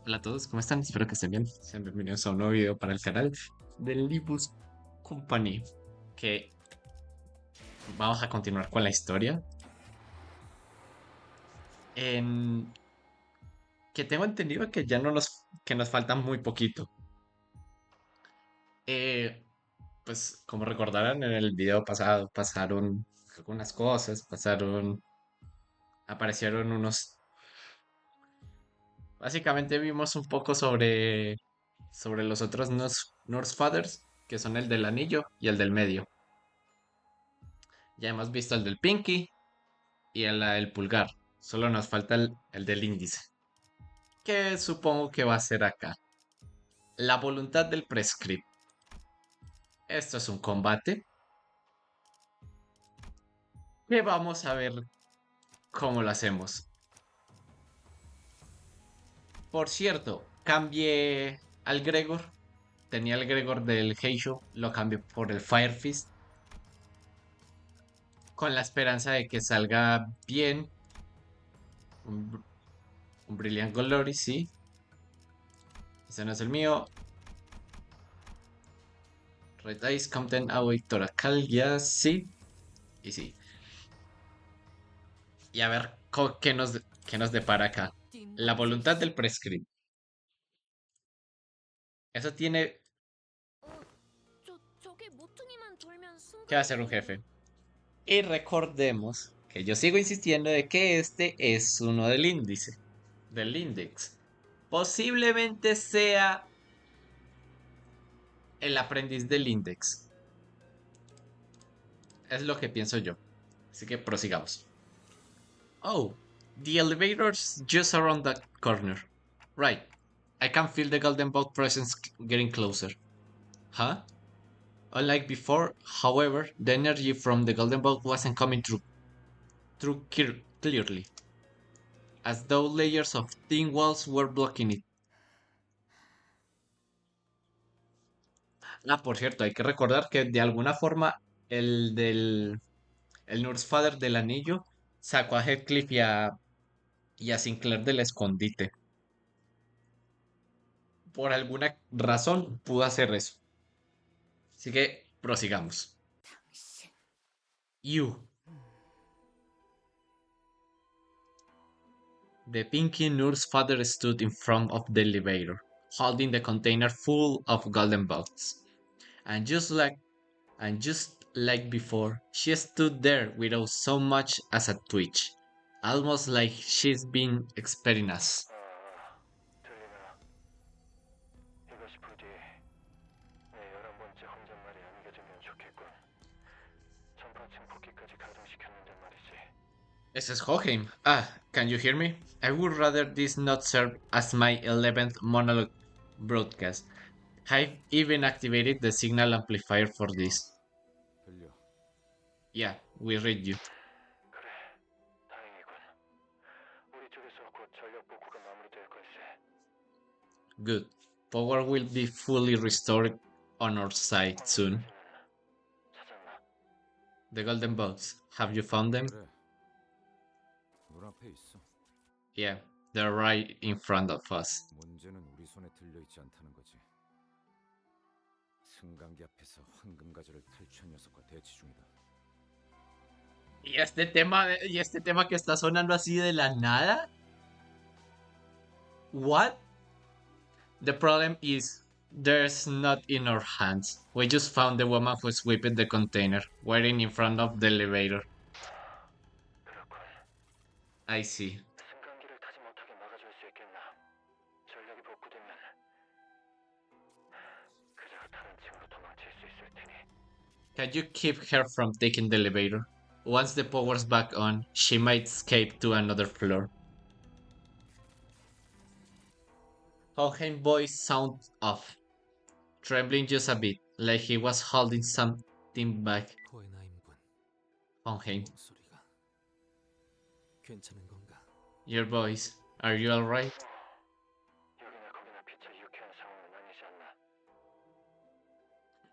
Hola a todos, ¿cómo están? Espero que estén bien. Sean bienvenidos a un nuevo video para el canal del Limbus Company. Que vamos a continuar con la historia. En que tengo entendido que ya no que nos falta muy poquito. Eh, pues como recordarán en el video pasado, pasaron algunas cosas, aparecieron unos. Básicamente vimos un poco sobre los otros Norse Fathers, que son el del anillo y el del medio. Ya hemos visto el del Pinky y el pulgar. Solo nos falta el del índice. Que supongo que va a ser acá. La voluntad del prescript. Esto es un combate. Que vamos a ver cómo lo hacemos. Por cierto, cambié al Gregor. Tenía el Gregor del Heisho. Lo cambié por el Fire Fist. Con la esperanza de que salga bien. Un, un Brilliant Glory, sí. Ese no es el mío. Red Eyes, Compton, Away, Toracal, ya sí. Y sí. Y a ver qué nos depara acá. La voluntad del prescript. Eso tiene que hacer un jefe. Y recordemos que yo sigo insistiendo de que este es uno del índice. Del index. Posiblemente sea el aprendiz del index. Es lo que pienso yo. Así que prosigamos. Oh, the elevator's just around that corner. Right. I can feel the golden boat presence getting closer. Huh? Unlike before, however, the energy from the golden bolt wasn't coming through clearly, as though layers of thin walls were blocking it. Ah, por cierto, hay que recordar que de alguna forma el Nurse Father del anillo sacó a Heathcliff y a Sinclair del escondite. Por alguna razón pudo hacer eso. Así que prosigamos. You. The Pinky Nurse Father stood in front of the elevator, holding the container full of golden bolts. And just like before, she stood there without so much as a twitch, almost like she's been expecting us. 들리나? 이것이 부디 내 11번째 혼잣말이 안겨지면 좋겠군. 전파층 복귀까지 가동시켰는데 말이지. This is Hoheim. Ah, can you hear me? I would rather this not serve as my 11th monologue broadcast. I've even activated the signal amplifier for this. 들려. Yeah, we read you. 그래, 다행이군. 우리 쪽에서 곧 전력 복구가 마무리될 걸세. Good. Power will be fully restored on our side soon. 방금까지는 찾았나? The golden boats. Have you found them? 그래, 눈앞에 있어. Yeah, they're right in front of us. 문제는 우리 손에 들려 있지 않다는 거지. 승강기 앞에서 황금 가지를 탈취한 녀석과 대치 중이다. Y este tema que está sonando así de la nada. What? The problem is there's not in our hands. We just found the woman who swept the container, waiting in front of the elevator. 그렇군. I see. 승강기를 타지 못하게 막아줄 수 있겠나? 전력이 복구되면 그자가 다른 층으로 도망칠 수 있을 테니. Can you keep her from taking the elevator? Once the power's back on, she might escape to another floor. Hohen's voice sounded off, trembling just a bit, like he was holding something back. 호에나임군 Hohen, 소리가 괜찮은 건가? your voice, are you alright? 여기나 거기나 피차 유쾌한 상황은 아니지 않나?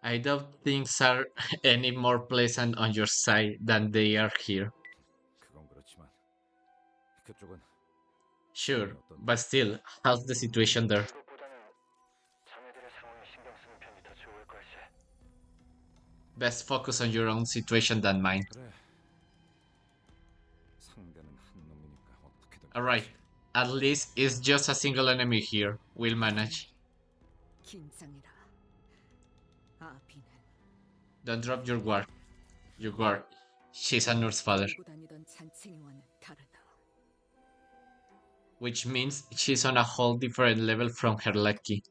I doubt things are any more pleasant on your side than they are here. 그건 그렇지만 그쪽은 Sure, but still, how's the situation there? 그것보다는 자네들의 상황에 신경 쓰는 편이 더 좋을 걸세. Best focus on your own situation than mine. 그래. 상대는 한 놈이니까 어떻게든 Alright, 그렇지. at least it's just a single enemy here. We'll manage. 긴장해라. 아비는 Don't drop your guard. Your guard. She's a nurse father, 들고 다니던 잔챙이와는 다르다. which means she's on a whole different level from her lucky.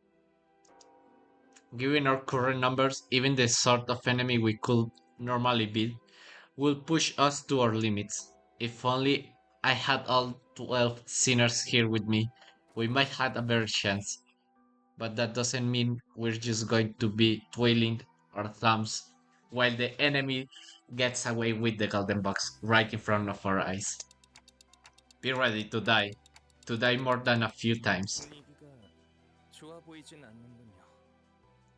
Given our current numbers, even the sort of enemy we could normally beat will push us to our limits. If only I had all 12 sinners here with me, we might have a better chance. But that doesn't mean we're just going to be twiddling our thumbs while the enemy gets away with the golden box right in front of our eyes. Be ready to die more than a few times. 분위기가 좋아 보이진 않는군요.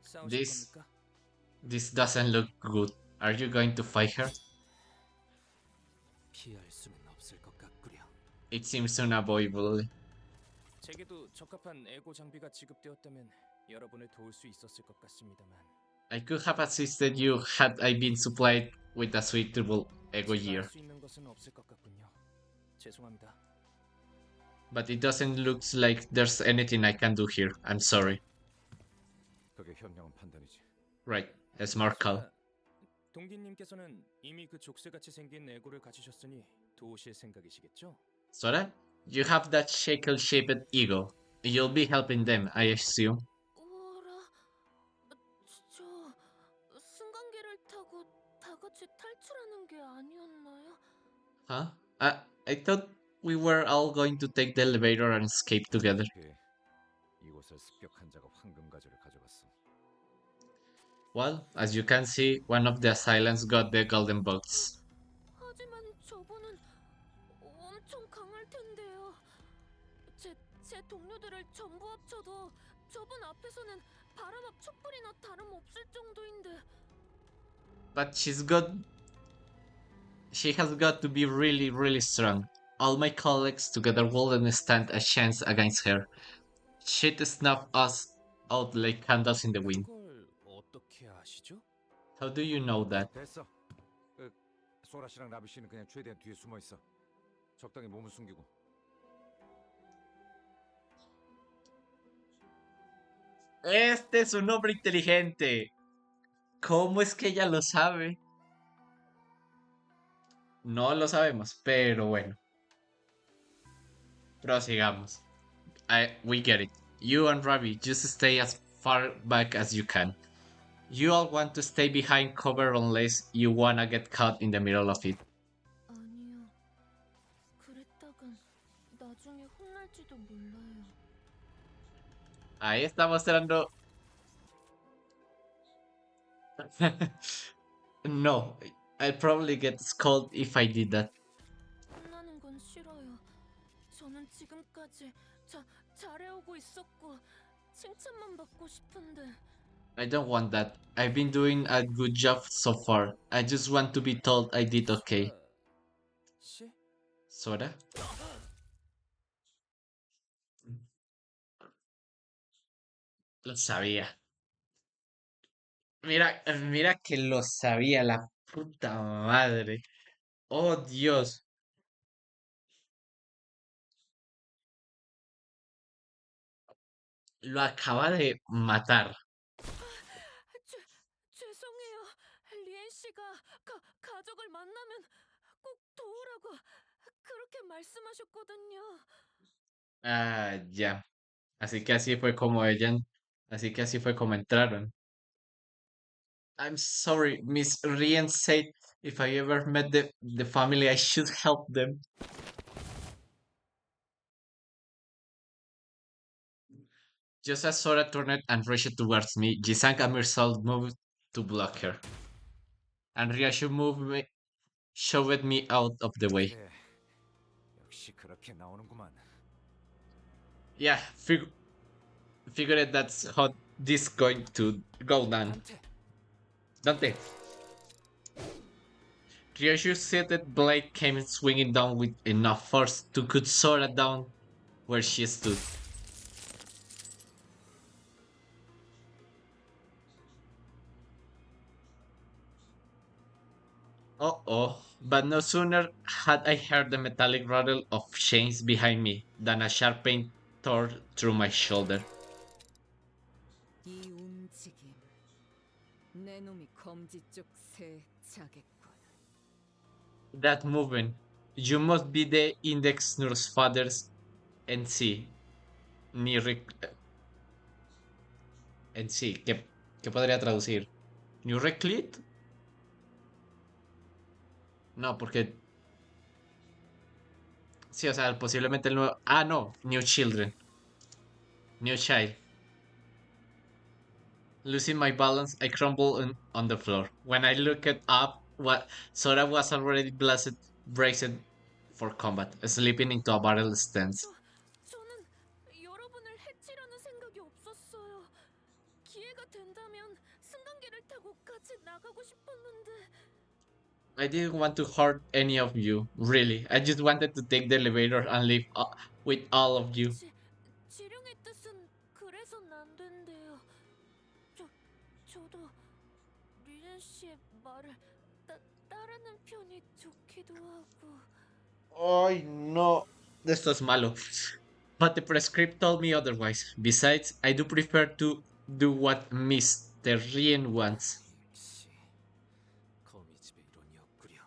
싸우실 This 겁니까? this doesn't look good. Are you going to fight her? 피할 수는 없을 것 같구려. It seems unavoidable. 제게도 적합한 에고 장비가 지급되었다면 여러분을 도울 수 있었을 것 같습니다만 I could have assisted you had I been supplied with a suitable ego 제가 gear, 할 수 있는 것은 없을 것 같군요. 죄송합니다. but it doesn't look like there's anything I can do here. I'm sorry. 그게 현명한 판단이지. Right, a smart call. 자, 동기님께서는 이미 그 족쇄같이 생긴 에고를 가지셨으니 도우실 생각이시겠죠? Sora, you have that shakel-shaped ego. You'll be helping them, I assume. 오라, 저 승강기를 타고 다 같이 탈출하는 게 아니었나요? Huh? I thought we were all going to take the elevator and escape together. 어차피 이곳을 습격한 자가 황금 가지를 가져갔어. Well, as you can see, one of the assailants got the golden box. 하지만 저분은 엄청 강할 텐데요. 제 동료들을 전부 합쳐도 저분 앞에서는 바람 앞 촛불이나 다름없을 정도인데. But she has got to be really, really strong. All my colleagues together wouldn't stand a chance against her. She'd snuff us out like candles in the wind. 그걸 어떻게 아시죠? How do you know that? 됐어. 소라 씨랑 라비 씨는 그냥 최대한 뒤에 숨어 있어. 적당히 몸을 숨기고. Este es un hombre inteligente. ¿Cómo es que ella lo sabe? No lo sabemos, pero bueno. Prosigamos. We get it. You and Ravi just stay as far back as you can. You all want to stay behind cover unless you wanna get caught in the middle of it. 아니요. 그랬다간 나중에 혼날지도 몰라요. Ahí está mostrando. No, I'll probably get scolded if I did that. 혼나는 건 싫어요. 저는 지금까지 잘해오고 있었고 칭찬만 받고 싶은데. I don't want that. I've been doing a good job so far. I just want to be told I did okay. 씨? Sora? Lo sabía. Mira que lo sabía, la puta madre. Oh, Dios. Lo acaba de matar. 죄송해요. 리엔 씨가 가족을 만나면 꼭 도우라고 그렇게 말씀하셨거든요. Ah, ya. Así que así fue como así que así fue como entraron. I'm sorry, Miss Rien said if I ever met the family, I should help them. Just as Sora turned and rushed towards me, Jisang and Mirsal moved to block her. And Ryashu shoved me out of the way. 그래. 역시 그렇게 나오는구만. Yeah, figured that's how this going to go down. 한테 Dante. Ryashu's seated blade came swinging down with enough force to cut Sora down where she stood. Oh, but no sooner had I heard the metallic rattle of chains behind me than a sharp pain tore through my shoulder. 이 움직임 내 놈이 검지 쪽 새 자겠군. That movement. You must be the index nurse father's NC. Ni NC. ¿Qué podría traducir? ¿New Reclit? No, porque. Sí, o sea, posiblemente el nuevo. Ah, no. New Children. New Child. Losing my balance, I crumbled on the floor. When I looked up, what Sora was already braced for combat, slipping into a battle stance. 저는 여러분을 해치려는 생각이 없었어요. 기회가 된다면 승강기를 타고 같이 나가고 싶었는데 I didn't want to hurt any of you, really. I just wanted to take the elevator and leave with all of you. 지령의 뜻은 그래선 안 된대요. 저도 리엔 씨의 말을 따르는 편이 좋기도 하고. Ay, no. Esto es malo. But the prescript told me otherwise. Besides, I do prefer to do what Mr. Rien wants. 역시 거미 집에 이런 옆구려.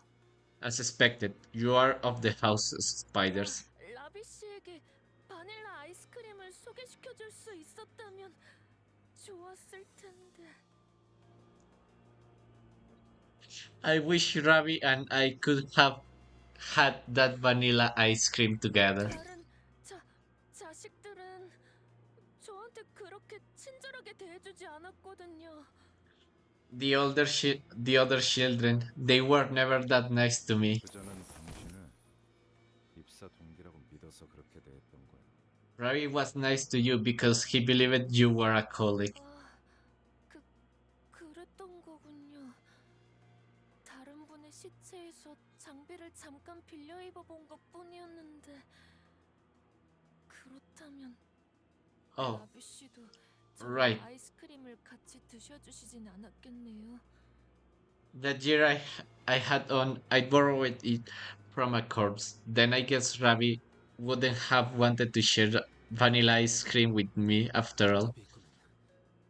As expected, you are of the house, spiders. 라비 씨에게 바닐라 아이스크림을 소개시켜 줄 수 있었다면 좋았을 텐데. I wish Ravi and I could have had that vanilla ice cream together. 다른 자식들은 저한테 그렇게 친절하게 대해주지 않았거든요. The other children, they were never that nice to me. 그자는 당신을 입사 동기라고 믿어서 그렇게 대했던 거야. Ravi was nice to you because he believed you were a colleague. 그랬던 거군요. 다른 분의 시체에서 장비를 잠깐 빌려 입어본 것뿐이었는데 그렇다면 Oh, 라비 씨도 right. 아이스크림을 같이 드셔주시진 않았겠네요. That year I had on, I borrowed it from a corpse. Then I guess Ravi wouldn't have wanted to share vanilla ice cream with me after all.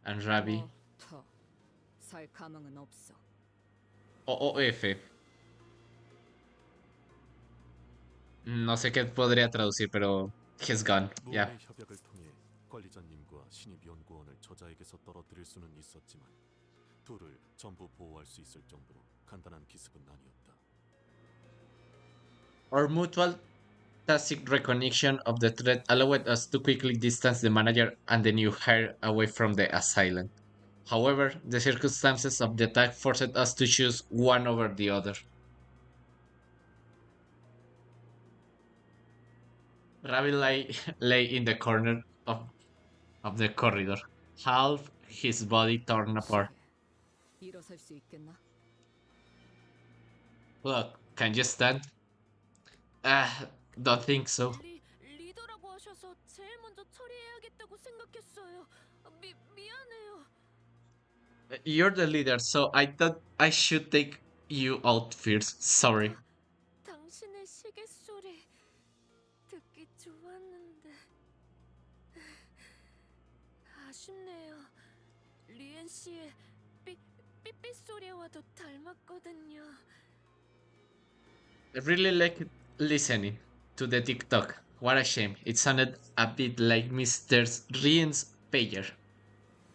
And Ravi, 더 살 가망은 없어. OOF. No sé qué podría traducir, pero he's gone. Yeah. 모험의 협약을 통해 관리자님과 신입연구원을 저자에게서 떨어뜨릴 수는 있었지만 둘을 전부 보호할 수 있을 정도로 간단한 기습은 아니었다. Our mutual tacit recognition of the threat allowed us to quickly distance the manager and the new hire away from the asylum. However, the circumstances of the attack forced us to choose one over the other. Ravi lay in the corner of the corridor, half his body torn apart. 일어설 수 있겠나? Look, can you stand? Don't think so. 리더라고 하셔서 제일 먼저 처리해야겠다고 생각했어요. 미안해요. You're the leader, so I thought I should take you out first. Sorry. 당신의 시계 소리 듣기 좋았는데 아쉽네요. 리엔 씨의 삐삐 소리와도 닮았거든요. I really like listening to the TikTok. What a shame. It sounded a bit like Mr. Rien's pager.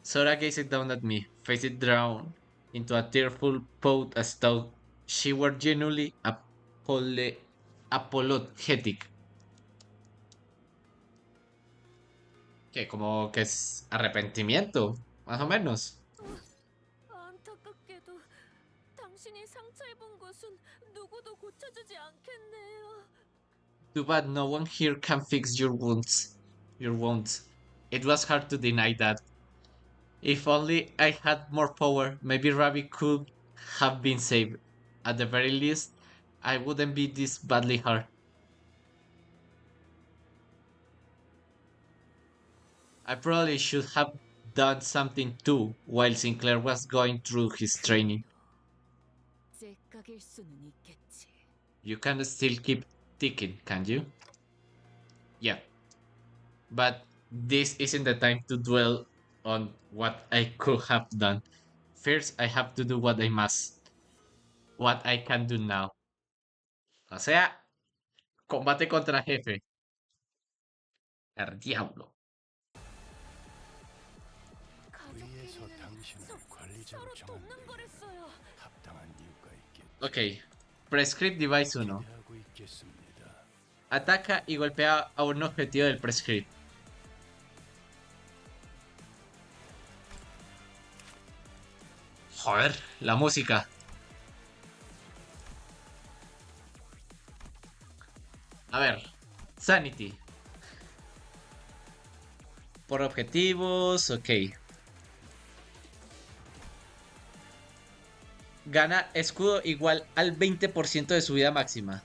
Sora gazed down at me, face drawn into a tearful pout as though she were genuinely apologetic. Que como que es arrepentimiento, más o menos. 안타깝게도 당신이 상처 입은 곳은 누구도 고쳐주지 않겠네요. Too bad no one here can fix your wounds. Your wounds. It was hard to deny that. If only I had more power, maybe Ravi could have been saved. At the very least, I wouldn't be this badly hurt. I probably should have done something too while Sinclair was going through his training. 째깍일 수는 있겠지. You can still keep ticking, can you? Yeah, but this isn't the time to dwell on what I could have done. First, I have to do what I must, what I can do now. O sea, combate contra jefe. El diablo. 위에서 가족끼리는 당신을 관리자로 서로 정한 돕는 데 거랬어요. 합당한 이유가 있겠지. Ok, Prescript Device 1. 기대하고 있겠습니다. Ataca y golpea a un objetivo del Prescript. Joder, la música. A ver, Sanity. Por objetivos, ok. Gana escudo igual al 20% de su vida máxima.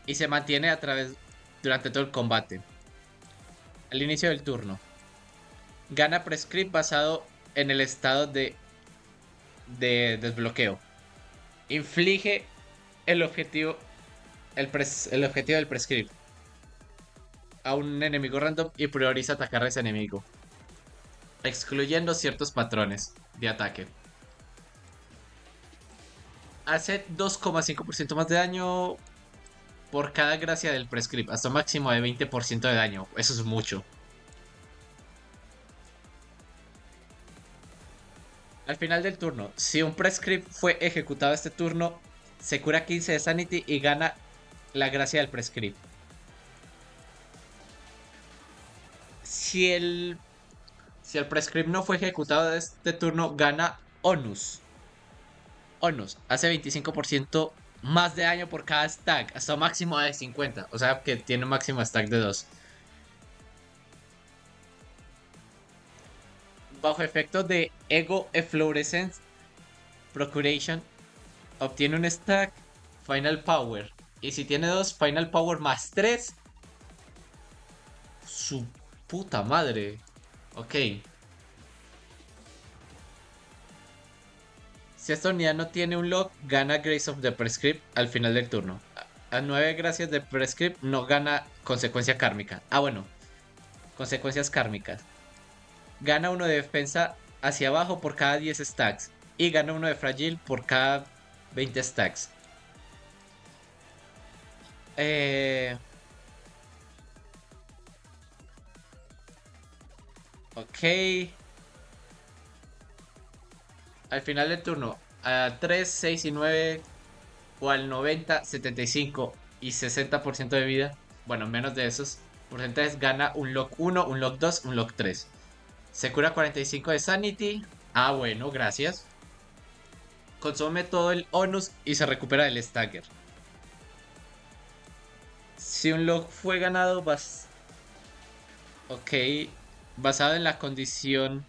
Y se mantiene a través durante todo el combate. Al inicio del turno. Gana Prescript basado en el estado de desbloqueo. Inflige el objetivo el objetivo del Prescript a un enemigo random y prioriza atacar a ese enemigo, excluyendo ciertos patrones de ataque. Hace 2,5% más de daño por cada gracia del Prescript, hasta un máximo de 20% de daño. Eso es mucho. Al final del turno, si un Prescript fue ejecutado este turno, se cura 15 de Sanity y gana la gracia del Prescript. Si el Prescript no fue ejecutado de este turno, gana Onus. Onus hace 25% más de daño por cada stack, hasta un máximo de 50. O sea que tiene un máximo stack de 2. Bajo efecto de Ego Efflorescence Procuration, obtiene un stack Final Power. Y si tiene 2, Final Power más 3. Su puta madre. Ok. Si esta unidad no tiene un lock, gana Grace of the Prescript al final del turno. A 9 gracias de Prescript no gana consecuencia kármica. Ah, bueno. Consecuencias kármicas. Gana 1 de defensa hacia abajo por cada 10 stacks. Y gana 1 de fragile por cada 20 stacks. Ok. Al final del turno, a 3, 6 y 9, o al 90, 75 y 60% de vida, bueno, menos de esos porcentajes, gana un lock 1, un lock 2, un lock 3. Se cura 45 de Sanity. Ah, bueno, gracias. Consume todo el onus y se recupera del stagger. Si un lock fue ganado, ok, basado en la condición,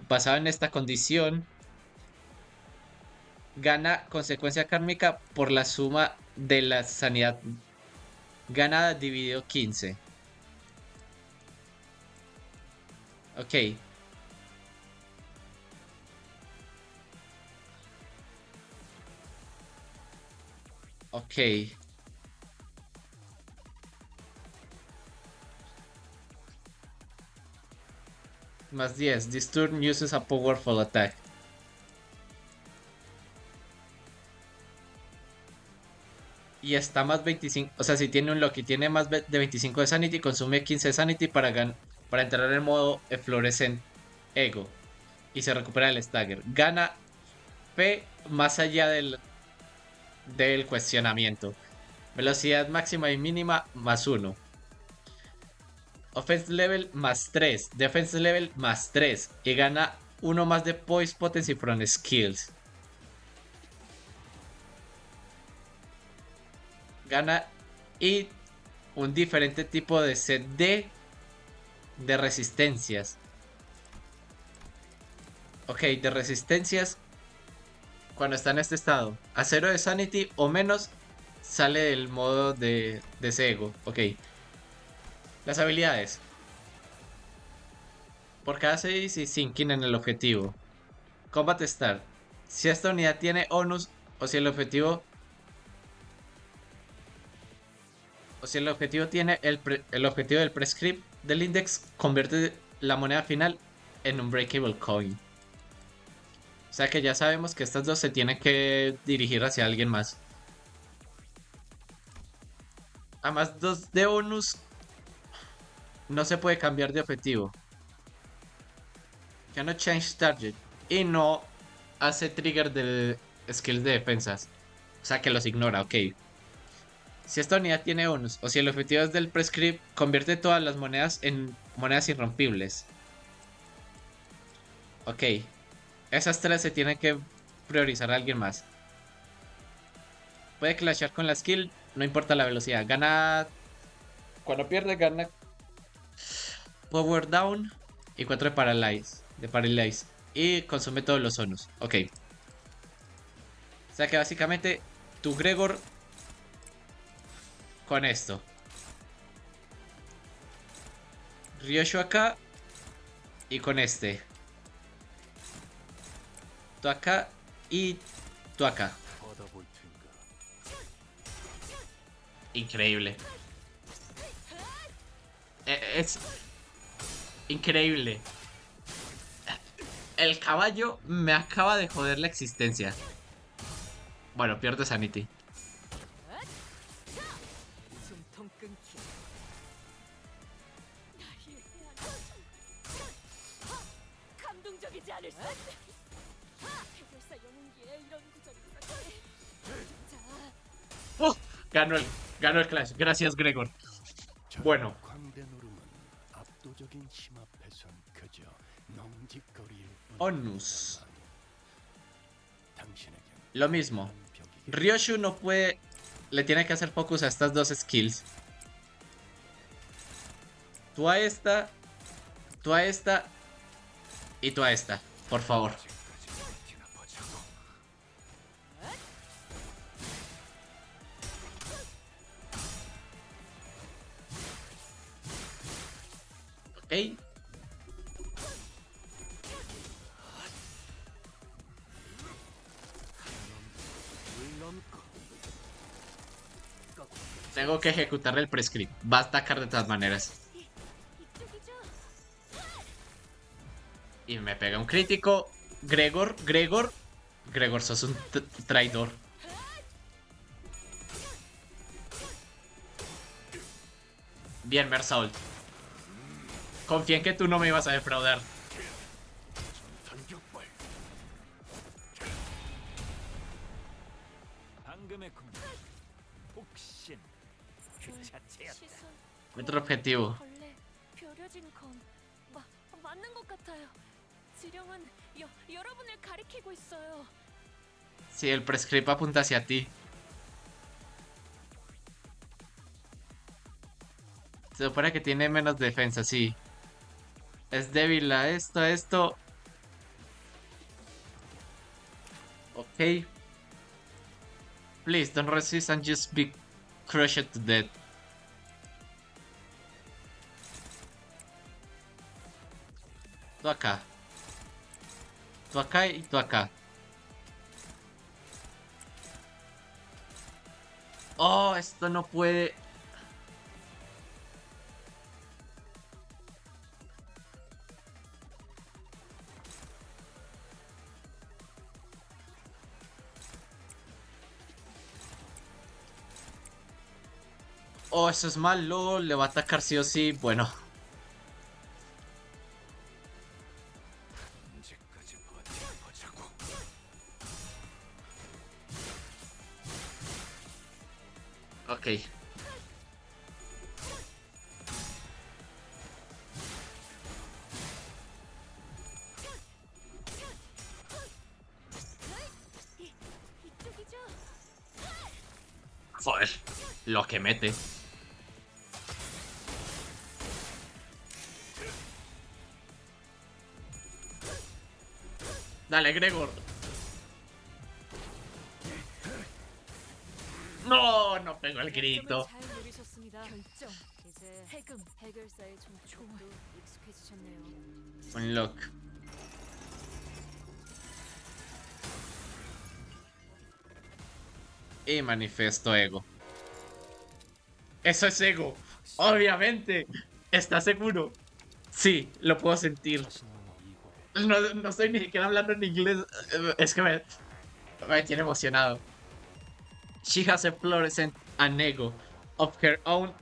basado en esta condición, gana consecuencia kármica por la suma de la sanidad ganada dividido 15. Ok. Ok. Más 10. This turn uses a powerful attack. Y está más 25. O sea, si tiene un lock y tiene más de 25 de Sanity, consume 15 de Sanity para entrar en modo Efflorescent Ego. Y se recupera el stagger. Gana P más allá del cuestionamiento. Velocidad máxima y mínima más 1. Offense level más 3. Defense level más 3. Y gana 1 más de Poise Potency from Skills. Gana y un diferente tipo de set de resistencias. Ok, de resistencias cuando está en este estado. A 0 de Sanity o menos sale del modo de ese ego. Ok. Las habilidades. Por cada 6 y sinking en el objetivo. Combat Start. Si esta unidad tiene onus o si el objetivo tiene el objetivo del prescript del index, convierte la moneda final en un breakable coin. O sea que ya sabemos que estas dos se tienen que dirigir hacia alguien más. Además, 2 de bonus no se puede cambiar de objetivo. Cannot change target. Y no hace trigger de skills de defensas. O sea que los ignora, ok. Si esta unidad tiene bonus o si el objetivo es del prescript, convierte todas las monedas en monedas irrompibles. Ok. Esas tres se tienen que priorizar a alguien más. Puede clashear con la skill, no importa la velocidad. Gana. Cuando pierde, gana Power Down y 4 de Paralyze. Y consume todos los zonos. Ok. O sea que básicamente tu Gregor con esto. Ryoshu acá y con este. Tú acá y tú acá. 받아볼 텐가. Increíble. Es increíble. El caballo me acaba de joder la existencia. Bueno, pierde Sanity. 숨통 끊기. 감동적이지 않을까? 해결사 영웅기에 이런 구절이 있었지. 자, Ganó el Clash. Gracias, Gregor. Bueno. 광대 노름은 압도적인 힘 앞에선 그저 넋짓거리일 Onus. 당신에겐 Lo mismo. Ryoshu no puede. Le tiene que hacer focus a estas dos skills. Tú a esta. Tú a esta. Y tú a esta. Por favor. Ok. Tengo que ejecutar el prescript. Va a atacar de todas maneras. 이쪽이죠. Y me pega un crítico. Gregor. Gregor, sos un traidor. Bien, Mersault. Confié en que tú no me ibas a defraudar. 단격발 방금의 공격 혹신 그 자체였다. 시선. Otro objetivo. 벌레, 벼려진 검. 맞는 것 같아요. 지령은 여러분을 가리키고 있어요. Sí, el prescript apunta hacia ti. Se supone que tiene menos defensa, sí. Es débil a esto. Ok. Please, don't resist and just be crushed to death. Tú acá. Tú acá y tú acá. Oh, esto no puede. Oh, eso es malo. Le va a atacar sí o sí. Bueno. 언제까지 버텨보자고. Ok. 이쪽이죠. Joder. Lo que mete. Dale, Gregor. No, no pegó el grito. 잘 노리셨습니다. 결정. 이제 이제 해결사의 종촉도 익숙해지셨네요. Unlock. Y manifiesto ego. Eso es ego. Obviamente. ¿Estás seguro? Sí, lo puedo sentir. No estoy ni siquiera hablando en inglés. Es que me tiene emocionado. She has a fluorescent an ego of her own.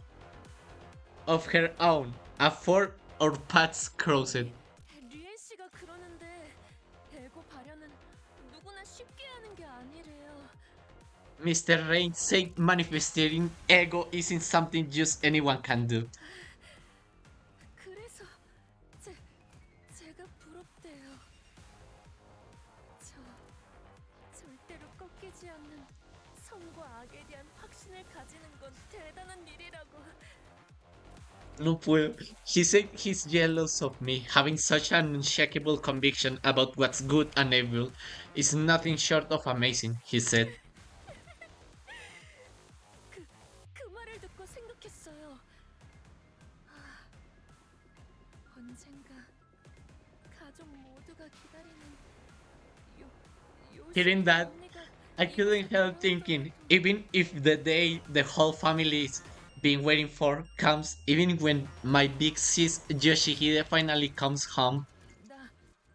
A four or paths crossed. 리엔 씨가 그러는데 에고 발현은 누구나 쉽게 하는 게 아니래요. Mr. Rain said manifesting ego isn't something just anyone can do. 그래서 제가 부럽대요. 저 절대로 꺾이지 않는 선과 악에 대한 확신을 가지는 건 대단한 일이라고. No puedo. He said he's jealous of me. Having such an unshakable conviction about what's good and evil is nothing short of amazing, he said. 그 말을 듣고 생각했어요. 언젠가 가족 모두가 기다리는 Hearing that, I couldn't help thinking, even if the day the whole family's been waiting for comes, even when my big sis Yoshihide finally comes home.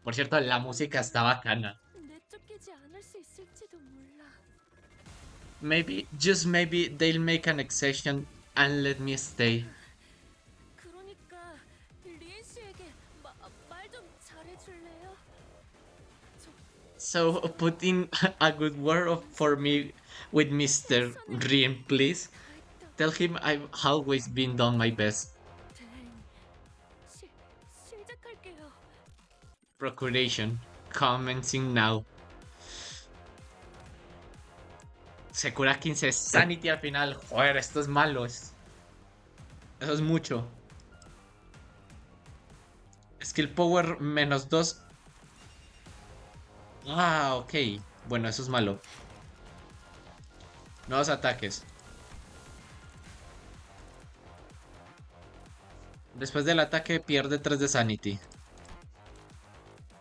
Por cierto, la música está bacana. 내쫓기지 않을 수 있을지도 몰라. Maybe, just maybe, they'll make an exception and let me stay. 그러니까 리엔 씨에게 말 좀 잘해줄래요? So put in a good word for me with Mr. Rien, please. Tell him I've always been done my best. 시작할게요. Procuration. Commencing now. Se cura 15 Sanity al final. Joder, esto es malo. Eso es mucho. Skill Power -2. Ah, ok. Bueno, eso es malo. Nuevos ataques. Después del ataque pierde 3 de Sanity.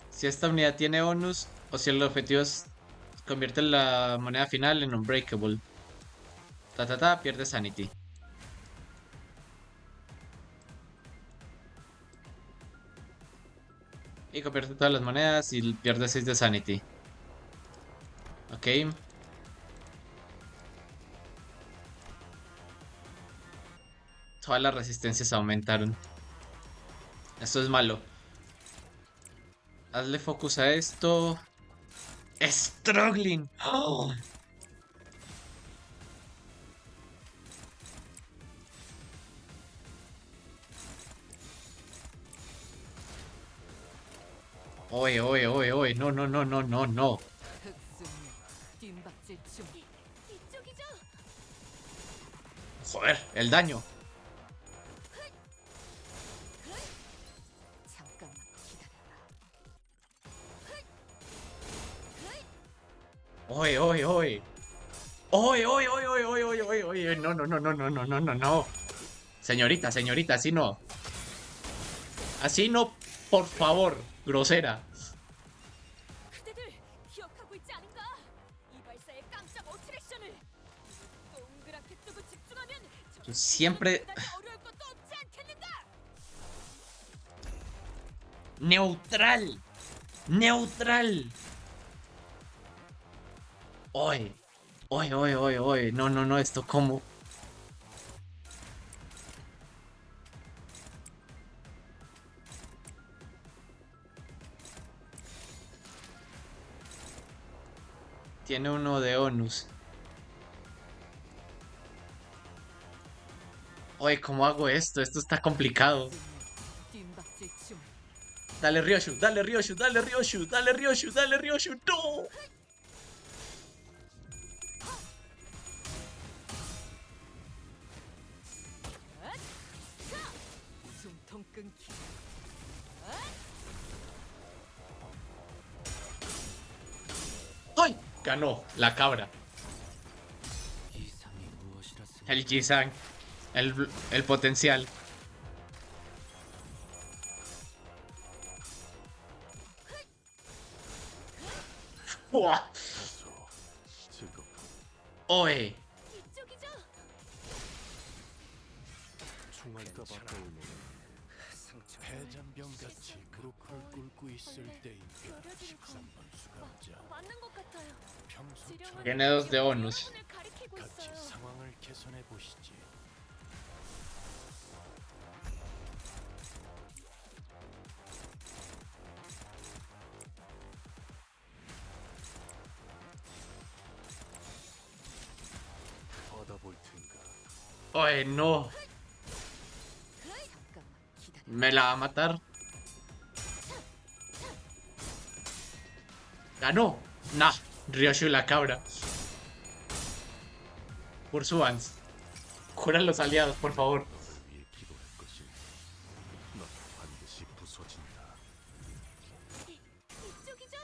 Si esta unidad tiene bonus o si el objetivo convierte la moneda final en Unbreakable. Pierde Sanity. Y convierte todas las monedas y pierde 6 de Sanity. Ok. Todas las resistencias aumentaron. Esto es malo. Hazle focus a esto. ¡Struggling! ¡Oh! Oye, oye, oye, oye. No, no, no, no, no, no. 뒷박질 중. 이쪽이죠? Joder, el daño. 잠깐만 기다려라. Oye, oye, oye. Oye, oye, oye, oye, oye, oye, oye, oye. No, no, no, no, no, no, no, no, no. Señorita, señorita, así no. Así no, por favor. Grosera. 그대들 기억하고 있지 않은가? 이 발사의 깜짝 어트랙션을 동그랗게 뜨고 집중하면 Siempre 그다지 어려울 것도 없지 않겠는가? neutral. Neutral. Oye. Oye, oye, oye, oye. No, no, no, esto cómo. Tiene uno de onus. Oye, ¿cómo hago esto? Esto está complicado. 뒷박질 중. Dale, Ryoshu, dale, Ryoshu, dale, Ryoshu, dale, Ryoshu, dale, Ryoshu. ¡No! 숨통 끊기. ¡Ay! Ganó la cabra. 이상이 무엇이라 생각? El Jisang. el potencial. ¡Uah! 다소 즐겁고 ¡Oe! 이쪽이죠? 총알까봐 떠오르는 해잔병같이 무릎을 꿇고 있을 때인 게 여려진 거 13번 수감자. 맞는 것 같아요. 평소처럼 Tiene 2 de bonus. 여러분을 가리키고 같이 있어요. 상황을 개선해 보시지. 받아볼 텐가. ¡Oe, no! 잠깐만 기다려. ¿Me la va a matar? ¡Ganó! ¡Nah! Ryoshi la cabra. Pursuans. Curan los aliados, por favor. 널 위해 기도할 것이. 넌 반드시 부서진다. 이쪽이죠?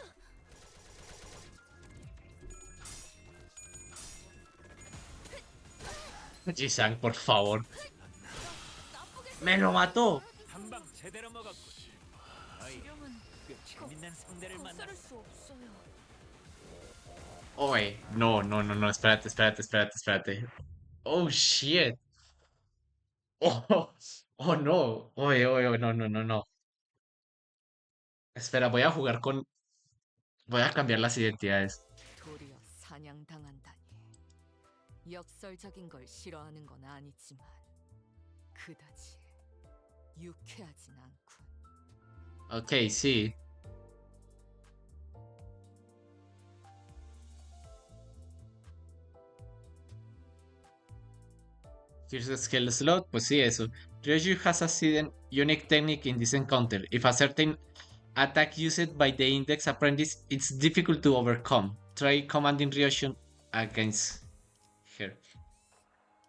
Jisang, por favor. ¡Me lo mató! 한방 제대로 먹었군. 지령은 꽤 재밌는 상대를 거스를 수 없어요. Oe, no, no, no, no, espérate, espérate, espérate, espérate. Oh, shit. Oh, oh, no. Oe, oe, oe, no, no, no, no. Espera, voy a jugar con... Voy a cambiar las identidades. 도리어 사냥당한다니. 역설적인 걸 싫어하는 건 아니지만 그다지 유쾌하진 않군. Ok, sí. First skill slot, pues sí, eso. Ryoju has a hidden unique technique in this encounter. If a certain attack used by the index apprentice, it's difficult to overcome. Try commanding Ryoju against her.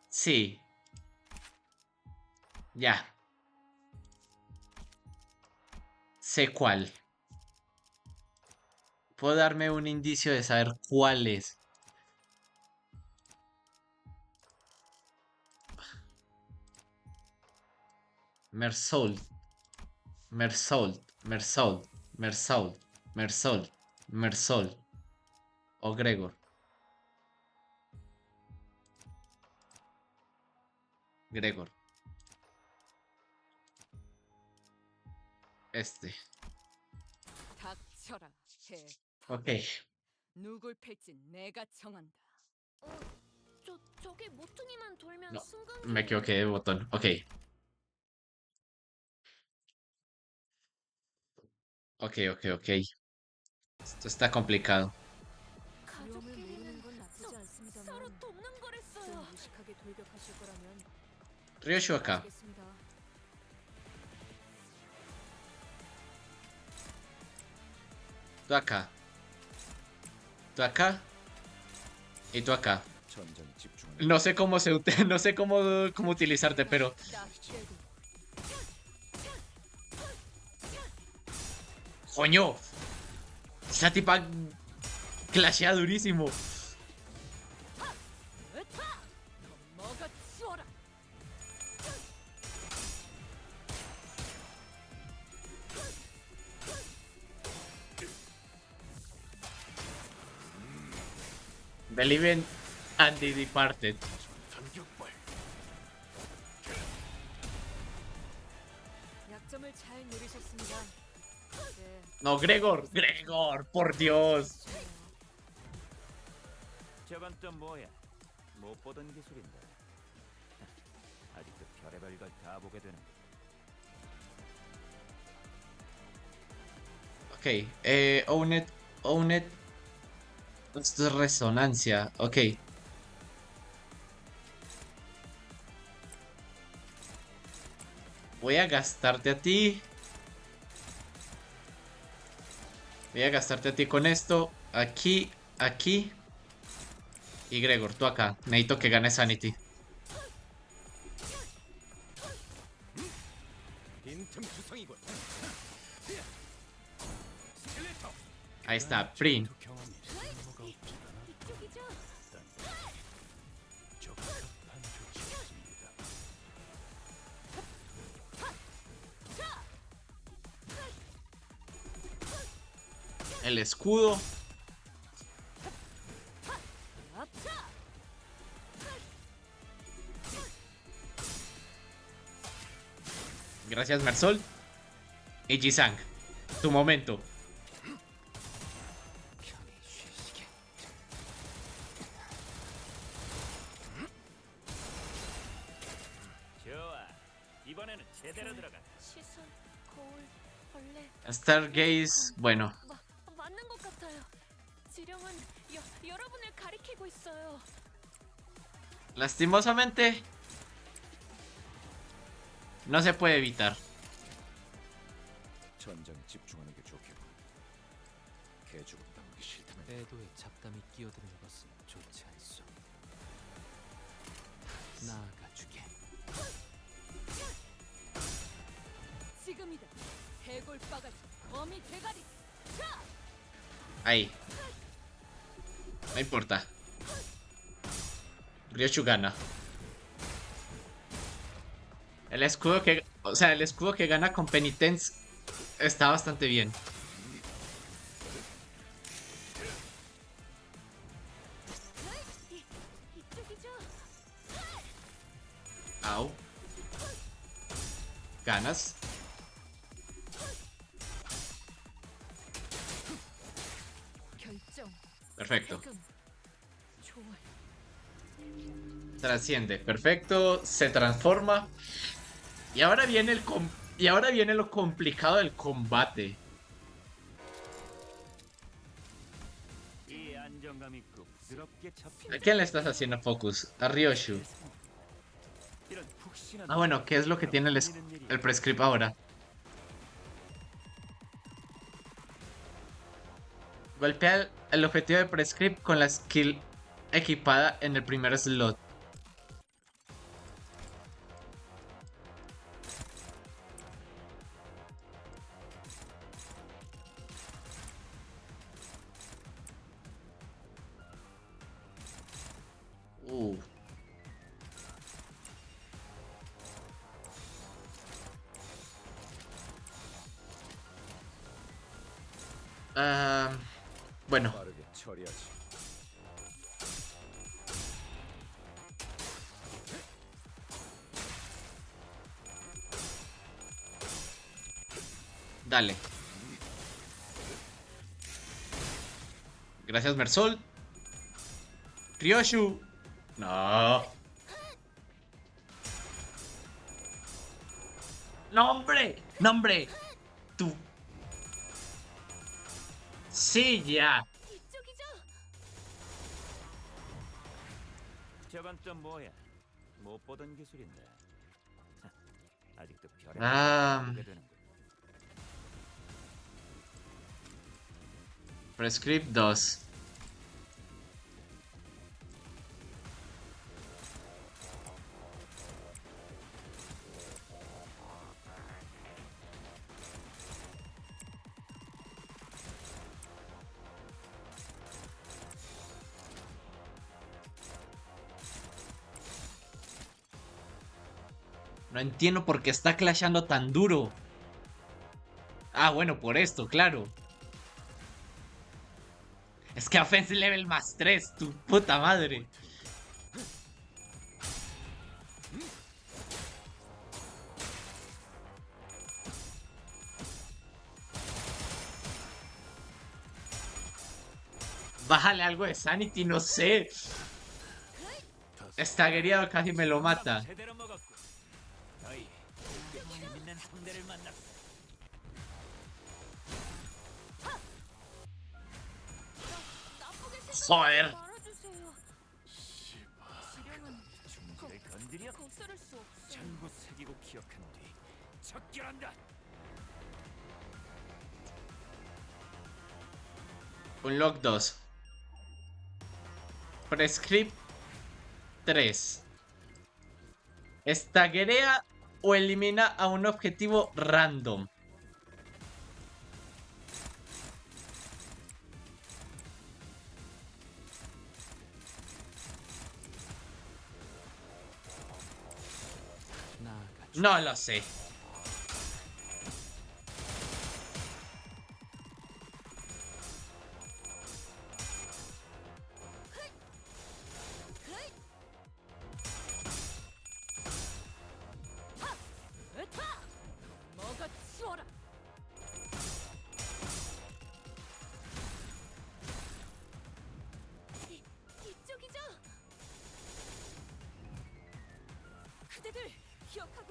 Sí. Ya. Sé cuál. Puedo darme un indicio de saber cuál es. Mersault. Mersault. Mersault. Mersault. Mersault. Mersault. O Gregor. Gregor. Este. 닥쳐라 해. Ok. 누굴 팰진 내가 정한다. 저게 모퉁이만 돌면 No, 순간 me equivoqué de botón. Ok. Ok, ok, ok. Esto está complicado. 위험을 모르는 가족끼리는 건 나쁘지 서로 않습니다만 돕는 거랬어요. 좀 무식하게 돌격하실 거라면 Ryoshu acá. 알겠습니다. Tú acá. Tú acá. Y tú acá. 전장에 집중. No sé cómo no sé cómo utilizarte, pero. 딱 쬐고 ¡Coño! Esa tipa clashea durísimo. 먹어 치워라. Believe in and the departed. 전격발. 약점을 잘 노리셨습니다. 네, No, Gregor. Gregor, por Dios. 좋네요. 저건 또 뭐야? 못 보던 기술인데. 아직도 별의별 걸 다 보게 되는. Ok. Own it. Own it. Esto es resonancia. Ok. Voy a gastarte a ti. Voy a gastarte a ti con esto. Aquí, aquí. Y Gregor, tú acá. Necesito que gane Sanity. 빈틈 투성이군. 스켈레터. Ahí está, Prin. 경험이 쓸모가 없지 않아. 이쪽이죠? 적합한 조치였습니다. El escudo. Gracias, Mersol. Y Jisang, tu momento. 좋아. 이번에는 제대로 들어가. 시선, 거울, 벌레. Stargaze, bueno. 맞는 것 같아요. 지령은 여러분을 가리키고 있어요. Lastimosamente, no se puede evitar. 전장에 집중하는 게 좋겠군. 개죽음 당하기 싫다면 애도에 잡담이 끼어드는 것은 좋지 않소. 나아가주게. 지금이다. 해골 바가지, 거미 대가리. 자! Ahí. No importa. Ryochu gana. El escudo que... O sea, el escudo que gana con Penitence está bastante bien. 이쪽이죠? Au. Ganas. 결정. Perfecto. 해금. 좋아. Trasciende. Perfecto. Se transforma. Y ahora viene y ahora viene lo complicado del combate. 이 안정감 있고 부드럽게 잡힌 ¿A quién le estás haciendo focus? A Ryoshu. 이런 푹신한 Ah, bueno, ¿qué es lo que tiene el prescript ahora? Golpea el objetivo de prescript con la skill equipada en el primer slot. Uh. Bueno, 빠르게 처리하지. dale. Gracias, Mersol. Ryoshu. No. ¡No, hombre! ¡No, hombre! ¡Tú! ¡Sí, ya! 이쪽이죠? 저건 좀 뭐야? 못 보던 기술인데. 아직도 별에 Ah. 보게 되는군. Prescript 2. No entiendo por qué está clashando tan duro. Ah, bueno, por esto, claro. Es que offense level más 3, tu puta madre. Bájale algo de sanity, no sé. Esta guerrilla casi me lo mata. 제대로 먹었군. 너희 재밌는 상대를 만났어. 나쁘게 Joder. 말아주세요. 지령은 중지를 건드려 거스를 수 없어요. 전부 새기고 기억한 뒤 적결한다. Unlock 2. Prescript 3. Estaguea o elimina a un objetivo random. 나아가주게. No lo sé.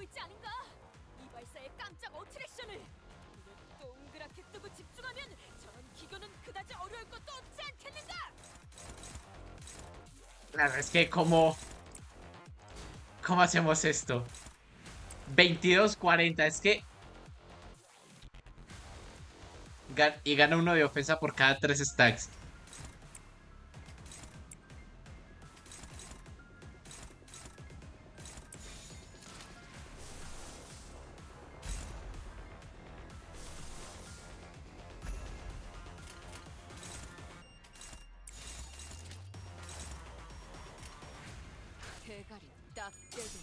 하고 있지 않은가? 이발사의 깜짝 어트랙션을 눈을 동그랗게 뜨고 집중하면 전 기교는 그다지 어려울 것도 없지 않겠는가? Claro, es que ¿cómo hacemos esto? 22-40, es que y gana uno de ofensa por cada 3 stacks. 대가리 딱 떼고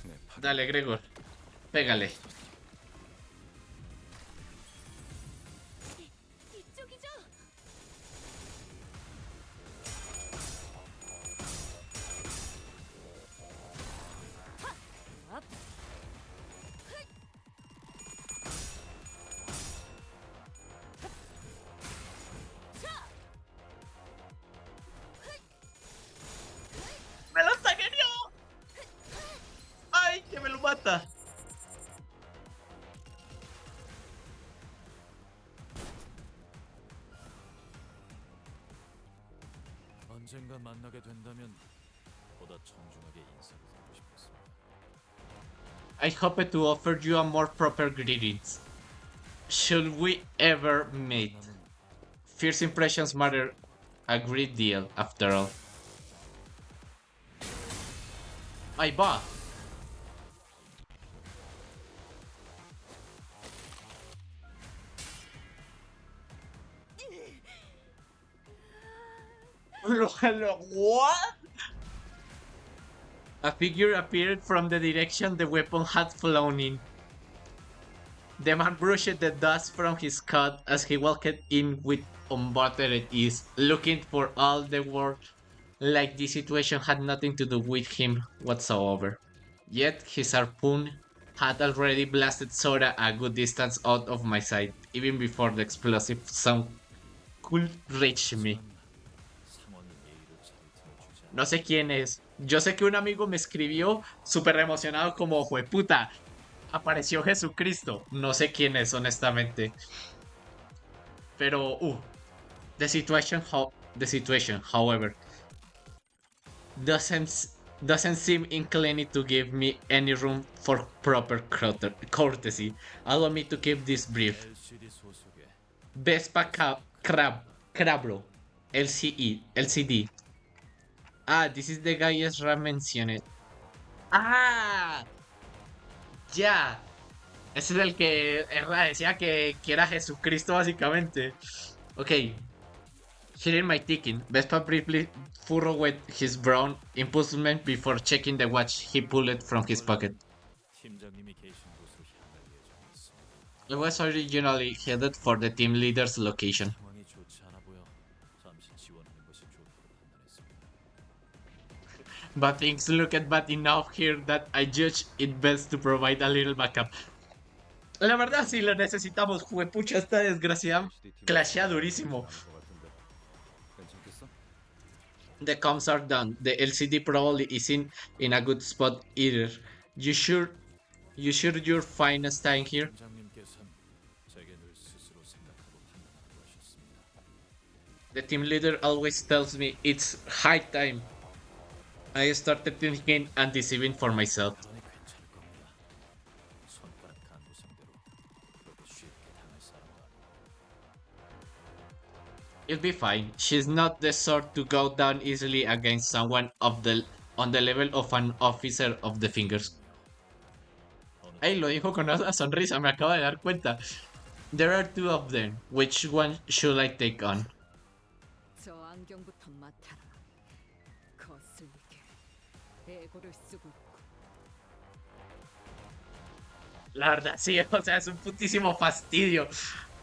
내 팔. Dale, Gregor. Pégale. 이쪽이죠? ¡Me lo tagueó! ¡Ay, que me lo mata! 언젠가 만나게 된다면 보다 청중하게 인사를 드리고 싶었습니다. I hope to offer you a more proper greetings. Should we ever meet? 남은 First impressions matter a great deal, after all. ¡Ahí va! What? A figure appeared from the direction the weapon had flown in. The man brushed the dust from his cut as he walked in with unbothered ease, looking for all the world like the situation had nothing to do with him whatsoever. Yet his harpoon had already blasted Sora a good distance out of my sight, even before the explosive sound could reach me. 상원이 예의를 차릴 틈을 주지 No sé quién es. Yo sé que un amigo me escribió súper emocionado como jueputa. Apareció Jesucristo. No sé quién es, honestamente. Pero, the situation, however, doesn't seem inclined to give me any room for proper courtesy. Allow me to keep this brief. LCD 소속의 Vespa Crabro. LCD. Ah, this is the guy Ezra mentioned. ¡Ah! Ya. Ese es el que Ezra decía que era Jesucristo, básicamente. Ok. Hearing my ticking, Vespa briefly furrowed his brown impulsement before checking the watch he pulled from his pocket. 팀장님이 계신 곳으로 향할 예정이었습니다. I was originally headed for the team leader's location, 상황이 좋지 않아 보여 잠시 지원하는 것이 좋다고 판단했습니다. but things looked bad enough here that I judged it best to provide a little backup. La verdad, sí lo necesitamos, juepucha, esta desgraciada clashea durísimo. 괜찮겠어? The comms are done. The LCD probably isn't in a good spot either. You sure you're fine staying here? 팀장님께서는 제게 늘 스스로 생각하고 판단하라고 하셨습니다. The team leader always tells me it's high time. I started thinking and deceiving for myself. 그러니 괜찮을 겁니다. 손가락 간부 상대로 그렇게 쉽게 당할 사람도 아니고. It'll be fine. She's not the sort to go down easily against someone on the level of an officer of the fingers. Hey, lo dijo con una sonrisa, me acabo de dar cuenta. There are two of them. Which one should I take on? 저 안경부터 맡아라. 거슬리게 애고를 쓰고 있고. La verdad, sí, o sea, es un putísimo fastidio.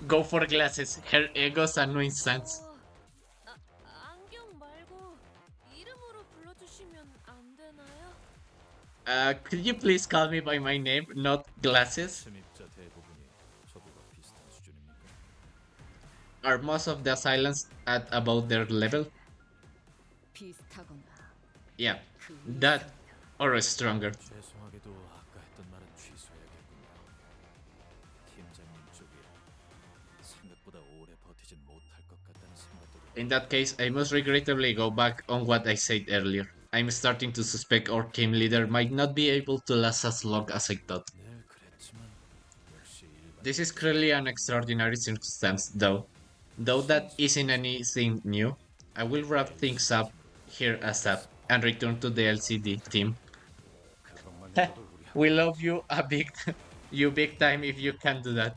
Go for glasses. Her ego's annoying sense. 안경 말고 이름으로 불러주시면 안 되나요? Could you please call me by my name, not glasses? 침입자 대부분이 저보고 비슷한 수준입니까? Are most of the assailants at about their level? 비슷하거나 Yeah, that or stronger. 죄송하게도 아까 했던 말은 취소해야겠군요. 팀장님 쪽이라 생각보다 오래 버티진 못할 것 같다는 생각도 In that case, I must regrettably go back on what I said earlier. I'm starting to suspect our team leader might not be able to last as long as I thought. 늘 그랬지만 역시 일반 This is clearly an extraordinary circumstance, though. Though that isn't anything new, I will wrap things up here ASAP and return to the LCD team. 그것만 있어도 우리 We love you a big, you big time if you can do that.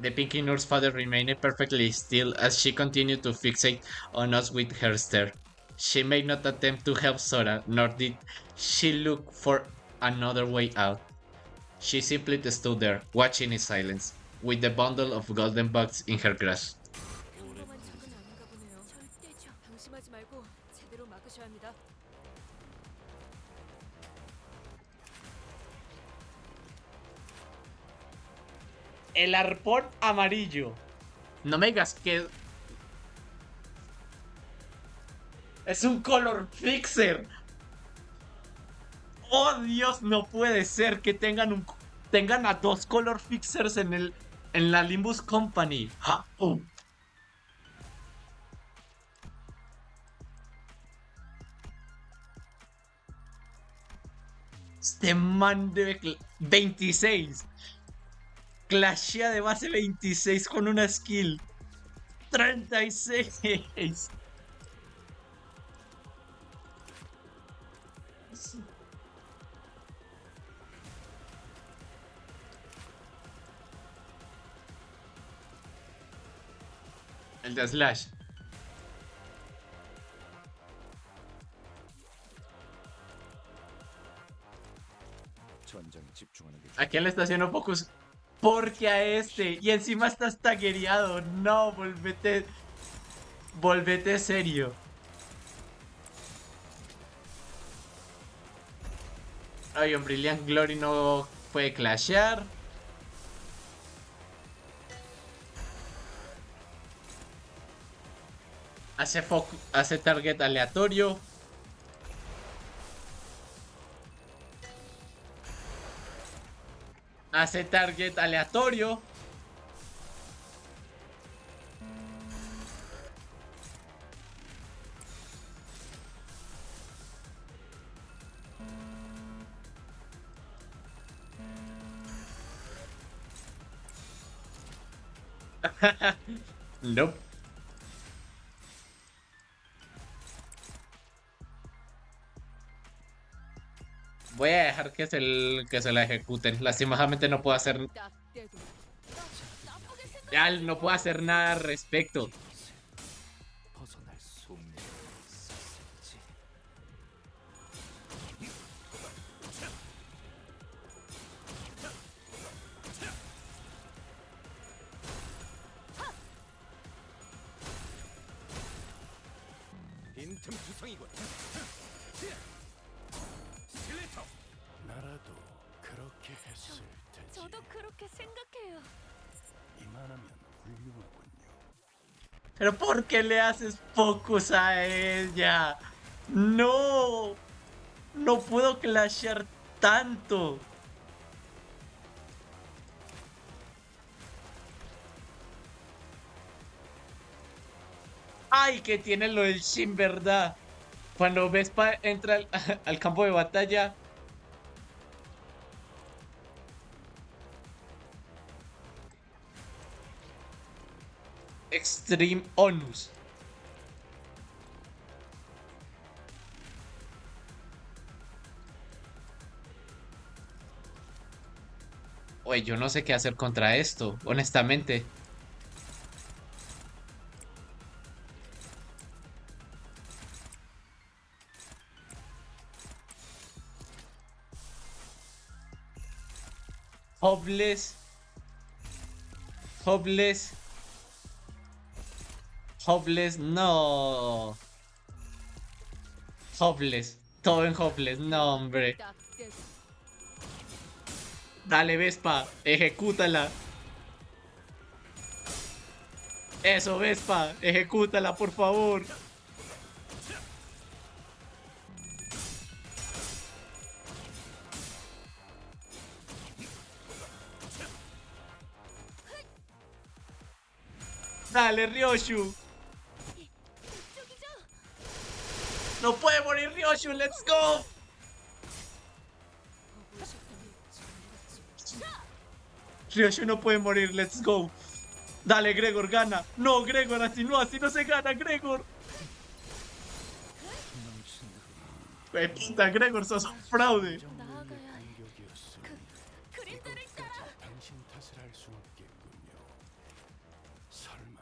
The Pinky Nurse father remained perfectly still as she continued to fixate on us with her stare. She made not attempt to help Sora, nor did she look for another way out. She simply stood there, watching in silence, with the bundle of golden bugs in her grasp. 평범한 적은 아닌가 보네요. 절대죠. 방심하지 말고 제대로 막으셔야 합니다. El arpón amarillo. No me digas que... Es un color fixer. Oh Dios, no puede ser que tengan a dos color fixers en la Limbus Company. ¡Ja! Este man debe 26. Clashea de base 26 con una skill. 36. El de Slash. 전장에 집중하는 게 ¿A quién le está haciendo focus? Porque a este. Y encima estás taguereado. No, volvete. Volvete serio. Ay, un Brilliant Glory no puede clashear. Hace target aleatorio. Hace target aleatorio. Nope. Voy a dejar que se la ejecuten. Lastimosamente no puedo hacer. 딱 떼고. 나쁘게 생각. Ya no puedo hacer nada al respecto. 벗어날 수 없는 있었을지. 빈틈투성이군. 스켈레터. 나라도 그렇게 했을 테지. 저도 그렇게 생각해요. 이만하면 훌륭하군요. Pero ¿por qué le haces focus a ella? No. No puedo clashear tanto. Ay, que tiene lo del Shin, ¿verdad? Cuando Vespa entra al campo de batalla. Extreme Onus. Oye, yo no sé qué hacer contra esto, honestamente. Hopeless. Hopeless. Hopeless, no. Hopeless. Todo en Hopeless, no, hombre. 딱 떼고. Dale, Vespa, ejecútala. Eso, Vespa, ejecútala, por favor. Dale, Ryoshu. 이쪽이죠? No puede morir Ryoshu. Let's go. Ryoshu no puede morir. Let's go. Dale, Gregor, gana. No, Gregor, así no se gana, Gregor. Puta, Gregor, sos un fraude. 나아가야 해. 그림자를 따라. 당신 탓을 할 순 없겠군요. 설마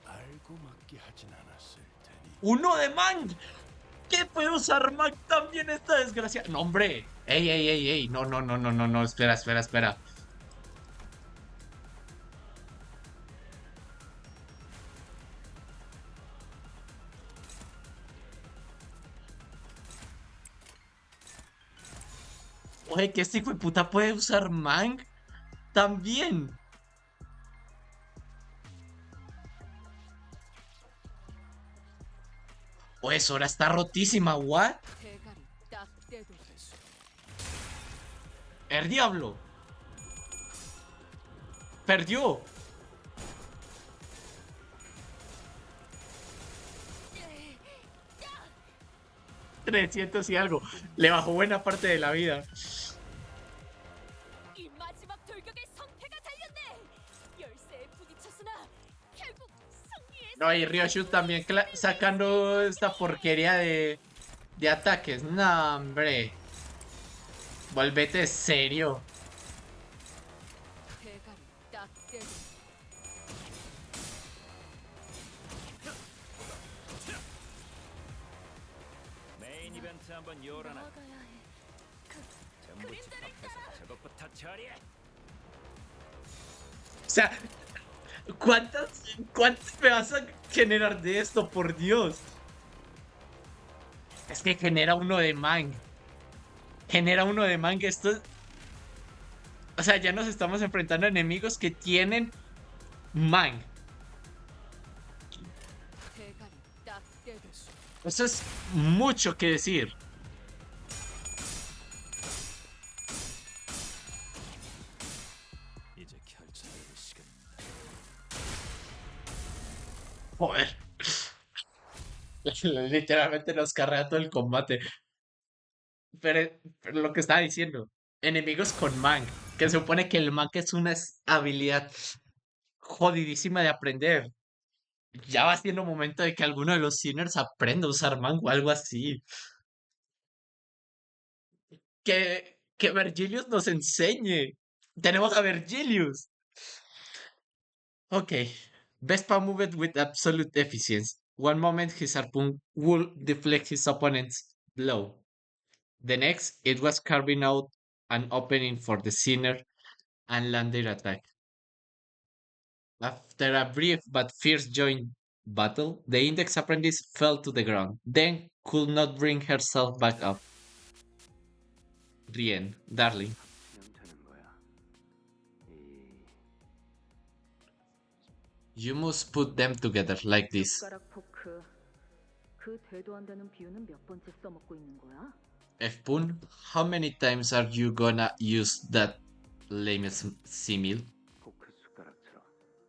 알고 맞게 하진 않았을 테니. Uno de Mang. ¿Qué puede usar Mang también esta desgracia? No, hombre. Ey, ey, ey, ey. No, no, no, no, no, no. Espera, espera, espera. Oye, que este hijo de puta puede usar Mang también. Oye, Sora está rotísima, what? 대가리 딱 떼도 El diablo. Perdió. $300 y algo. Le bajó buena parte de la vida. 이 마지막 돌격의 성패가 달렸네. 열쇠에 부딪혔으나 결국 승리의 No, y Ryoshu también sacando esta porquería de ataques. No, hombre. Volvete serio. 대가리 딱 떼도 메인 이벤트 한번 열어놔. 나아가야 해. 전부 집합해서 저것부터 처리해. O sea, ¿cuántas me vas a generar de esto, por Dios? Es que genera uno de Mang. Genera uno de Mang. Esto es... O sea, ya nos estamos enfrentando a enemigos que tienen Mang. 대가리 딱 떼도 Eso es mucho que decir. 이제 결정할 시간. Joder. Literalmente nos carrea todo el combate. Pero lo que estaba diciendo. Enemigos con Mang. Que se supone que el Mang es una habilidad jodidísima de aprender. Ya va siendo momento de que alguno de los Sinners aprenda a usar Mang o algo así. Que Vergilius nos enseñe. Tenemos a Vergilius. Okay. Vespa moved with absolute efficiency. One moment his harpoon will deflect his opponent's blow. The next, it was carving out an opening for the sinner and land their attack. After a brief but fierce joint battle, the index apprentice fell to the ground, then could not bring herself back up. Rien, darling. 명태는 뭐야? You must put them together like this. 숟가락 포크. 그 되도 안 되는 비유는 몇 번째 써먹고 있는 거야? Fpun, how many times are you gonna use that lame simile? 포크 숟가락처럼.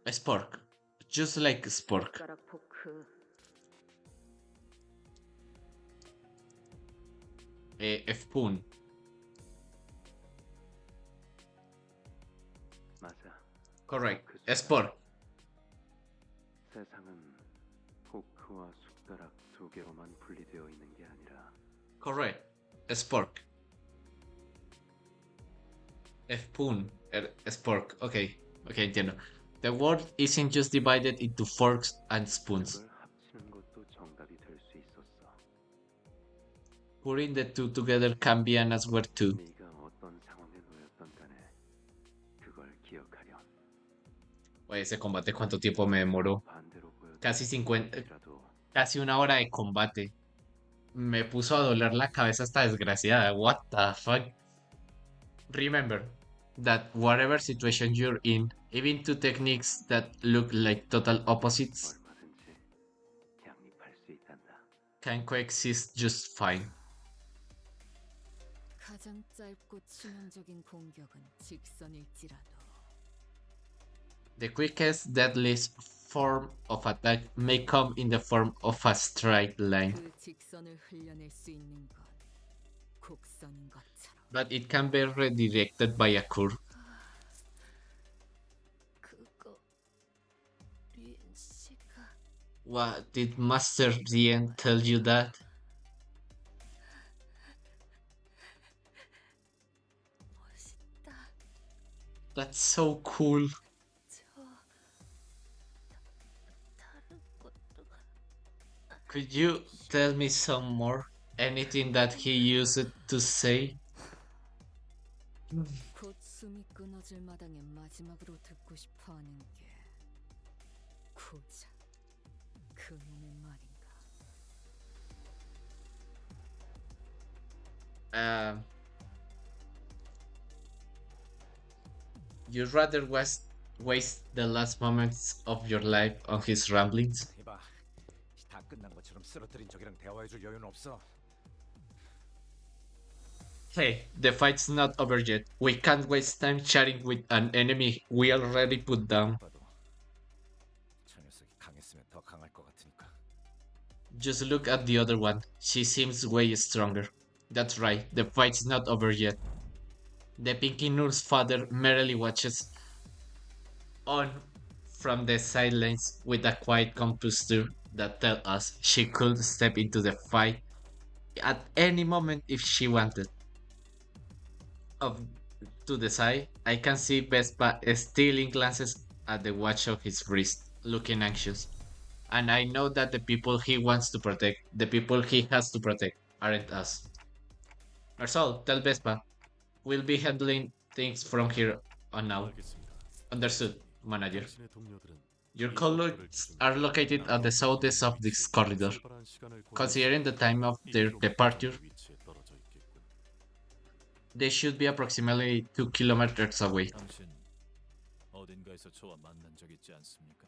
Spork. Just like Spork. 숟가락 포크. Fpun. 맞아. Correct. Spork. 세상은 포크와 숟가락 두 개로만 분리되어 있는 게 아니라 Correct. Spork. Fpun. Spork. Okay. Okay, entiendo. The world isn't just divided into forks and spoons. 그걸 합치는 것도 정답이 될 수 있었어. Putting the two together can be an answer too. 네가 어떤 상황에 놓였던 간에 그걸 기억하렴. Oye, ese combate, ¿cuánto tiempo me demoró? 반대로 보여도 Casi 50. 혹시라도 Casi una hora de combate. Me puso a doler la cabeza esta desgraciada. What the fuck? Remember that whatever situation you're in, even two techniques that look like total opposites 얼마든지 양립할 수 있단다. can coexist just fine. 가장 짧고 치명적인 공격은 직선일지라도 The quickest, deadliest form of attack may come in the form of a straight line, 그 직선을 흘려낼 수 있는 건 곡선인 것처럼. but it can be redirected by a curve. 그거 리엔 씨가 What did Master Rien tell you that? 멋있다. That's so cool. 저 다른 것도 Could you tell me some more? Anything that he used to say? 곧 숨이 끊어질 마당에 마지막으로 듣고 싶어하는 게 고작 그놈의 말인가. You'd rather waste the last moments of your life on his ramblings? 해봐. 다 끝난 것처럼 쓰러뜨린 적이랑 대화해줄 여유는 없어. Hey, the fight's not over yet. We can't waste time chatting with an enemy we already put down. 봐도 저 녀석이 강했으면 더 강할 것 같으니까. Just look at the other one. She seems way stronger. That's right, the fight's not over yet. The Pinky Noor's father merely watches on from the sidelines with a quiet composure that tells us she could step into the fight at any moment if she wanted. Of to the side, I can see Vespa stealing glances at the watch of his wrist, looking anxious. And I know that the people he wants to protect, the people he has to protect, aren't us. Marsal, tell Vespa, we'll be handling things from here on out. 알겠습니다. Understood, manager. 당신의 동료들은 Your 이 colleagues 벽돌을 기준으로 are located at the 남쪽 southeast of 방향의 this 위치에 corridor. 출발한 시간을 고려해서 Considering the time of their 2km departure, 방향의 위치에 떨어져 있겠군. they should be approximately 2 kilometers away. 당신 어딘가에서 저와 만난 적 있지 않습니까?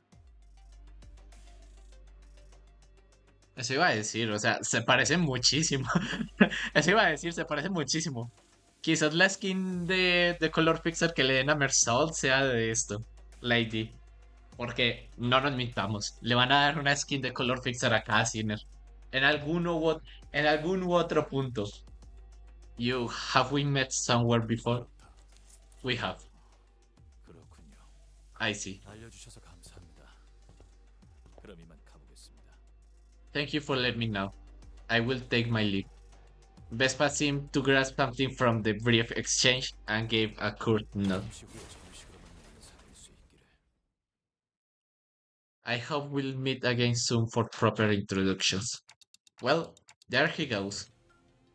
Eso iba a decir, o sea, se parecen muchísimo. Eso iba a decir, se parecen muchísimo. Quizás la skin de color pixel que le den a Mersol sea de esto, Lady. Porque no nos mintamos, le van a dar una skin de color pixel a cada Sinner. En algún u otro punto. Have we met somewhere before? We have. 그렇군요. I see. 알려주셔서 감사합니다. 그럼 이만 가보겠습니다. Thank you for letting me know. I will take my leave. Vespa seemed to grasp something from the brief exchange and gave a curt nod. 잠시 후에 정식으로 만나는 사귈 수 있기를. I hope we'll meet again soon for proper introductions. Well, there he goes.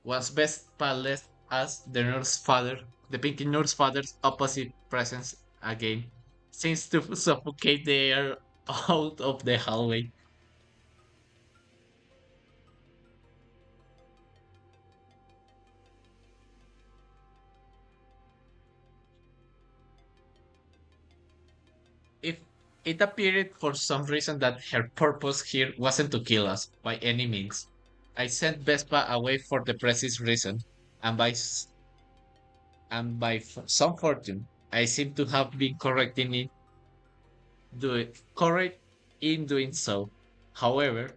Once Vespa left us, the Pinky Nurse father's opposite presence again seems to suffocate the air out of the hallway. If it appeared for some reason that her purpose here wasn't to kill us by any means, I sent Vespa away for the precise reason, and some fortune, I seem to have been correct in doing so. However,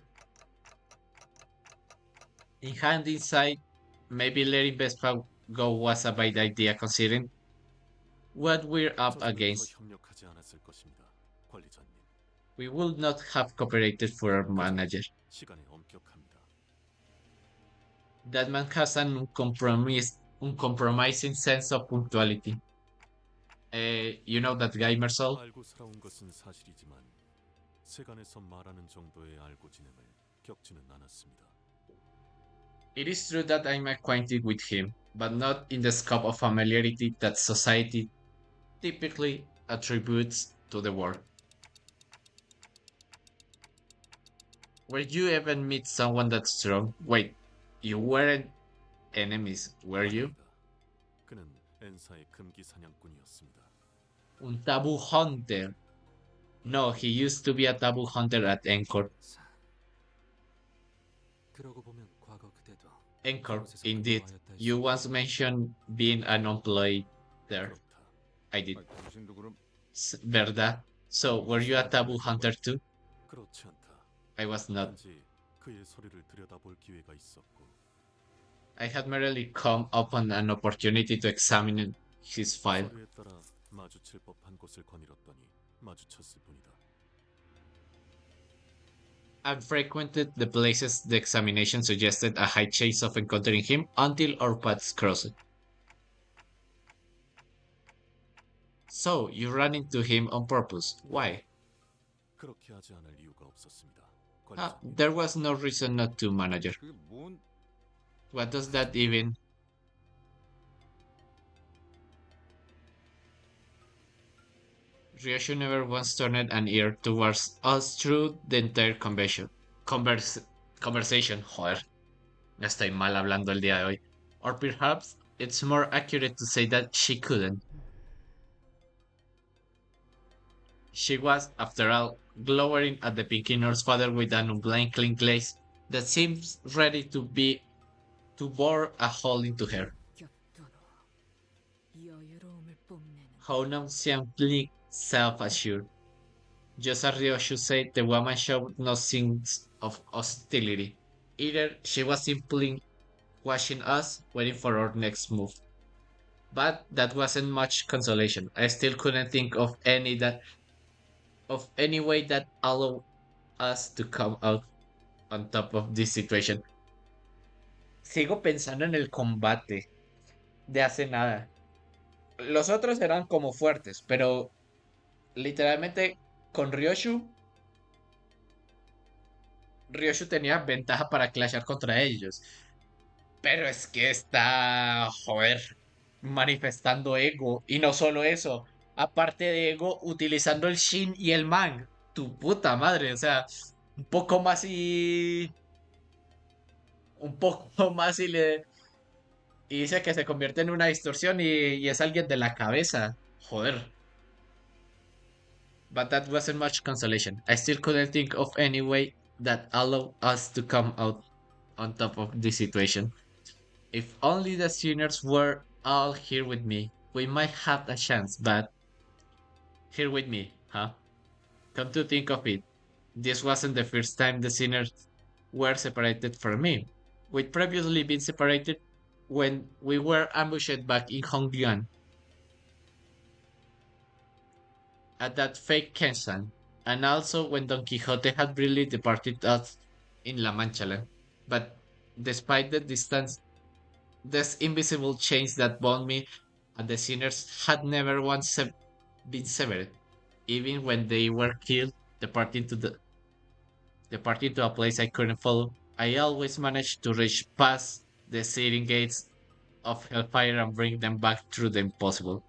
in hindsight, maybe letting Vespa go was a bad idea considering what we're up 저자는 더 against. 협력하지 않았을 것입니다, 관리자님. We would not have cooperated for our manager. 시간에 엄격합니다. That man has an uncompromising sense of punctuality. You know that guy, Mersol? 알고 살아온 것은 사실이지만 세간에서 말하는 정도의 알고 지냄을 겪지는 않았습니다. It is true that I'm acquainted with him, but not in the scope of familiarity that society typically attributes to the word. Were you ever meet someone that strong? Wait, you weren't enemies, were you? 아닙니다. 그는 엔사의 금기 사냥꾼이었습니다. Un taboo hunter. No, he used to be a taboo hunter at Encore. 그러고 보면 과거 그대도 Encore, indeed. You once mentioned being an employee there. 그렇다. I did. 당신도 그럼 ¿Verdad? So, were you a taboo hunter too? 그렇지 않다. I was not. 단지 그의 소리를 들여다볼 기회가 있었고 I had merely come upon an opportunity to examine his file. 서류에 따라 마주칠 법한 곳을 거닐었더니 마주쳤을 뿐이다. I frequented the places the examination suggested a high chance of encountering him until our paths crossed. So, you ran into him on purpose. Why? 그렇게 하지 않을 이유가 없었습니다. 관리자님. There was no reason not to, manager. 그게 뭔? What does that even... Ryoshu never once turned an ear towards us through the entire conversation. Joder, ya estoy mal hablando el día de hoy. Or perhaps it's more accurate to say that she couldn't. She was, after all, glowering at the Pinky Nurse father with an unblinking gaze that seemed ready to bore a hole into her. 여유로움을 뽐내는 Honam simply self-assured. Just as Ryoshu said, the woman showed no signs of hostility. Either she was simply watching us, waiting for our next move. But that wasn't much consolation. I still couldn't think of any way that allowed us to come out on top of this situation. Sigo pensando en el combate de hace nada. Los otros eran como fuertes, pero literalmente con Ryoshu tenía ventaja para clashar contra ellos. Pero es que está, joder, manifestando ego. Y no solo eso, aparte de ego, utilizando el Shin y el Man. Tu puta madre, o sea, un poco más y... Un poco más y dice que se convierte en una distorsión y es alguien de la cabeza. Joder. But that wasn't much consolation. I still couldn't think of any way that allowed us to come out on top of this situation. If only the sinners were all here with me, we might have a chance, but... Here with me, huh? Come to think of it, this wasn't the first time the sinners were separated from me. We'd previously been separated when we were ambushed back in Hongyan at that fake Kensan, and also when Don Quixote had really departed us in La Mancha Land. But despite the distance, this invisible chains that bound me and the sinners had never once been severed. Even when they were killed, departing to a place I couldn't follow, I always managed to reach past the searing gates of hellfire and bring them back through the impossible.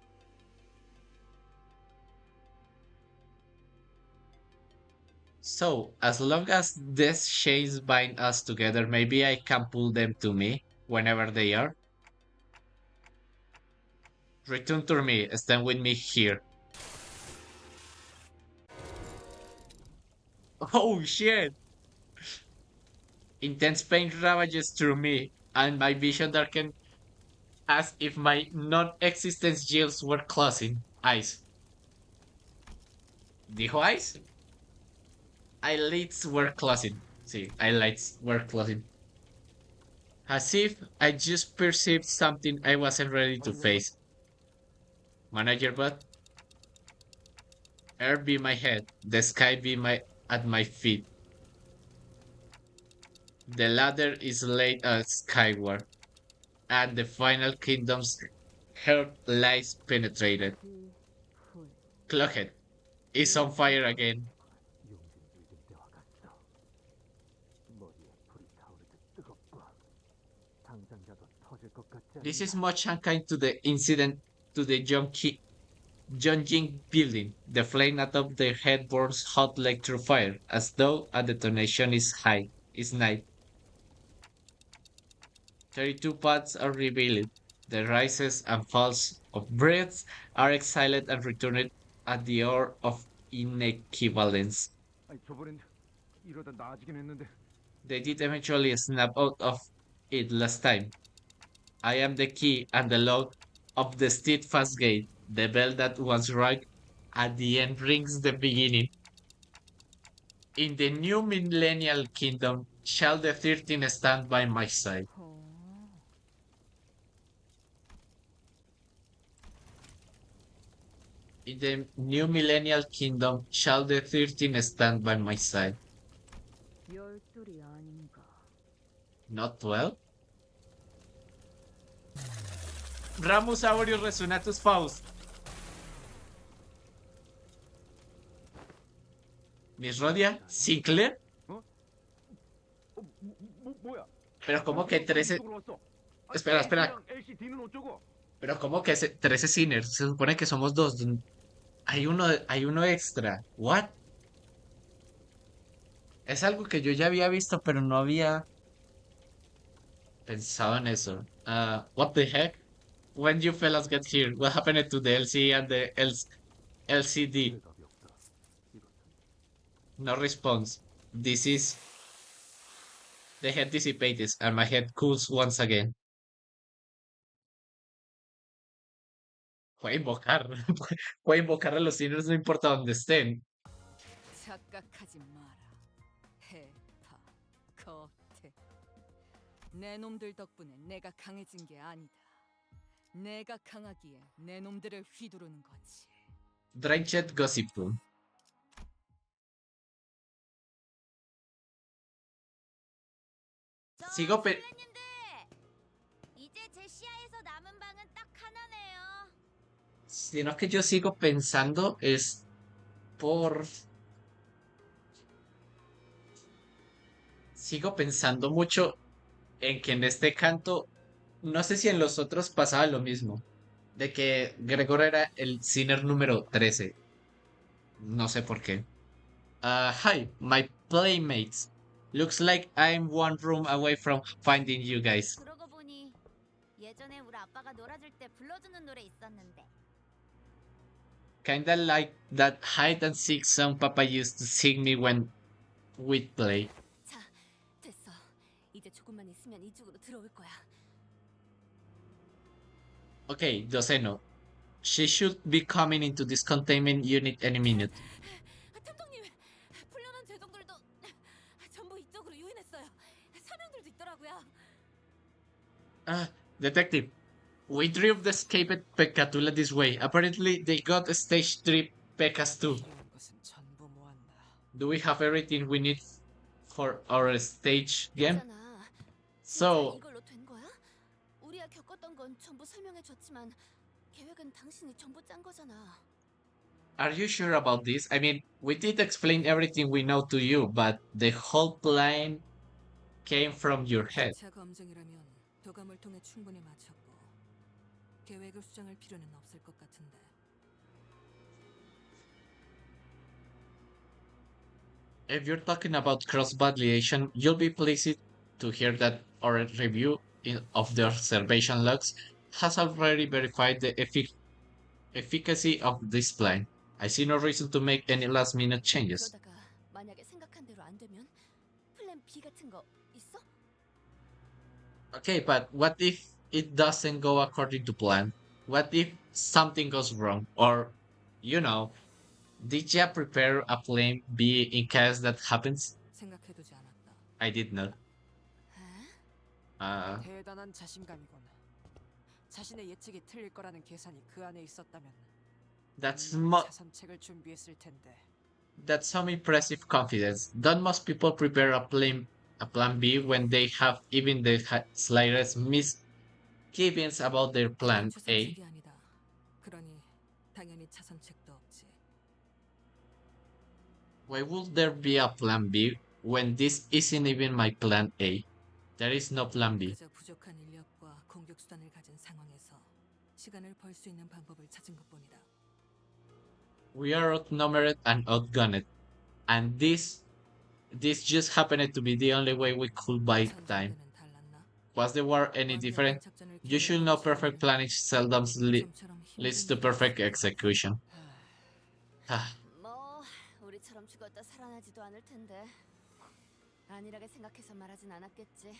So, as long as these chains bind us together, maybe I can pull them to me whenever they are. Return to me, stand with me here. Oh shit! Intense pain ravages through me, and my vision darkened as if my non-existent gills were closing. Eyes. ¿Dijo eyes? Eyelids were closing. Sí, eyelids were closing. As if I just perceived something I wasn't ready to face. Manager but air be my head, the sky be at my feet. The ladder is laid skyward, and the final kingdom's heart lies penetrated. Clockhead is on fire again. This is much unkind to the incident to the Jongjing building. The flame atop their head burns hot like through fire, as though a detonation is nigh. 32 paths are revealed. The rises and falls of breaths are exhaled and returned at the hour of inequivalence. 아니 저번엔 이러다 나아지긴 했는데. They did eventually snap out of it last time. I am the key and the lock of the steadfast gate. The bell that once rang At the end rings the beginning. In the new millennial kingdom shall the 13 stand by my side. In the new millennial kingdom shall the 13 stand by my side. 열둘이 아닌가. Not 12? Ramusaurio resonatus faust. Miss Rodia, Sinclair. Pero como que 13. Espera, espera. Pero como que 13 sinners. Se supone que somos dos. Hay uno extra. What? Es algo que yo ya había visto, pero no había pensado en eso. What the heck? When you fellas get here, what happened to the LC and the LCD? 대답이 없다. 이것은 No response. This is the head dissipated and my head cools once again. Puede invocar. Puede invocar a los sinners no importa dónde estén. 착각하지 마라. 해파, 거태. 내 놈들 덕분에 내가 강해진 게 아니다. 내가 강하기에 내 놈들을 휘두르는 거지. Drenched Gossip Room. Sigo pe- 선배님들, 이제 제 시야에서 남은 방은 딱 하나네요. Sino que yo sigo pensando es por... Sigo pensando mucho en que en este canto, no sé si en los otros pasaba lo mismo, de que Gregor era el sinner número 13. No sé por qué. Hi, my playmates. Looks like I'm one room away from finding you guys. 그러고 보니 예전에 우리 아빠가 놀아줄 때 불러주는 노래 있었는데. Kinda like that hide and seek song Papa used to sing me when we'd play. 자, 됐어. 이제 조금만 있으면 이쪽으로 들어올 거야. Okay, Doceno. She should be coming into this containment unit any minute. 탐정님, 풀려난 죄종들도 전부 이쪽으로 유인했어요. 사명들도 있더라고요. Detective, we drove the escaped Pecatula this way. Apparently, they got stage 3 Pecas too. Do we have everything we need for our stage game? 있잖아. So, 이걸로 된 거야? 우리가 겪었던 건 전부 설명해 줬지만 계획은 당신이 전부 짠 거잖아. are you sure about this? I mean, we did explain everything we know to you, but the whole plan came from your head. 차 검증이라면 도감을 통해 충분히 마쳤고 계획을 수정할 필요는 없을 것 같은데. If you're talking about cross-validation, you'll be pleased to hear that our review of the observation logs has already verified the efficacy of this plan. I see no reason to make any last-minute changes. 그러다가 만약에 생각한 대로 안 되면 플랜 B 같은 거 있어? Okay, but what if it doesn't go according to plan? What if something goes wrong? Or, you know, did you prepare a plan B in case that happens? 생각해두지 않았다. I did not. 대단한 자신감이군. 자신의 예측이 틀릴 거라는 계산이 그 안에 있었다면 That's 자선책을 준비했을 텐데. That's some impressive confidence. Don't most people prepare a plan B when they have even the slightest misgivings about their plan A? 자선책이 아니다. 그러니 당연히 자선책도 없지. Why would there be a plan B when this isn't even my plan A? There is no plan B. 그저 부족한 인력과 공격 수단을 가진 상황에서 시간을 벌 수 있는 방법을 찾은 것뿐이다. We are outnumbered and outgunned, and this just happened to be the only way we could buy time. 전장대는 달랐나? Was the war any different? 작전을 You should know perfect planning seldom 좀처럼 leads 힘든 to perfect execution. 뭐 우리처럼 죽었다 살아나지도 않을 텐데 안일하게 생각해서 말하진 않았겠지.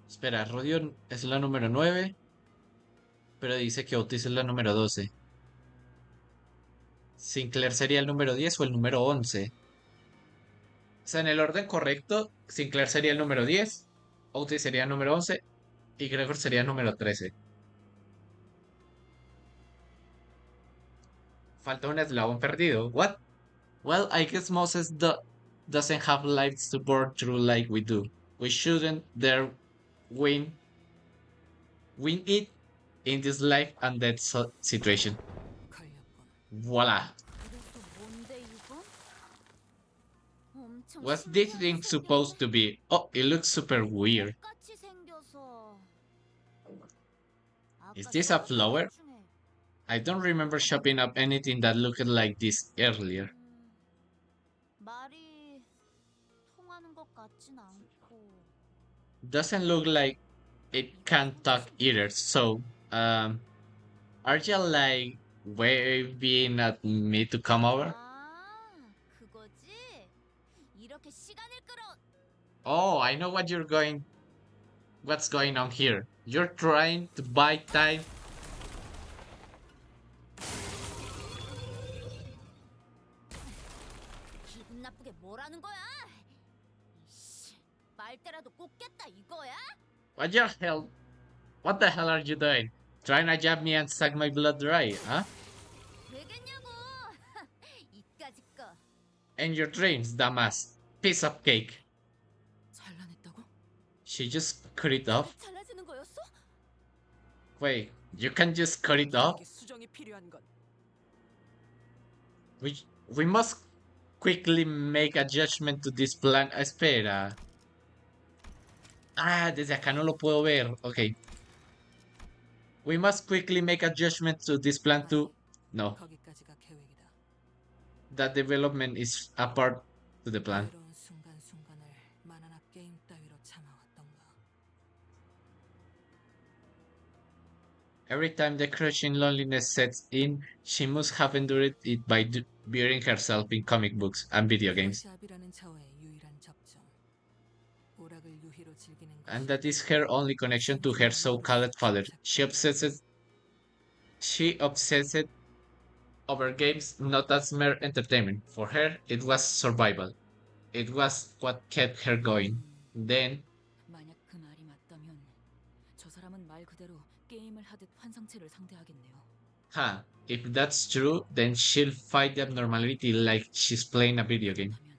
Espera, Rodion es la número 9. Pero dice que Otis es la número 12. Sinclair sería el número 10 o el número 11. O sea, en el orden correcto, Sinclair sería el número 10, Otis sería el número 11 y Gregor sería el número 13. Falta un eslabón perdido. What? Well, I guess Moses doesn't have lives to burn through like we do. We shouldn't dare win it in this life and death situation. 걸렸군. Voila. 그래서 뭔데 이건? 엄청 What's this 신기하게 thing 생겼네. supposed to be? Oh, it looks super weird. 똑같이 생겨서. Is 아까 this a 사왔던 flower? 것 중에 I don't remember shopping up anything that looked like this earlier. 말이 통하는 것 같진 않고. Doesn't look like it can talk either. So, are you like waving at me to come over? 아, 그거지? 이렇게 시간을 끌어. Oh, I know what's going on here. You're trying to buy time. 기분 나쁘게 뭐라는 거야? 이씨, 빨대라도 꽂겠다 이거야? What the hell are you doing? Trying to jab me and suck my blood dry, huh? 되겠냐고? 이까짓 거. And your dreams, dumbass. Piece of cake. 잘라냈다고? She just cut it off? 잘라주는 거였어? Wait, you can just cut it off? 이게 수정이 필요한 건 We must quickly make a judgment to this plan. Espera. Ah, desde acá no lo puedo ver. Ok. We must quickly make a judgment to this plan too. No, 거기까지가 계획이다. that development is a part to the plan. 외로운 순간순간을 만화나 게임 따위로 참아왔던가. Every time the crushing loneliness sets in, she must have endured it by burying herself in comic books and video games. 샵이라는 차와의 유일한 접점. 오락을 유희로 즐기는 And 것이 that is her only connection to her so-called father. She obsessed over games not as mere entertainment. For her, it was survival. It was what kept her going. Then, 만약 그 말이 맞다면 저 사람은 말 그대로 게임을 하듯 환상체를 상대하겠네요. if that's true, then she'll fight the abnormality like she's playing a video game. 그렇다면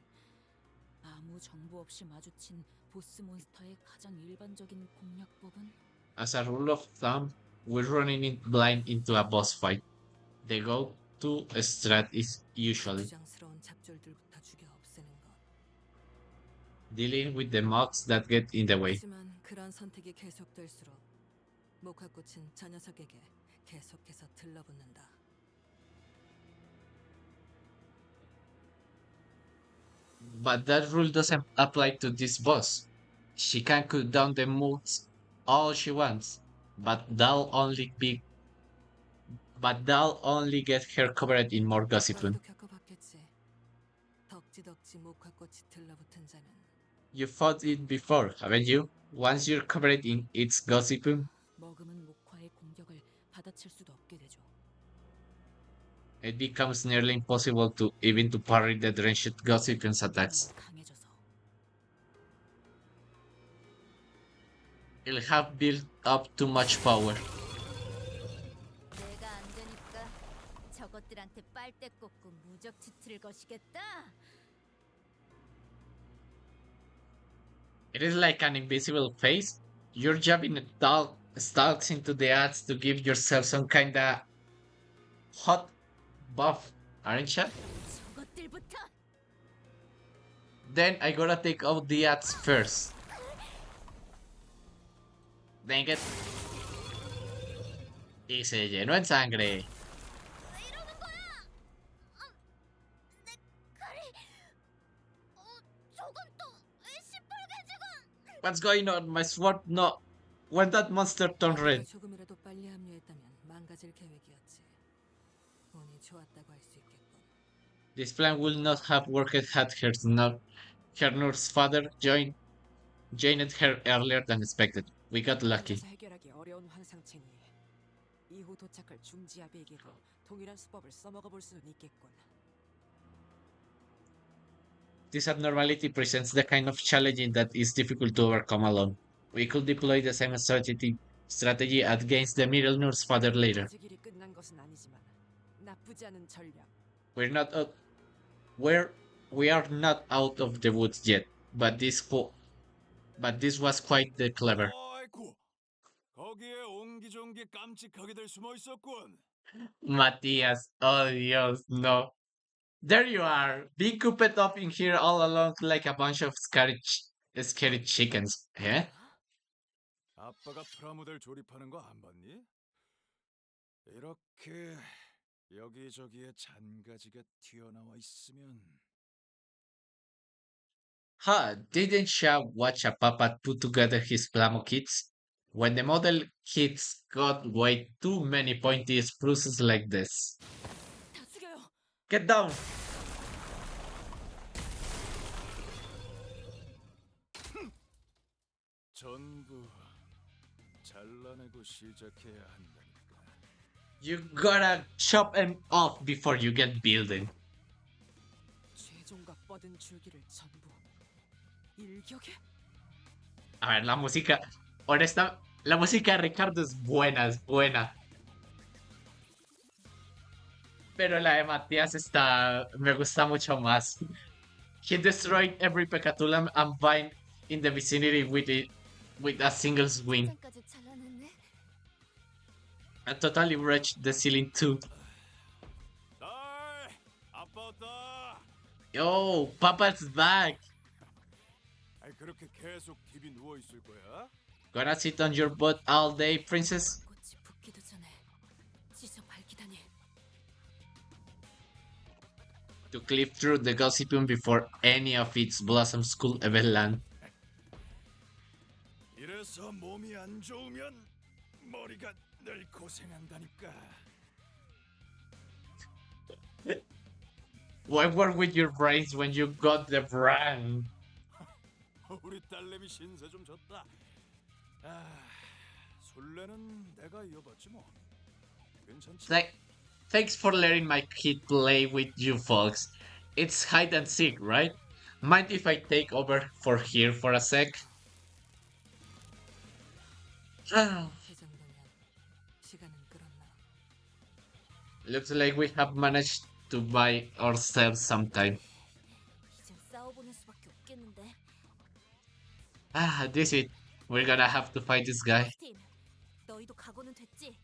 아무 정보 없이 마주친 보스 몬스터의 가장 일반적인 공략법은 As a rule of thumb, we're running in blind into a boss fight. The go-to strat is usually 부장스러운 잡졸들부터 죽여 없애는 것. dealing with the mobs that get in the way. 하지만 그런 선택이 계속될수록 목화꽃은 저 녀석에게 계속해서 들러붙는다. But that rule doesn't apply to this boss. She can cool down the moods all she wants, but that'll only get her covered in more gossiping. 너도 겪어봤겠지. 덕지덕지 목화꽃이 들러붙은 자는 You fought it before, haven't you? Once you're covered in its gossiping, 머금은 목화의 공격을 받아칠 수도 없게 되죠. it becomes nearly impossible to even to parry the drenched gossiping's attacks. 강해져서 It'll have built up too much power. 내가 안 되니까 저것들한테 빨대 꽂고 무적 치트를 거시겠다. It is like an invisible face. You're jabbing stalks into the ads to give yourself some kinda hot buff, aren't you? 저것들부터 Then I gotta take out the ads first. Dang it. Y se llenó en sangre. 왜 이러는 거야? 내 칼이 저건 또 왜 시뻘개지고? What's going on? My sword no. When that monster turned red. 조금이라도 빨리 합류했다면 망가질 계획이었지. 운이 좋았다고 할 수 있겠군. This plan will not have worked had her nurse father joined her earlier than expected. We got lucky. 해결하기 어려운 환상체니 이후 도착할 중지압에게도 동일한 수법을 써먹어 볼 수는 있겠군. This abnormality presents the kind of challenge that is difficult to overcome alone. We could deploy the same strategy against the Middle Nurse father later. 아직 일이 끝난 것은 아니지만 나쁘지 않은 전략. We're not out, we are not out of the woods yet, but this was quite the clever. 아이고, 거기에 옹기종기 깜찍하게들 숨어 있었군. Matthias, oh Dios, no. There you are, being cooped up in here all alone like a bunch of scary chickens. Eh? 아빠가 프라모델 조립하는 거 안 봤니? 이렇게 여기저기에 잔가지가 튀어나와 있으면 Huh, didn't Sha watch a puppet put together his plamo kits? When the model kits got way too many pointy spruces like this. 다 죽여요. Get down! 전부 잘라내고 시작해야 한다니까. You gotta chop them off before you get building. 최종과 뻗은 줄기를 전부 일격에. A ver, la música. La música de Ricardo es buena, es buena. Pero la de Matías me gusta mucho más. He destroyed every Pecatulam and vine in the vicinity with a single swing. 장까지 잘라냈네. And totally wrecked the ceiling too. 딸, 아빠 왔다. Yo, Papa's back. 아이 그렇게 계속 TV 누워 있을 거야? Gonna sit on your butt all day, princess? 꽃이 붙기도 전에 찢어 밝히다니. To clip through the gossiping before any of its blossoms could ever land. 이래서 몸이 안 좋으면 머리가 늘 고생한다니까. What were with your brains when you got the brand? 우리 딸내미 신세 좀 졌다. 아, 술래는 내가 이어봤지 뭐. 괜찮지? Thanks for letting my kid play with you folks. It's hide and seek, right? Mind if I take over for here for a sec? 그 정도면 시간은 끌었나. Looks like we have managed to buy ourselves some time. 이젠 싸워보는 수밖에 없겠는데. This is it. We're gonna have to fight this guy. 팀, 너희도 각오는 됐지?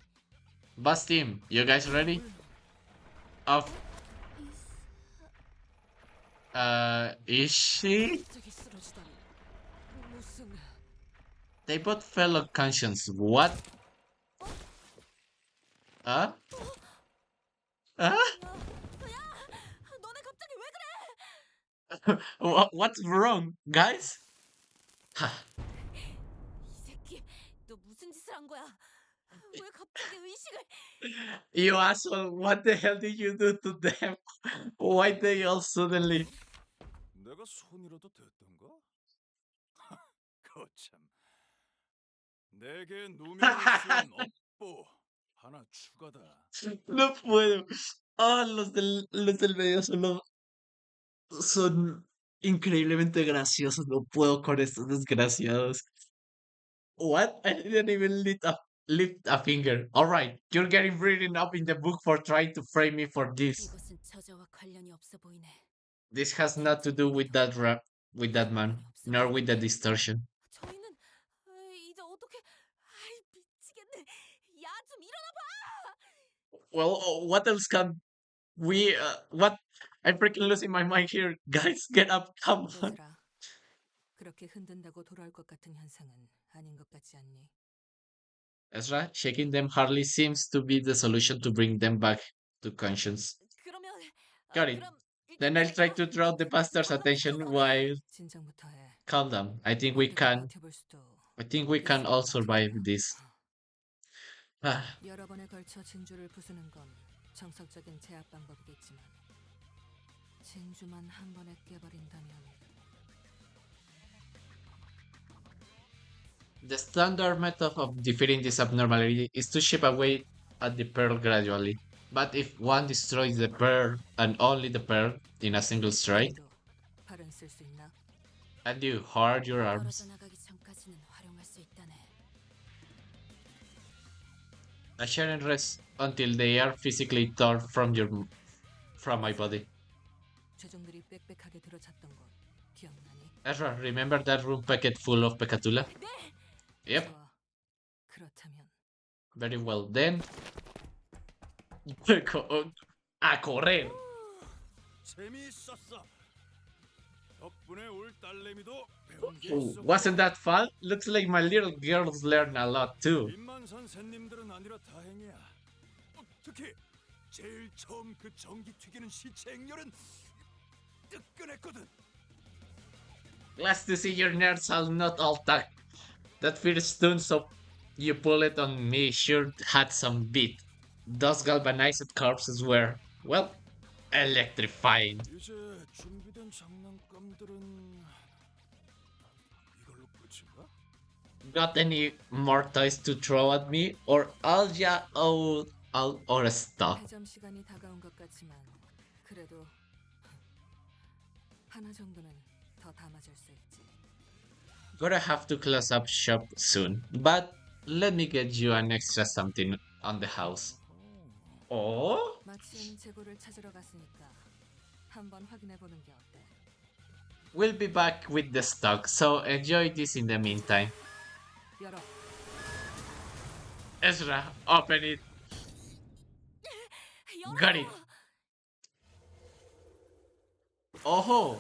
Boss team, you guys ready? Of is she? 갑자기 쓰러지다니. 무슨 They both fell unconscious. What? Huh? Huh? 너네 갑자기 왜 그래? What's wrong, guys? 이 새끼, 너 무슨 짓을 한 거야? 왜 갑자기 의식을? You asshole, what the hell did you do to them? Why they all suddenly... 내가 손이라도 댔던가? 거참. 내게 누명을 씌운 업보 하나 추가다. No puedo. Ah, los del medio son increíblemente graciosos. No puedo con estos desgraciados. What? I didn't even lift a finger. Alright, you're getting written up in the book for trying to frame me for this. 이것은 저자와 관련이 없어 보이네. This has not to do with with that man, nor with the distortion. 저희는 이제 어떻게? 아이 미치겠네. 야 좀 일어나 봐. Well, what else can we? What? I'm freaking losing my mind here, guys. Get up, come on. 얘들아, 그렇게 흔든다고 돌아올 것 같은 현상은 아닌 것 같지 않니? Ezra, shaking them hardly seems to be the solution to bring them back to conscience. 그러면 Got it. Then I'll try to draw the bastard's attention while 진정부터 해. calm down. I think we can. 버텨볼 수도. I think we can all survive this. Ah, 여러 번에 걸쳐 진주를 부수는 건 정석적인 제압 방법이겠지만 진주만 한 번에 깨버린다면 the standard method of defeating this abnormality is to chip away at the pearl gradually. But if one destroys the pearl and only the pearl in a single strike, 그래도 발은 쓸 수 있나? and you hard your 떨어져 arms, 나가기 전까지는 활용할 수 있다네. I shouldn't rest until they are physically torn from my body. 죄종들이 빽빽하게 들어찼던 곳 기억나니? Ezra, remember that room packet full of Pecatula? Yep, 좋아. 그렇다면 very well. Then a correr. 재미있었어. 덕분에 올 딸내미도 배운 게 Ooh, 있어. wasn't that fun? Looks like my little girls learn a lot too. 빈만 선생님들은 아니라 다행이야. 특히 제일 처음 그 전기 튀기는 시체 액렬은 뜨끈했거든. Glad to see your nerds are not all talk. That first stone so you pull it on me sure had some beat. Those galvanized corpses were, well, electrifying. 이제 준비된 장난감들은 이걸로 끝인가? Got any more toys to throw at me? Or all ya all or stuff? 폐점 시간이 다가온 것 같지만 그래도 하나 정도는 더 담아줄 수 있지. Gonna have to close up shop soon. But let me get you an extra something on the house. Oh? 마침 재고를 찾으러 갔으니까 한번 확인해 보는 게 어때? We'll be back with the stock, so enjoy this in the meantime. 열어. Ezra, open it. Got it. Oh.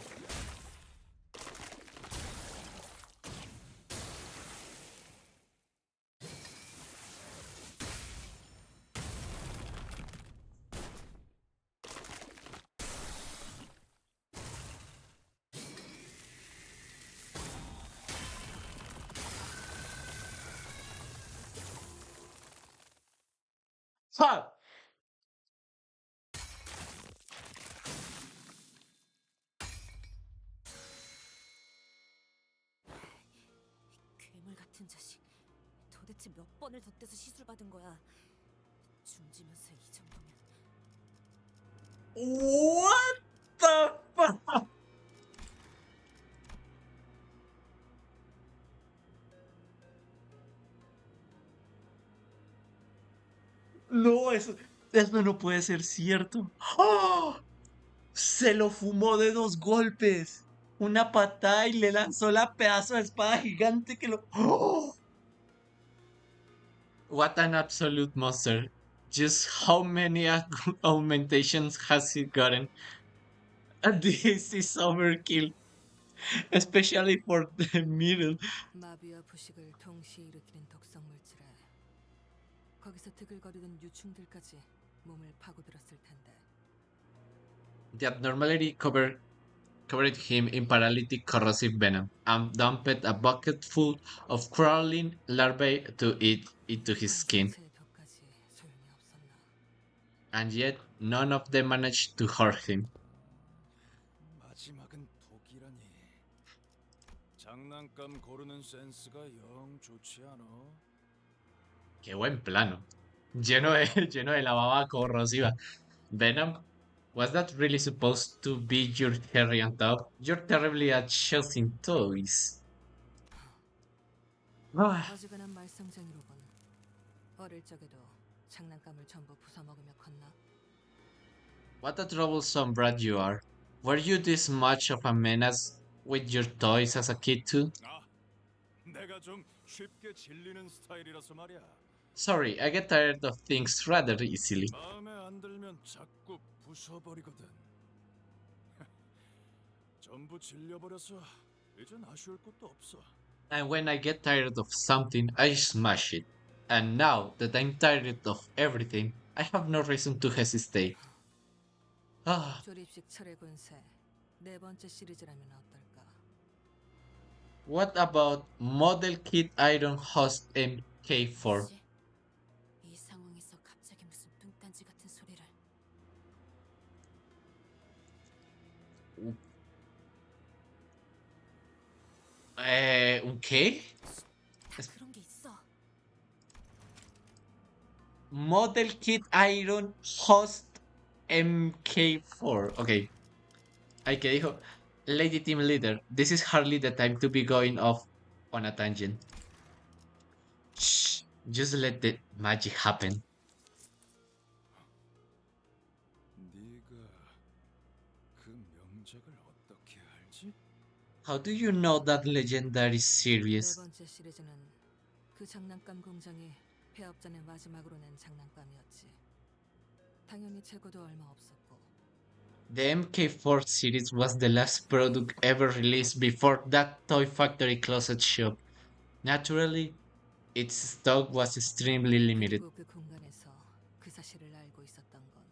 Fuck. 괴물 같은 자식. 도대체 몇 번을 덧대서 시술 받은 거야. 중지면서 이 정도면. What the fuck? No, eso no puede ser cierto. ¡Oh! Se lo fumó de 2 golpes. Una patada y le lanzó la pedazo de espada gigante que lo... ¡Oh! What an absolute monster. Just how many augmentations has he gotten? And this is overkill. Especially for the middle. 마비와 부식을 동시에 일으키는 독성 물질에 거기서 드글거리던 유충들까지 몸을 파고들었을 텐데. The abnormality covered him in paralytic corrosive venom and dumped a bucket full of crawling larvae to eat into his skin. 생체의 독까지 소용이 없었나. And yet none of them managed to hurt him. 마지막은 독이라니. 장난감 고르는 센스가 영 좋지 않아. Qué buen plano. Lleno de la baba corrosiva. Venom, was that really supposed to be your hairy on top? You're terribly at choosing toys. 어지간한 말썽쟁이로군. 어릴 적에도 장난감을 전부 부숴먹으며 컸나? What a troublesome brat you are. Were you this much of a menace with your toys as a kid too? 아, 내가 좀 쉽게 질리는 스타일이라서 말이야. Sorry, I get tired of things rather easily. 마음에 안 들면 자꾸 부숴버리거든. 전부 질려버려서 이젠 아쉬울 것도 없어. And when I get tired of something, I smash it. And now that I'm tired of everything, I have no reason to hesitate. Ah, 조립식 철의 군세 네 번째 시리즈라면 어떨까? what about Model Kit Iron Host MK4? 뭐지? 이 상황에서 갑자기 무슨 뚱딴지 같은 소리를. ¿Un qué? 다 그런 게 있어. Model Kit Iron Host MK4. Okay. Ay, que dijo, Lady Team Leader, this is hardly the time to be going off on a tangent. Shh, just let the magic happen. 네가 그 명작을 어떻게 알지? How do you know that legendary 네 series? 번째 시리즈는 그 장난감 공장이 폐업 전에 마지막으로 낸 장난감이었지. 당연히 재고도 얼마 없었고. The MK4 series was the last product ever released before that Toy Factory closed shop. Naturally, its stock was extremely limited. 그리고 그 공간에서 그 사실을 알고 있었던 건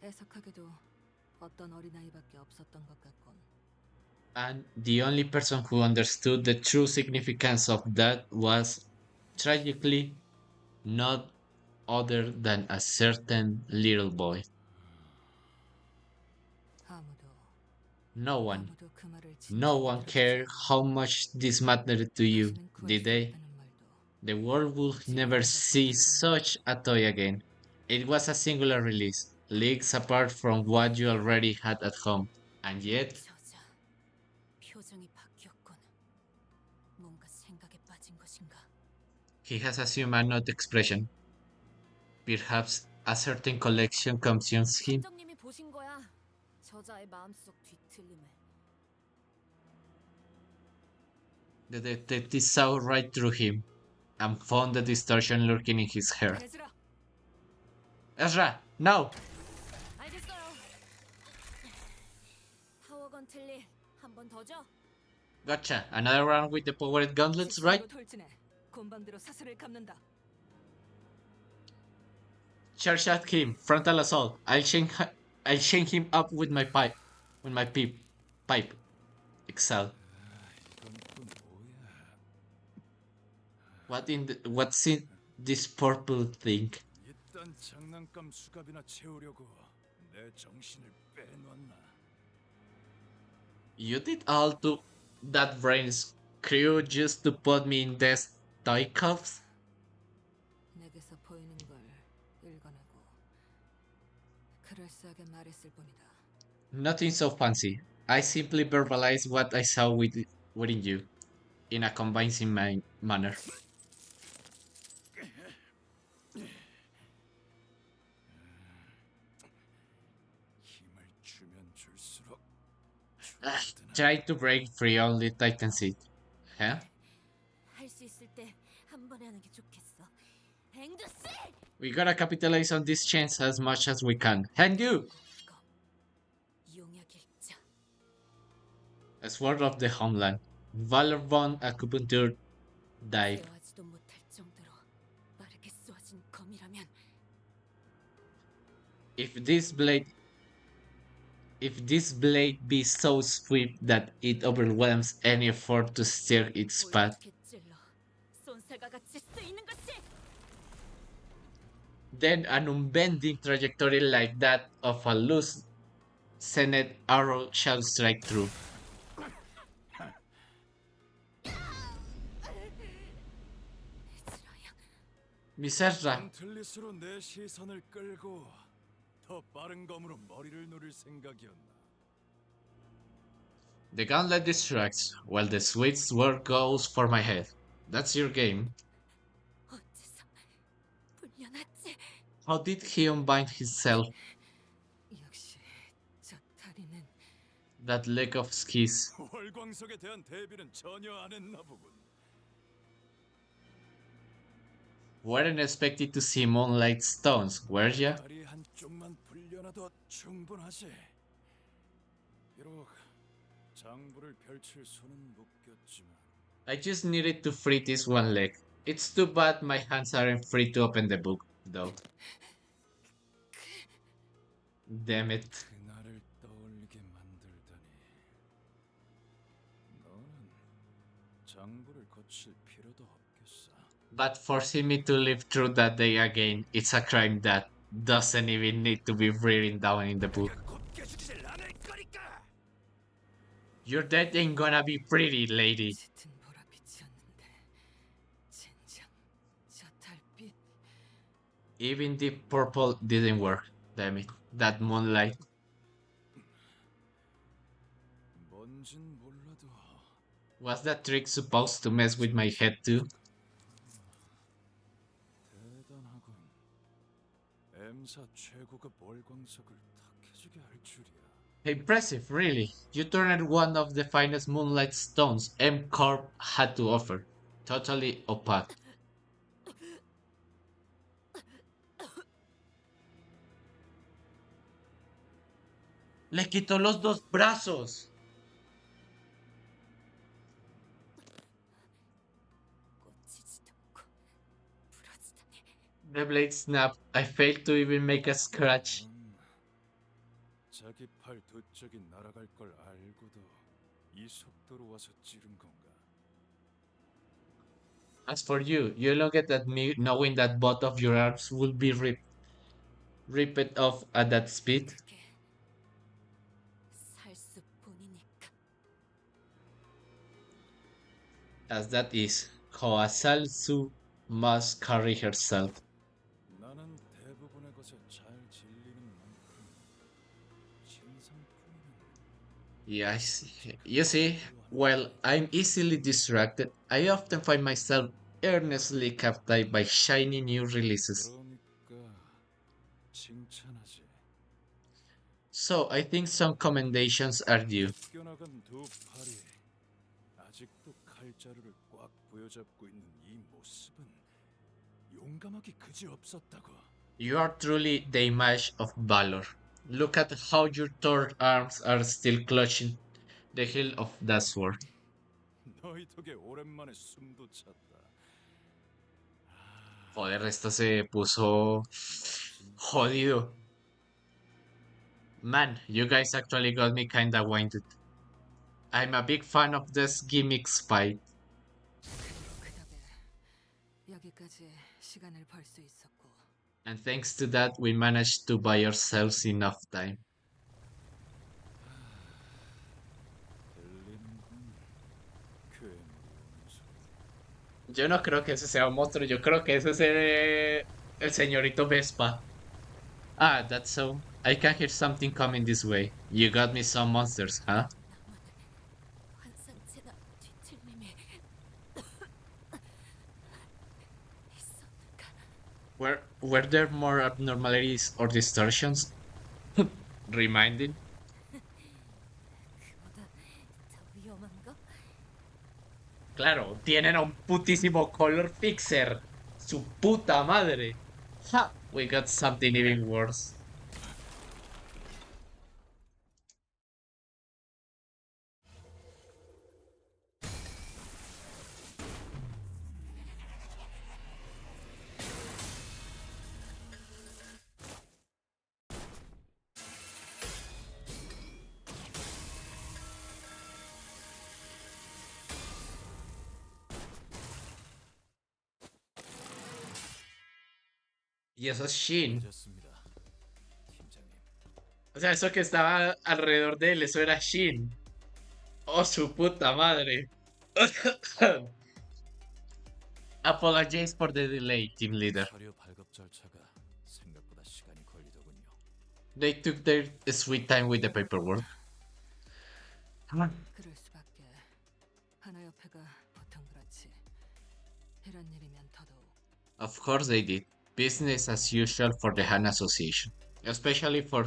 애석하게도 어떤 어린아이밖에 없었던 것 같곤. And the only person who understood the true significance of that was, tragically, not other than a certain little boy. 아무도 No one, 아무도 그 말을 no 진지하게 one 들어주지 cared 않아. how much this mattered to you, 다시는 구할 did 수 they? 없다는 말도 The world would never 지금보다 see 못하게 됐는데. such a toy again. It was a singular release, leagues apart from what you already had at home. And yet, 저자, 표정이 바뀌었군. 뭔가 생각에 빠진 것인가? he has assumed a not expression. Perhaps a certain collection consumes him. 탐정님이 보신 거야. 저자의 마음속 뒤틀림을. The detective saw right through him and found the distortion lurking in his hair. 해주라. Ezra, no! 알겠어요. 파워건 틀리 한 번 더 줘. Gotcha. Another round with the powered gauntlets, right? 지식으로 돌진해. 곤방대로 사슬을 감는다. Charge at him. Frontal assault. I'll chain him up with my pipe. With my pipe. Excel. 이건 또 뭐야? What's in this purple thing? 이딴 장난감 수갑이나 채우려고 내 정신을 빼놨나? You did all to that brain screw just to put me in these toy cuffs? 내게서 보이는 걸 읽어내고 그럴싸하게 말했을 뿐이다. Nothing so fancy. I simply verbalized what I saw within you, in a convincing manner. 힘을 주면 줄수록 Try to break free, only tightens it. Huh? 할 수 있을 때 한 번에 하는 게 좋겠어. 앵두씨! We gotta capitalize on this chance as much as we can. And you! 용약 일자. A sword of the homeland. Valor Bond Acupuncture Dive. 대화하지도 못할 정도로 빠르게 쏘아진 검이라면 If this blade be so swift that it overwhelms any effort to steer its path, 어떻게 찔러 손살과 같이 쓰이는 것이 then an unbending trajectory like that of a loose sended arrow shall strike through. Miserra, 건틀릿으로 내 시선을 끌고 더 빠른 검으로 머리를 노릴 생각이었나? the gauntlet distracts while the sweet sword goes for my head. That's your game. 어째서 불려놨지? How did he unbind himself? 역시 저 다리는 That leg of skis. 월광석에 대한 대비는 전혀 안 했나 보군. Weren't expected to see moonlight stones, were ya? 다리 한쪽만 불려놔도 충분하지. 비록 장부를 펼칠 수는 없겠지만 I just needed to free this one leg. It's too bad my hands aren't free to open the book, though. Damn it. 그날을 떠올리게 만들다니. 너는 장부를 거칠 필요도 없겠어. But forcing me to live through that day again, it's a crime that doesn't even need to be written down in the book. 곱게 죽질 않을 거니까. Your death ain't gonna be pretty, lady. 짙은 보랏빛이었는데 젠장 저 달빛 Even the purple didn't work. Damn it. That moonlight. 뭔진 몰라도 Was that trick supposed to mess with my head too? 대단하군. M사 최고급 월광석을 탁해지게 할 줄이야. Impressive, really. You turned one of the finest moonlight stones M Corp had to offer. Totally opaque. ¡Le quitó los dos brazos! 꽂히지도 않고 부러지다니. The blade snapped. I failed to even make a scratch. 자기 팔 두 짝이 날아갈 걸 알고도 이 속도로 와서 찌른 건가? As for you, you look at me knowing that both of your arms will be ripped off at that speed. 그게 살수뿐이니까. As that is, Koasal Su must carry herself. 나는 대부분의 것에 잘 질리는 만큼 진상뿐이는 Yes, you see, while I'm easily distracted, I often find myself earnestly captivated by shiny new releases. 그러니까 칭찬하지. So I think some commendations are due. 껴나간 두 팔이 아직도 칼자루를 꽉 부여잡고 있는 이 모습은 용감하기 그지없었다고. You are truly the image of valor. Look at how your torn arms are still clutching the hilt of that sword. 너희 덕에 오랜만에 숨도 찼다. Joder, esto se puso jodido. Man, you guys actually got me kinda winded. I'm a big fan of this gimmicks fight. 그 덕에 여기까지 시간을 벌 수 있었고. And thanks to that, we managed to buy ourselves enough time. 들리는군. 괴물이 오는 소리. Yo no creo que ese sea un monstruo, yo creo que ese es el señorito Vespa. Ah, that's so. I can hear something coming this way. You got me some monsters, huh? 환상체나 뒤틀림이 있었는가? Were there more abnormalities or distortions? Reminding? 그보다 더 위험한 거? Claro, tienen a un putísimo color fixer. Su puta madre. Ha! We got something even worse. Y eso es Shin. 늦었습니다, 팀장님. O sea, eso que estaba alrededor de él, eso era Shin. Oh, su puta madre. Apologize for the delay, team leader. 서류 발급 절차가 생각보다 시간이 걸리더군요. They took their sweet time with the paperwork. 그럴 수밖에. 하나 협회가 보통 그렇지. 이런 일이면 더더욱. Of course they did. Business as usual for the Han Association. Especially for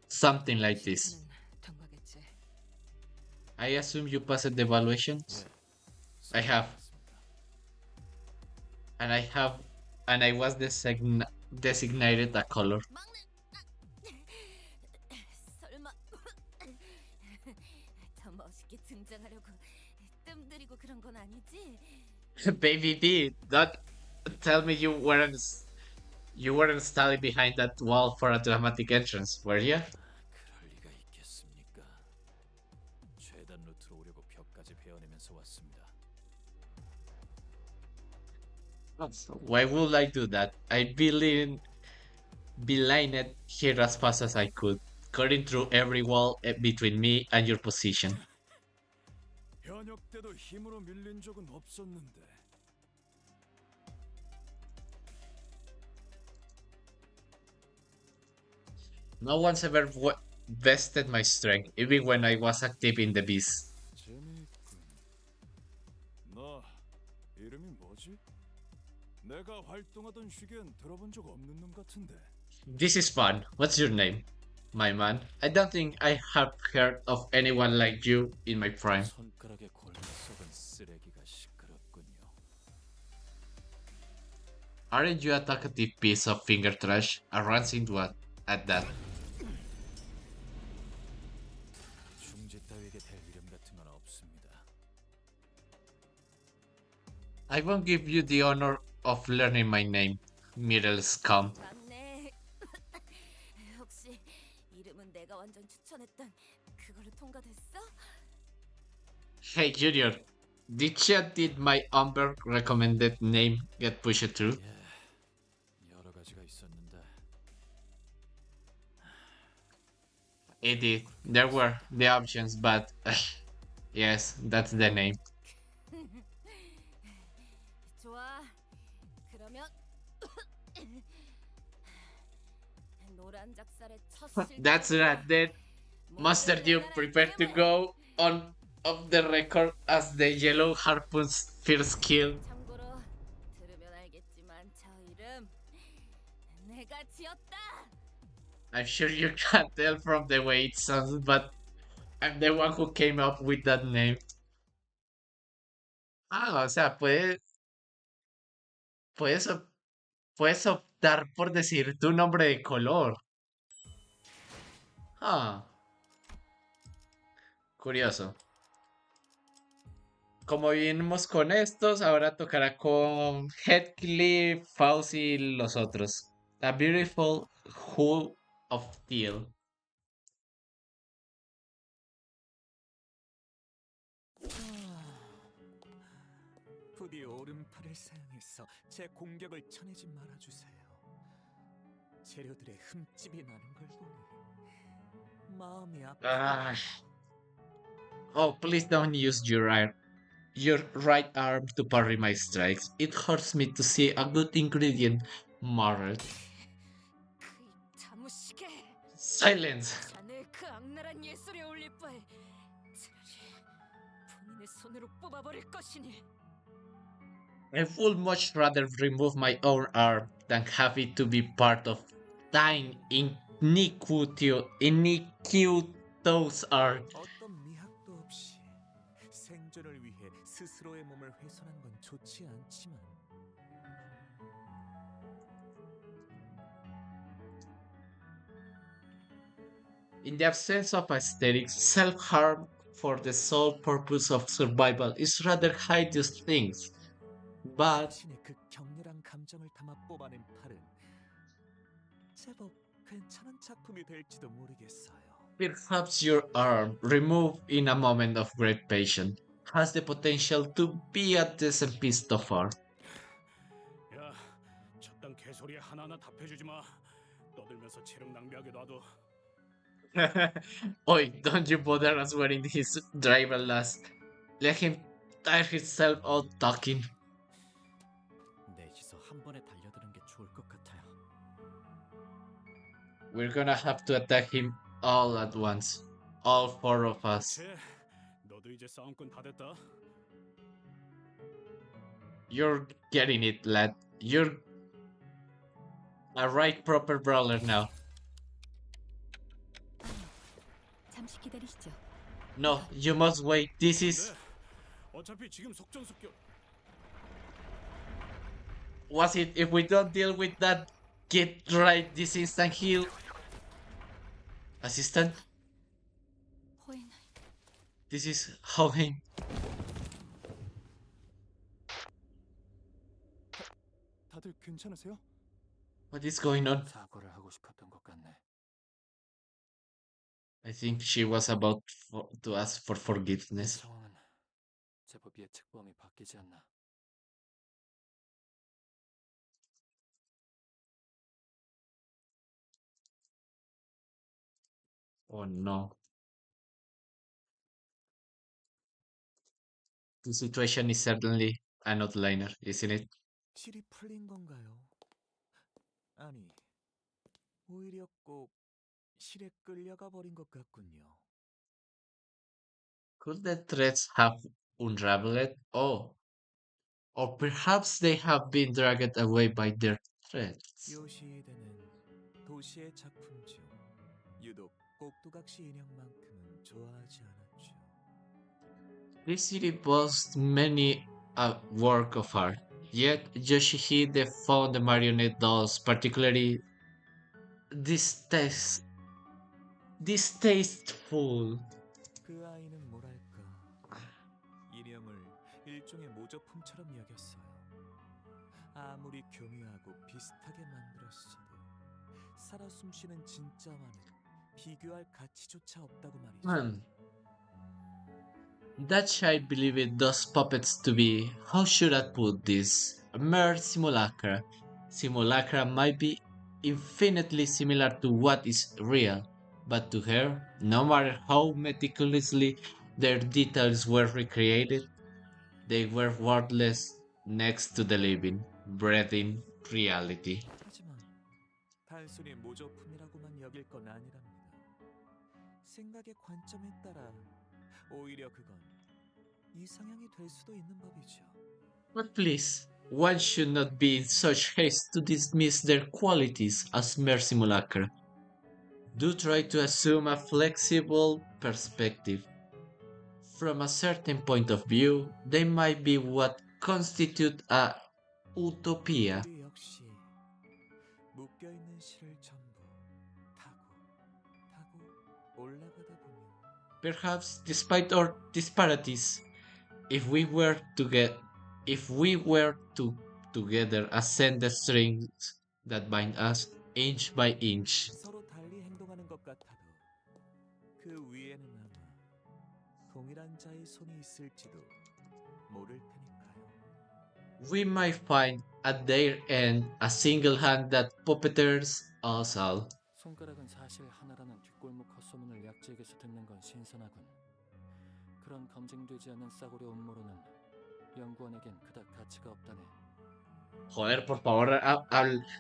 something like this. 실패는 통과겠지. I assume you passed the evaluations? I have. And I was designated a color. 설마 더 멋있게 등장하려고 뜸들이고 그런 건 아니지? Baby B, don't tell me you weren't standing behind that wall for a dramatic entrance, were you? 그럴 리가 있겠습니까? 최단 루트로 오려고 벽까지 베어내면서 왔습니다. Why would I do that? I beelined here as fast as I could, cutting through every wall between me and your position. 현역 때도 힘으로 밀린 적은 없었는데 No one's ever vested my strength, even when I was active in the beast. 재미있군. 너 이름이 뭐지? 내가 활동하던 시기엔 들어본 적 없는 놈 같은데. This is fun. What's your name? My man. I don't think I have heard of anyone like you in my prime. 손가락에 골라 썩은 쓰레기가 시끄럽군요. Aren't you a talkative piece of finger trash? A rancid one at that. 중지 따위에게 될 이름 같은 건 없습니다. I won't give you the honor of learning my name, middle scum. 맞네. 혹시 이름은 내가 완전 추천했던 그걸로 통과됐어? Hey Junior, did my Umber recommended name get pushed through? 예, 여러 가지가 있었는데 It did. There were the options, but yes, that's the name. 좋아. 그러면 노란 작살의 첫 That's right. Then, Master Duke, prepare to go on of the record as the Yellow Harpoon's first kill. 참고로 들으면 알겠지만 저 이름 내가 지었다. I'm sure you can't tell from the way it sounds, but I'm the one who came up with that name. Ah, o sea, puedes, puedes optar por decir tu nombre de color. Ah, curioso. Como vinimos con estos, ahora tocará con Heathcliff, Fauci y los otros. A Beautiful Hull of Steel. 부디 오른팔을 사용해서 제 공격을 쳐내지 말아주세요. 재료들의 흠집이 나는 걸 보니 마음이 Ah. 아프다. Oh, please don't use your right arm to parry my strikes. It hurts me to see a good ingredient marred. 그 자무시게. Silence! 자네 그 악랄한 예술에 올릴 바에 차라리 본인의 손으로 뽑아버릴 것이니. I would much rather remove my own arm than have it to be part of thine iniquitous art. 어떤 미학도 없이 생존을 위해 스스로의 몸을 훼손한 건 좋지 않지만 In the absence of aesthetics, self-harm for the sole purpose of survival is rather hideous things. But 자신의 그 격렬한 감정을 담아 뽑아낸 팔은 제법 괜찮은 작품이 될지도 모르겠어요. perhaps your arm, removed in a moment of great passion, has the potential to be a decent piece of art. 야, 저딴 개소리에 하나하나 답해주지 마. 떠들면서 체력 낭비하게 놔둬. Oi, don't you bother us wearing his driver last. Let him tire himself out talking. 넷이서 한 번에 달려드는 게 좋을 것 같아요. We're gonna have to attack him all at once. All four of us. 쟤, 너도 이제 싸움꾼 다 됐다. You're getting it, lad. You're a right proper brawler now. 잠시 기다리시죠. No, you must wait. This is. 네, 어차피 지금 속전속결. Was it if we don't deal with that, get right this instant heal? Assistant? 호엔, This is Hohen. 다들 괜찮으세요? What is going on? 사과를 하고 싶었던 것 같네. I think she was about to ask for 이 forgiveness. 상황은 제법 예측 범위 바뀌지 않나. Oh no. The situation is certainly an outliner, isn't it? 실이 풀린 건가요? 아니, 오히려 꼭 실에 끌려가 버린 것 같군요. Could the threads have unraveled? Oh, or perhaps they have been dragged away by their threads. 요시히데는 도시의 작품 중 유독 꼭두각시 인형만큼은 좋아하지 않았죠. This city boasts many a work of art, yet Yoshihide found the marionette dolls particularly distaste, distasteful. 그 아이는 뭐랄까 인형을 일종의 모조품처럼 여겼어요. 아무리 교묘하고 비슷하게 만들었어도 살아 숨쉬는 진짜와는 비교할 가치조차 없다고 말이죠. Hmm. That child believed those puppets to be, how should I put this, mere simulacra. Simulacra might be infinitely similar to what is real, but to her, no matter how meticulously their details were recreated, they were worthless next to the living, breathing reality. 하지만 단순히 모조품이라고만 여길 건 아니랍니다. 생각의 관점에 따라 오히려 그건 이상향이 될 수도 있는 법이죠. But please, one should not be in such haste to dismiss their qualities as mere simulacra. Do try to assume a flexible perspective. From a certain point of view, they might be what constitute a utopia. 우리 역시 묶여 있는 실을 전부 타고 올라가다 보면 Perhaps, despite our disparities, if we were to get, if we were to together ascend the strings that bind us inch by inch, 서로 달리 행동하는 것 같아도 그 위에는 아마 동일한 자의 손이 있을지도 모를 테니까요. we might find at their end a single hand that puppeteers us all. 손가락은 사실 하나라는 뒷골목 헛소문을 약지에게서 듣는 건 신선하군. 그런 검증되지 않는 싸구려 음모론은 연구원에겐 그닥 가치가 없다네. Joder, por favor,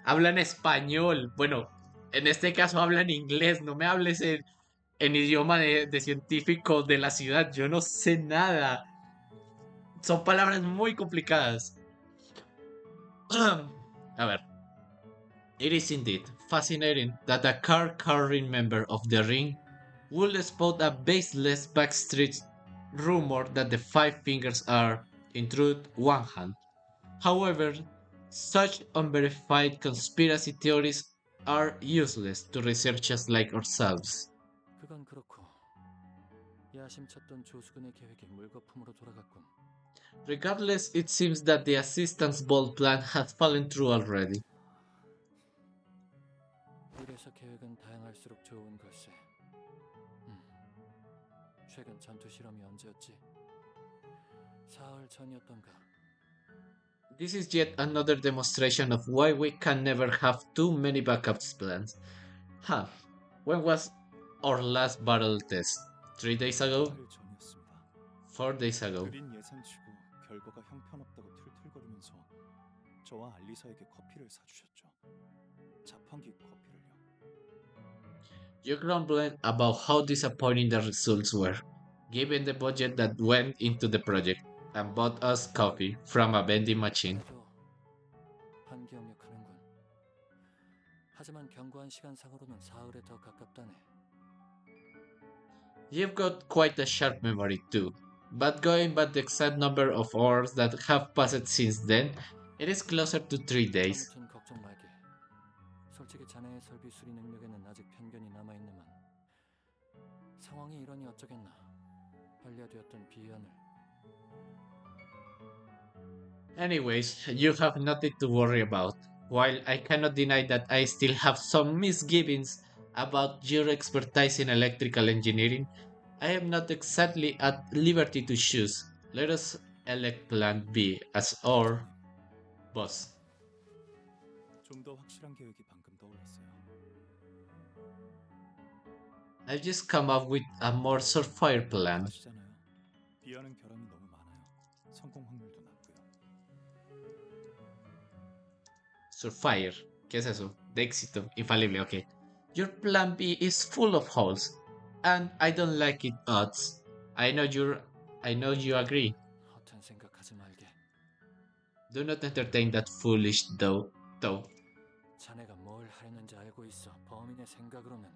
habla en español. Bueno, en este caso habla en inglés. No me hables en idioma de científico de la ciudad. Yo no sé nada. Son palabras muy complicadas. A ver. It is indeed fascinating that a card-carrying member of the Ring would spout a baseless backstreet rumor that the Five Fingers are, in truth, one hand. However, such unverified conspiracy theories are useless to researchers like ourselves. 그건 그렇고 야심쳤던 조수근의 계획이 물거품으로 돌아갔군. Regardless, it seems that the assistant's bold plan has fallen through already. 이래서 계획은 다양할수록 좋은 걸세. 최근 전투 실험이 언제였지? 사흘 전이었던가. This is yet another demonstration of why we can never have too many backups plans. Huh. When was our last battle test? 3 days ago? 사흘 전이었습니다. 4 days ago? 느린 예상치고 결과가 형편없다고 틀틀거리면서 저와 알리사에게 커피를 사주셨죠. 자판기 커피를요. You grumbled about how disappointing the results were, given the budget that went into the project, and bought us coffee from a vending machine. 그래도 한기억력하는군. 하지만 경과한 시간상으로는 사흘에 더 가깝다네. You've got quite a sharp memory too, but going by the exact number of hours that have passed since then, it is closer to 3 days. 아무튼 걱정 말게. 솔직히 자네의 설비 수리 능력에는 아직 편견이 남아있네만 상황이 이러니 어쩌겠나. 반려되었던 비연을. Anyways, you have nothing to worry about. While I cannot deny that I still have some misgivings about your expertise in electrical engineering, I am not exactly at liberty to choose. Let us elect Plan B as our boss. 좀 더 확실한 계획이 방금 떠올랐어요. I've just come up with a more surefire plan. 아시잖아요. 비하는 결함이 너무 많아요. 성공 확률도 낮고요. Surefire. ¿Qué es eso? De éxito. Infalible, ok. Your plan B is full of holes, and I don't like it odds. I know you're I know you agree. 허튼 생각하지 말게. Do not entertain that foolish though. 자네가 뭘 하려는지 알고 있어. 범인의 생각으로는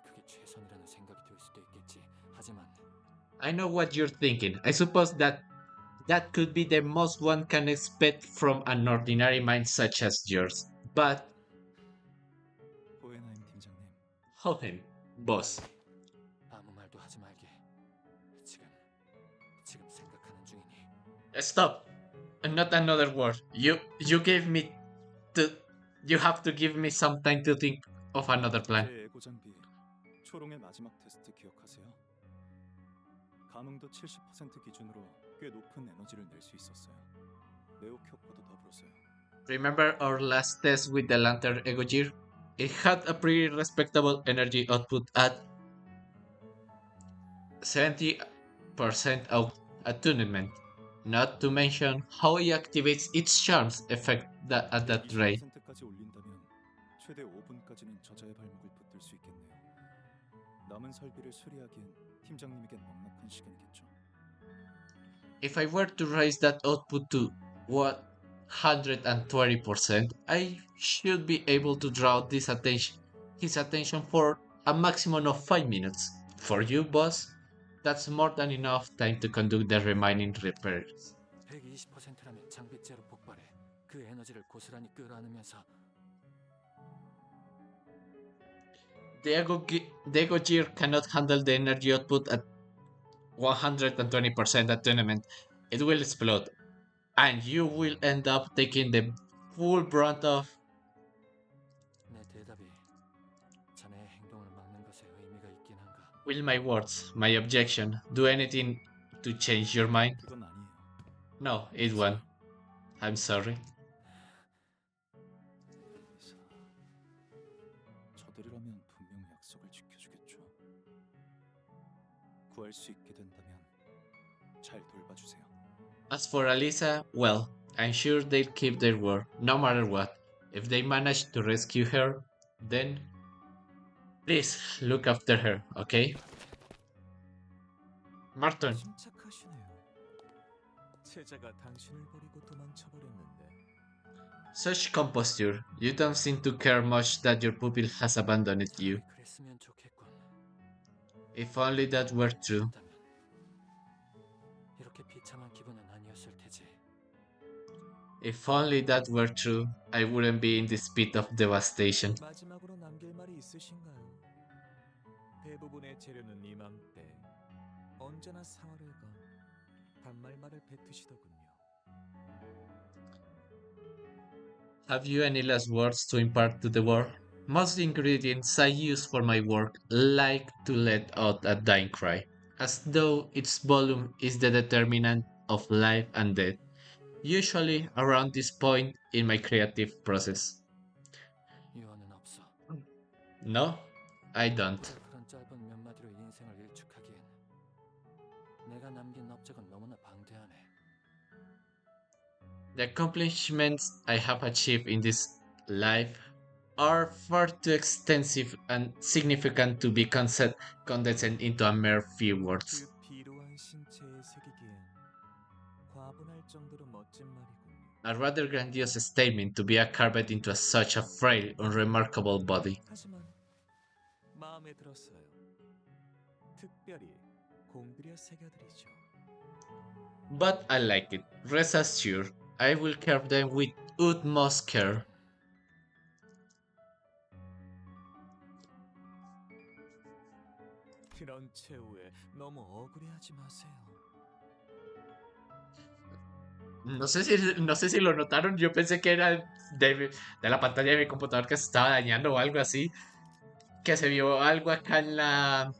그게 최선이라는 생각이 들 수도 있겠지. 하지만 I know what you're thinking. I suppose that could be the most one can expect from an ordinary mind such as yours. But 호헤나임 팀장님, Hohen, boss. 아무 말도 하지 말게. 지금 생각하는 중이니. Stop. Not another word. You gave me to you have to give me some time to think of another plan. 제 에고 장비 초롱의 마지막 테스트 기억하세요? 감응도 70% 기준으로 꽤 높은 에너지를 낼 수 있었어요. 매혹 효과도 더불었어요. Remember our last test with the lantern ego gear? It had a pretty respectable energy output at 70% attunement. Not to mention how it activates its charms effect at that rate. 20%까지 올린다면 최대 5분까지는 저자의 발목을 붙들 수 있겠네요. 남은 설비를 수리하기엔 팀장님에겐 넉넉한 시간이겠죠. If I were to raise that output to 120%, I should be able to draw his attention for a maximum of 5 minutes. For you, boss, that's more than enough time to conduct the remaining repairs. 120%라면 장비째로 폭발해. 그 에너지를 고스란히 끌어안으면서 The Ego Gear cannot handle the energy output at 120% attunement. It will explode, and you will end up taking the full brunt of. 내 대답이 자네의 행동을 막는 것에 의미가 있긴 한가? Will my words, my objection, do anything to change your mind? 그건 아니에요. No, it won't. I'm sorry. 저들이라면 분명 약속을 지켜주겠죠. 구할 수 있게 된다면 잘 돌봐주세요. As for Alisa, well, I'm sure they'll keep their word, no matter what. If they manage to rescue her, then please look after her, okay? Martin, 침착하시네요. 제자가 당신을 버리고 도망쳐버렸는데 such composure. You don't seem to care much that your pupil has abandoned you. 그랬으면 좋겠군. If only that were true. 있다면 이렇게 비참한 기분은 아니었을 테지. If only that were true, I wouldn't be in this pit of devastation. 마지막으로 남길 말이 있으신가요? 대부분의 재료는 이맘때 언제나 상어를 건 단말말을 뱉으시더군요. Have you any last words to impart to the world? Most ingredients I use for my work like to let out a dying cry, as though its volume is the determinant of life and death, usually around this point in my creative process. 유언은 없어. No, I don't. 그런 짧은 몇 마디로 인생을 일축하기엔 내가 남긴 업적은 너무나 방대하네. The accomplishments I have achieved in this life are far too extensive and significant to be condensed into a mere few words. 그 비루한 신체에 새기기엔 과분할 정도로 멋진 말이군요. A rather grandiose statement to be carved into such a frail, unremarkable body. 하지만 마음에 들었어요. 특별히 공들여 새겨드리죠. But I like it. Rest assured, I will carve them with utmost care. 그런 최후에 너무 억울해하지 마세요. No sé si lo notaron, yo pensé que era de la pantalla de mi computador que se estaba dañando o algo así. Que se vio algo acá en la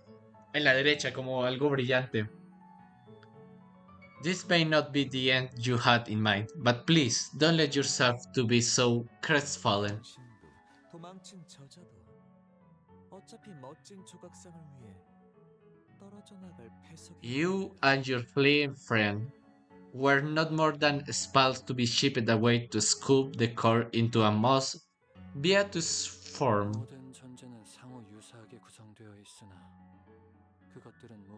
derecha, como algo brillante. This may not be the end you had in mind, but please don't let yourself to be so crestfallen. 당신도 도망친 저자도 어차피 멋진 조각상을 위해 떨어져 나갈 패석이 You and your fleeing friend were not more than spells to be shipped away to sculpt the core into a most beatific form. 모든 존재는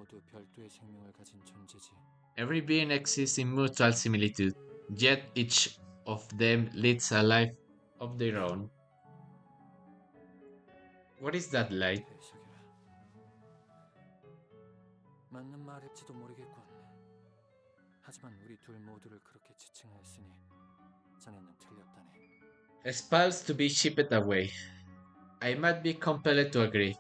모두 별도의 생명을 가진 존재지. Every being exists in mutual similitude, yet each of them leads a life of their own. What is that light? 해석이라. 맞는 말일지도 모르겠군. 하지만 우리 둘 모두를 그렇게 지칭하였으니 자네는 틀렸다네. Spells to be shipped away. I might be compelled to agree.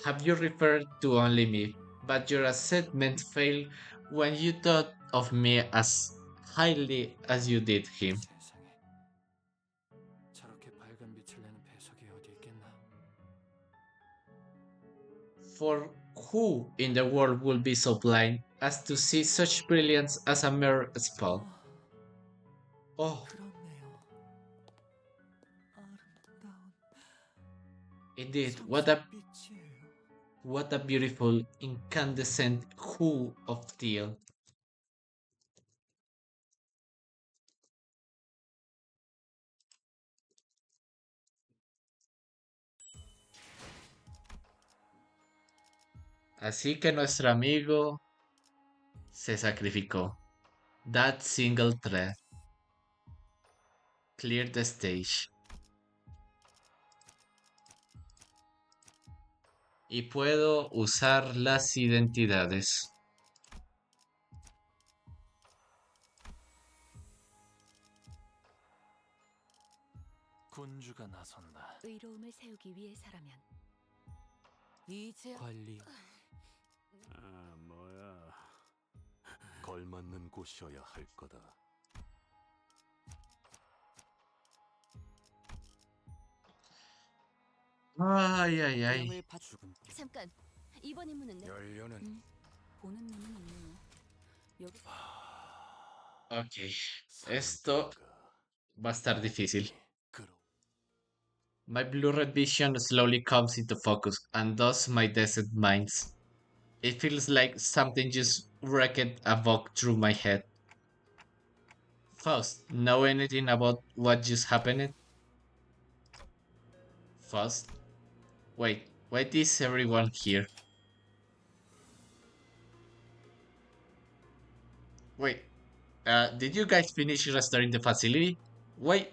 Have you referred to only me, but your assessment failed when you thought of me as highly as you did him. 세상에. 저렇게 밝은 빛을 내는 배석이 어디 있겠나? For who in the world would be so blind as to see such brilliance as a mere spell? Oh, 그렇네요. 아름다운 indeed, 빛이에요. what a beautiful, incandescent hue of teal. Así que nuestro amigo se sacrificó. That single thread cleared the stage. Y puedo usar las identidades. 군주가 나선다. 의로움을 세우기 위해서라면 이제 관리. 아, 뭐야. 걸맞는 곳이어야 할 거다. Ay, ay, ay. 명을 받. 잠깐 이번 임무는 연료는 보는 눈은 있네요. 여기 Ok, esto va a estar difícil. My blurred vision slowly comes into focus, and thus my dazed minds. It feels like something just wrecked a walk through my head. Faust, know anything about what just happened? Faust? Wait, why is everyone here? Wait, did you guys finish restoring the facility? Why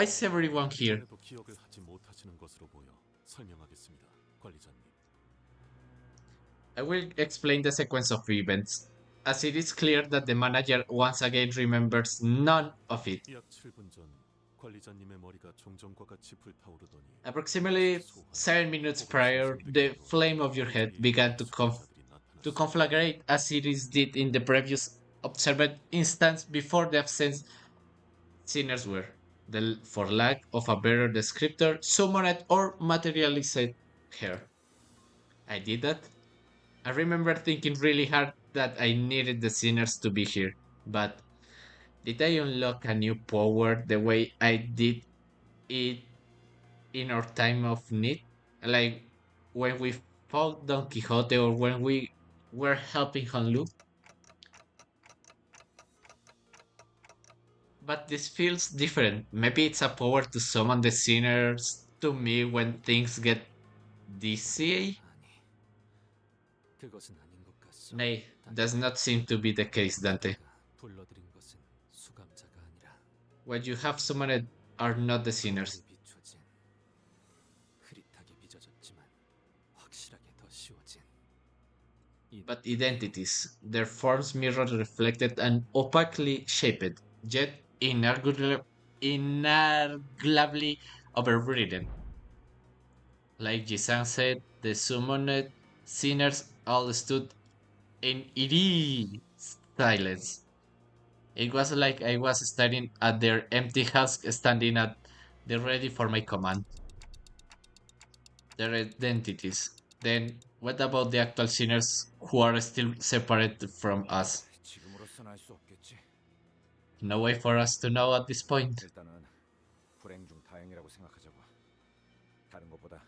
is everyone here? 전에도 기억을 하지 못하시는 것으로 보여 설명하겠습니다, 관리자님. I will explain the sequence of events, as it is clear that the manager once again remembers none of it. 약 7분 전 관리자님의 머리가 종전과 같이 불타오르더니 Approximately 7 minutes prior, the flame of your head began to conflagrate as it is did in the previous observed instance before the absent sinners were, for lack of a better descriptor, summoned or materialized here. I did that. I remember thinking really hard that I needed the sinners to be here, but did I unlock a new power the way I did it in our time of need? Like when we fought Don Quixote or when we were helping Hanlu? But this feels different. Maybe it's a power to summon the sinners to me when things get dizzy? 그것은 아닌 것 같소. Nay, does not seem to be the case, Dante. 불러들인 것은 수감자가 아니라 What you have summoned are not the sinners, 비춰진 흐릿하게 빚어졌지만 확실하게 더 씌워진 but identities, their forms mirror reflected and opacally shaped, yet inarguably overridden. Like Jisan said, the summoned sinners all stood in eerie silence. It was like I was staring at their empty husk standing at the ready for my command. Their identities. Then, what about the actual sinners who are still separated from us? 지금으로선 알 수 없겠지. No way for us to know at this point. 일단은 불행 중 다행이라고 생각하자고. 다른 것보다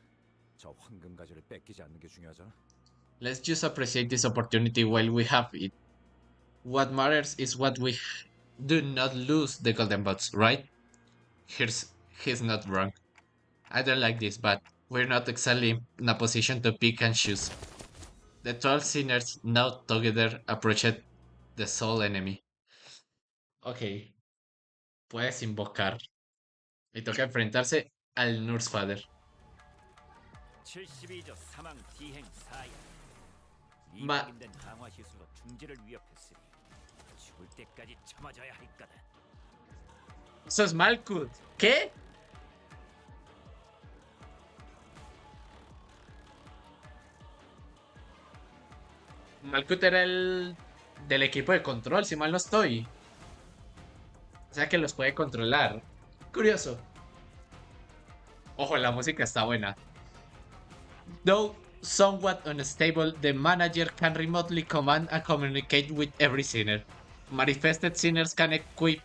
저 황금 가지를 뺏기지 않는 게 중요하잖아. Let's just appreciate this opportunity while we have it. What matters is what we do not lose the golden bots, right? He's not wrong. I don't like this, but we're not exactly in a position to pick and choose. The 12 sinners now together approached the sole enemy. Ok, puedes invocar. Y toca enfrentarse al Nurse Father. 72조 사망 비행 사야. Ma- 이각인된 강화 시술로 중지를 위협했으니 죽을 때까지 참아줘야 할 거다. Eso es Malkuth. ¿Qué? Malkuth era el del equipo de control, si mal no estoy. O sea que los puede controlar. Curioso. Ojo, la música está buena. Though somewhat unstable, the manager can remotely command and communicate with every sinner. Manifested sinners can equip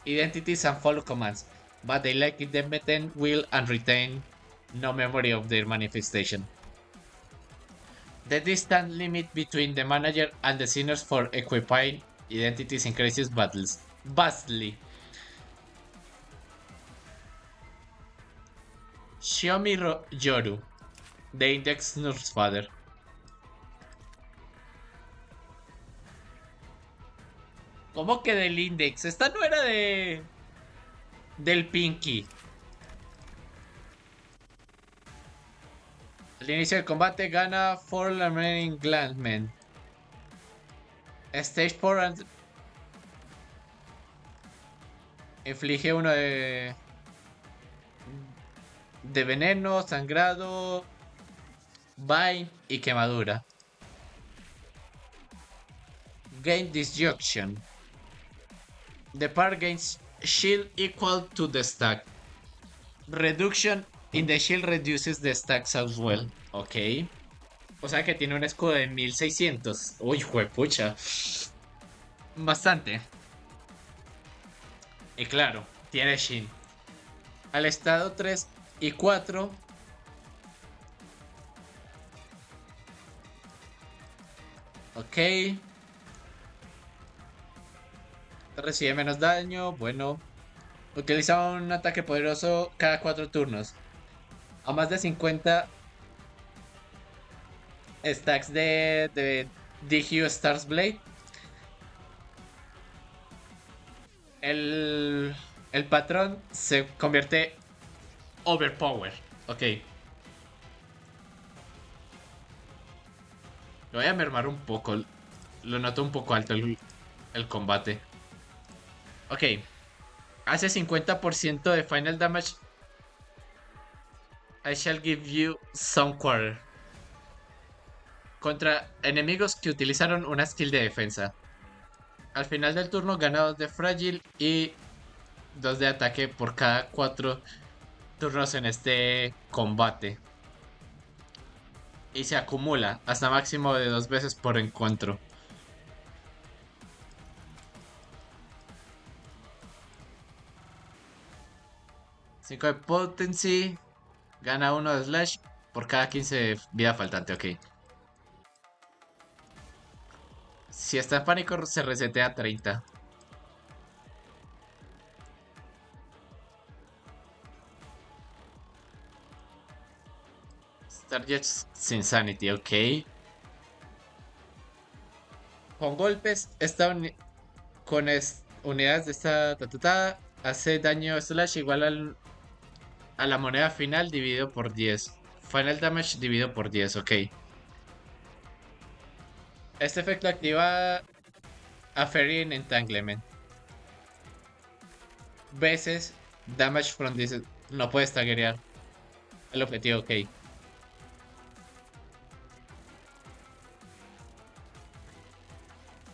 identities and follow commands, but they lack independent will and retain no memory of their manifestation. The distance limit between the manager and the sinners for equipping identities increases vastly. Xiaomi Yoru, the Index Nurse Father. ¿Cómo que del Index? Esta no era de... del Pinky. Al inicio del combate gana 4 remaining Glansmen. Stage 4 inflige uno de veneno, sangrado, bind y quemadura. Gain disjunction. The part gains shield equal to the stack. Reduction in the shield reduces the stacks as well. Ok. O sea que tiene un escudo de 1600. Uy, juepucha. Bastante. Y claro, tiene Shin. Al estado 3 y 4. Ok. Recibe menos daño. Bueno. Utiliza un ataque poderoso cada 4 turnos. A más de 50 stacks de DQ Stars Blade. El patrón se convierte overpower. Ok. Lo voy a mermar un poco. Lo noto un poco alto el combate. Ok. Hace 50% de final damage. I shall give you some quarter. Contra enemigos que utilizaron una skill de defensa. Al final del turno gana 2 de frágil y 2 de ataque por cada 4 turnos en este combate. Y se acumula hasta máximo de 2 veces por encuentro. $5 de potency. Gana 1 de slash por cada 15 de vida faltante, ok. Si está en pánico se resetea a 30. Starjets Insanity, ok. Con golpes, con unidades de esta hace daño slash igual a la moneda final dividido por 10. Final damage dividido por 10, ok. Este efecto activa a Fairy en Entanglement. Veces damage from this. No puedes taguear el objetivo, ok.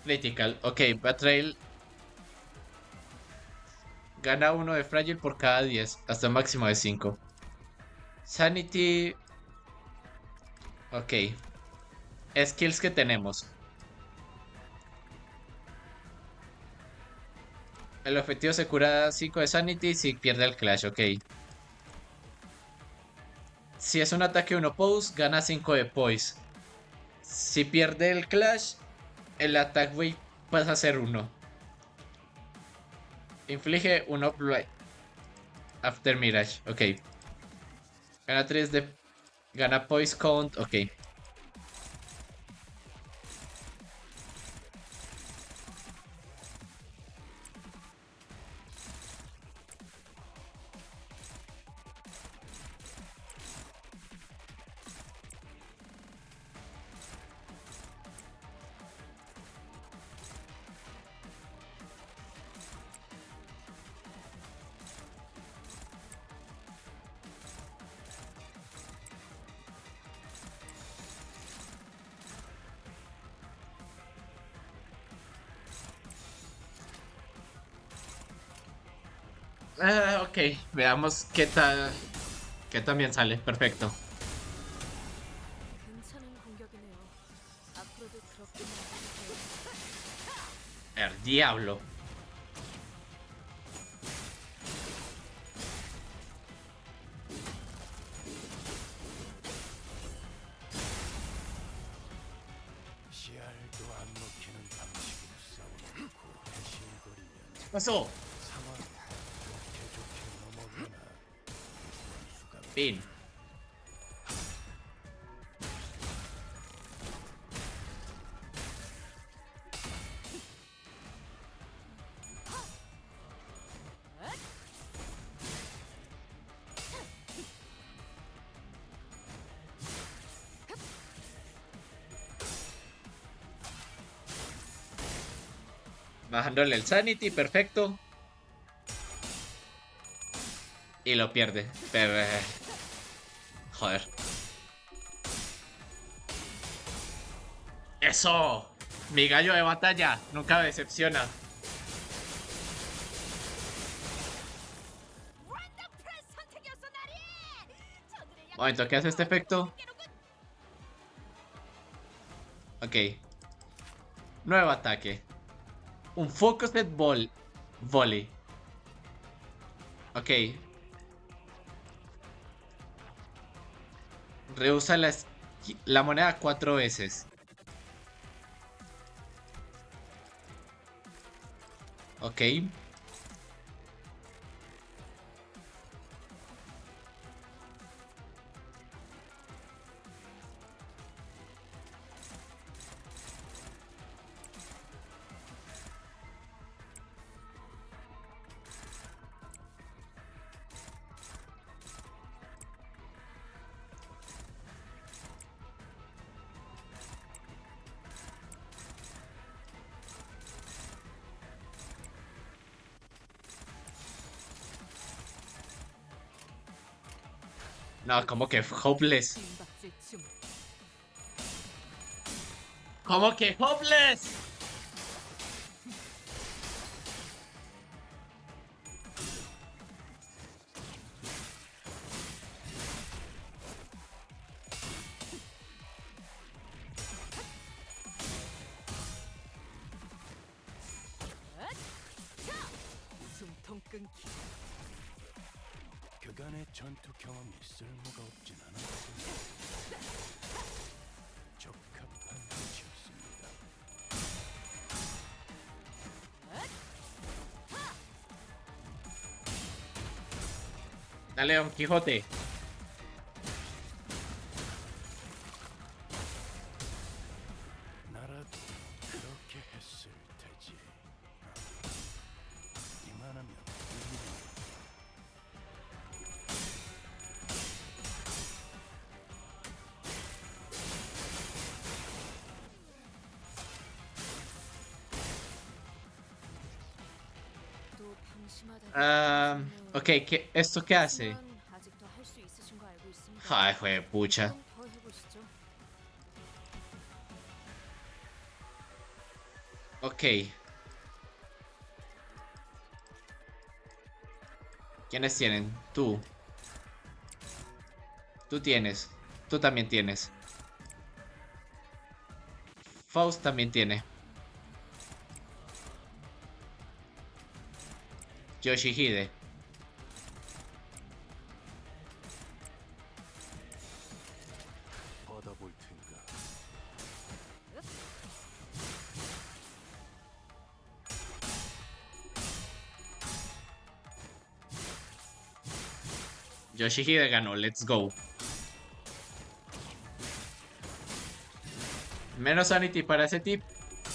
Critical, ok. Betrayal gana 1 de frágil por cada 10, hasta un máximo de 5. Sanity. Ok. Skills que tenemos. El objetivo se cura 5 de Sanity si pierde el Clash, ok. Si es un ataque 1 pose, gana 5 de Poise. Si pierde el Clash, el attack weight pasa a ser 1. Inflige 1 After Mirage, ok. Gana 3 de... Gana Poise Count, ok. Ok, veamos qué también sale. Perfecto. 괜찮은 공격이네요. 앞으로도 그렇게 만들어주세요. El diablo. 씨알도 안 먹히는 방식으로 싸우는 고해실거리면 ¿Qué pasó? 상황이 좋게 좋게 넘어가나 수가 Fin. Bajándole el sanity, perfecto. Y lo pierde. Pero, joder. ¡Eso! Mi gallo de batalla nunca me decepciona. 원더풀 선택이었어 나리! 저들의 Momento, ¿qué hace este efecto? 약속은 Ok. Nuevo ataque. Un Focused Volley. Ok. Reusa la moneda 4 veces. Ok. No, como que hopeless. 빈박질 중. ¿Cómo que hopeless? 숨통 끊기. 그간의 전투 경험이 쓸모가 없진 않았습니다. 적합한 위치였습니다. Dale, Don Quijote. 나라도 그렇게 했을 테지. 이만하면 또 방심하다가 Ok, ¿esto qué hace? 하지만 아직도 할 수 있으신 거 알고 있습니다. Ay, pucha. 조금 더 해보시죠. Ok. ¿Quiénes tienen? Tú. Tú tienes. Tú también tienes. Faust también tiene. Yoshihide. 받아볼 텐가. Yoshihide ganó. Let's go. Menos sanity para ese tip.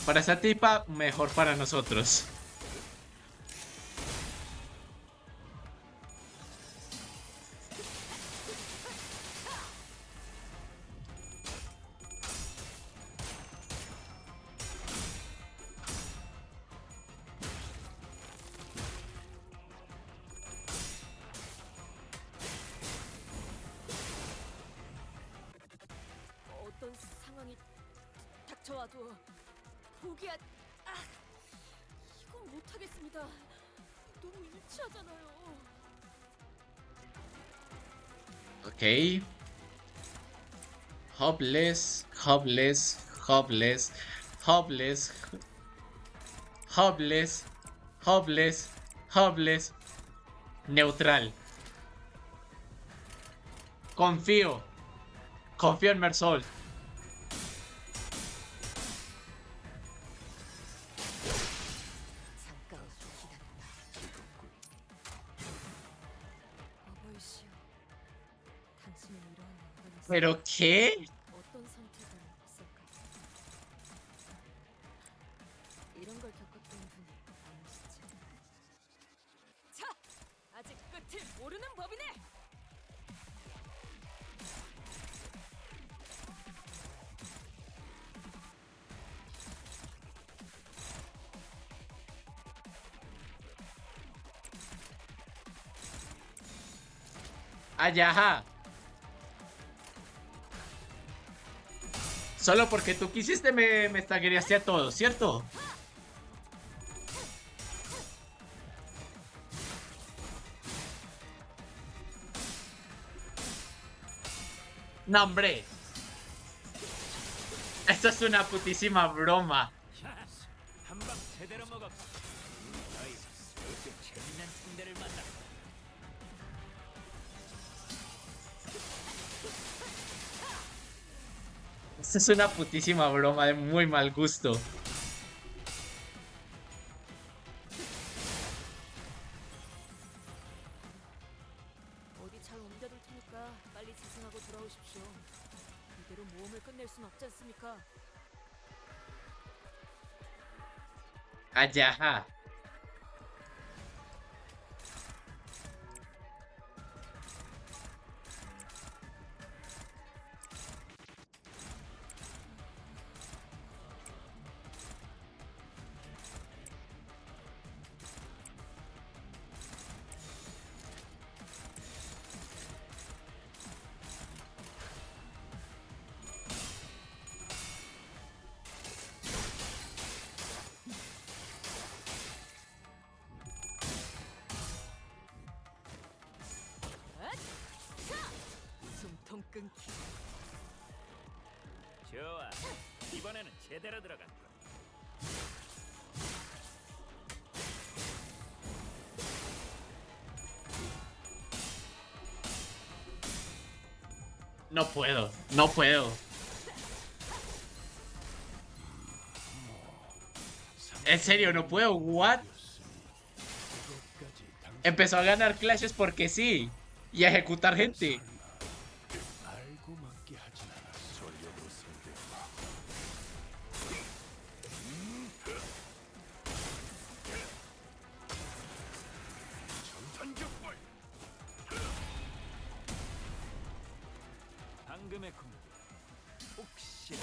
Para esa tipa, mejor para nosotros. 어떤 상황이 닥쳐와도 포기한 이건 못하겠습니다. 너무 일치하잖아요. Ok. Hopeless, hopeless, hopeless, hopeless, hopeless, hopeless, hopeless. Neutral. Confío. Confío en Mersol. 어버이시여, 당신은 이러한 영광이 ¿Pero qué? 어떤 선택을 했을까요? 이런 걸 겪었던 분이 아니시죠? 자, 아직 끝을 모르는 법이네. Ayaja. Solo porque tú quisiste me estagueaste a todos, ¿cierto? No, hombre. Esto es una putísima broma. 한방 제대로 먹었고 너희 그 재미난 상대를 만나. Esto es una putísima broma de muy mal gusto. 어디 잘 옮겨둘 테니까 빨리 재생하고 돌아오십시오. 이대로 모험을 끝낼 순 없지 않습니까? Ayaja. 숨통 끊기. 좋아, 이번에는 제대로 들어갔고. No puedo, no puedo. En serio, no puedo. What? Empezó a ganar clashes porque sí. Y a ejecutar gente. 방금의 공격 혹시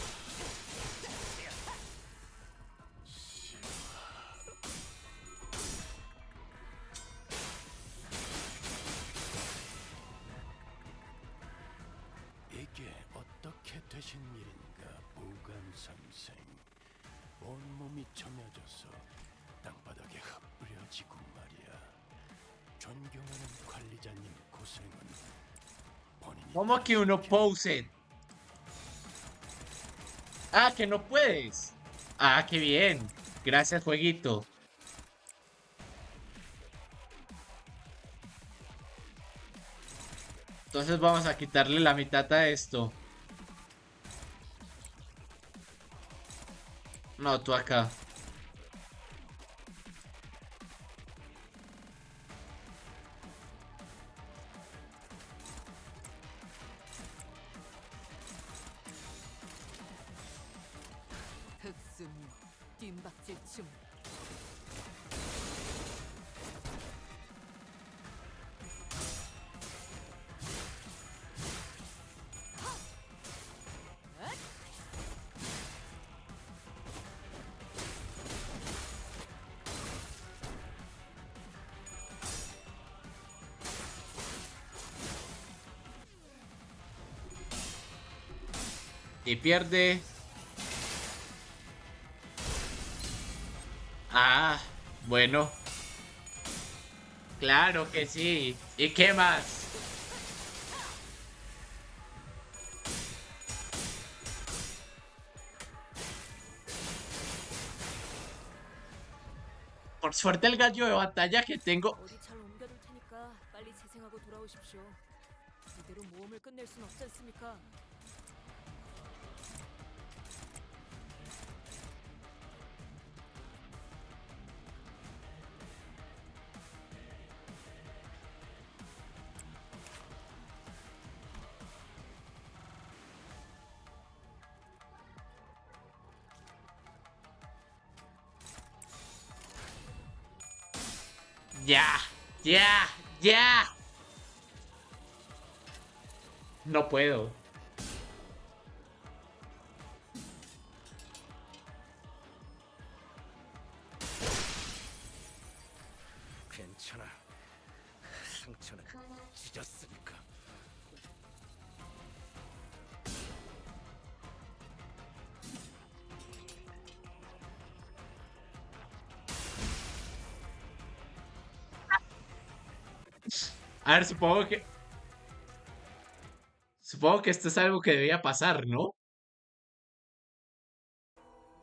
이게 어떻게 되신 일인가, 보관 선생. 온몸이 점여져서 땅바닥에 흩뿌려지고 말이야. 존경하는 관리자님 고생은 본인이 ¿Cómo que uno pose? Ah, que no puedes. Ah, qué bien. Gracias, jueguito. Entonces vamos a quitarle la mitad a esto. No, tú acá. 흑수미 뜀박질춤. Y pierde. Ah, bueno. Claro que sí. ¿Y qué más? Por suerte el gallo de batalla que tengo. 어디 잘 옮겨둘 테니까 빨리 재생하고 돌아오십시오. 이대로 모험을 끝낼 순 없지 않습니까? Ya, ya, ya. No puedo. 괜찮아. 상처는 찢었으니까. A ver, supongo que esto es algo que debía pasar, ¿no?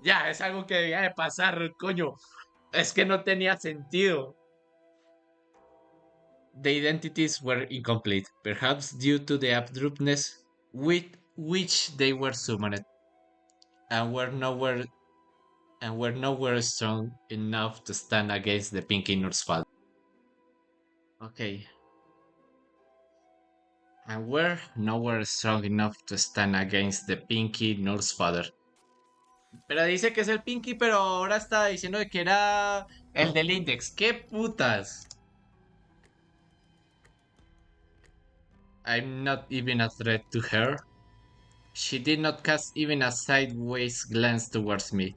Ya, es algo que debía de pasar, coño. Es que no tenía sentido. The identities were incomplete, perhaps due to the abruptness with which they were summoned, and were nowhere strong enough to stand against the Pinky Nurse Father. Okay. And were nowhere strong enough to stand against the Pinky Nurse Father. Pero dice que es el Pinky, pero ahora está diciendo de que era el del Index. ¡Qué putas! I'm not even a threat to her. She did not cast even a sideways glance towards me,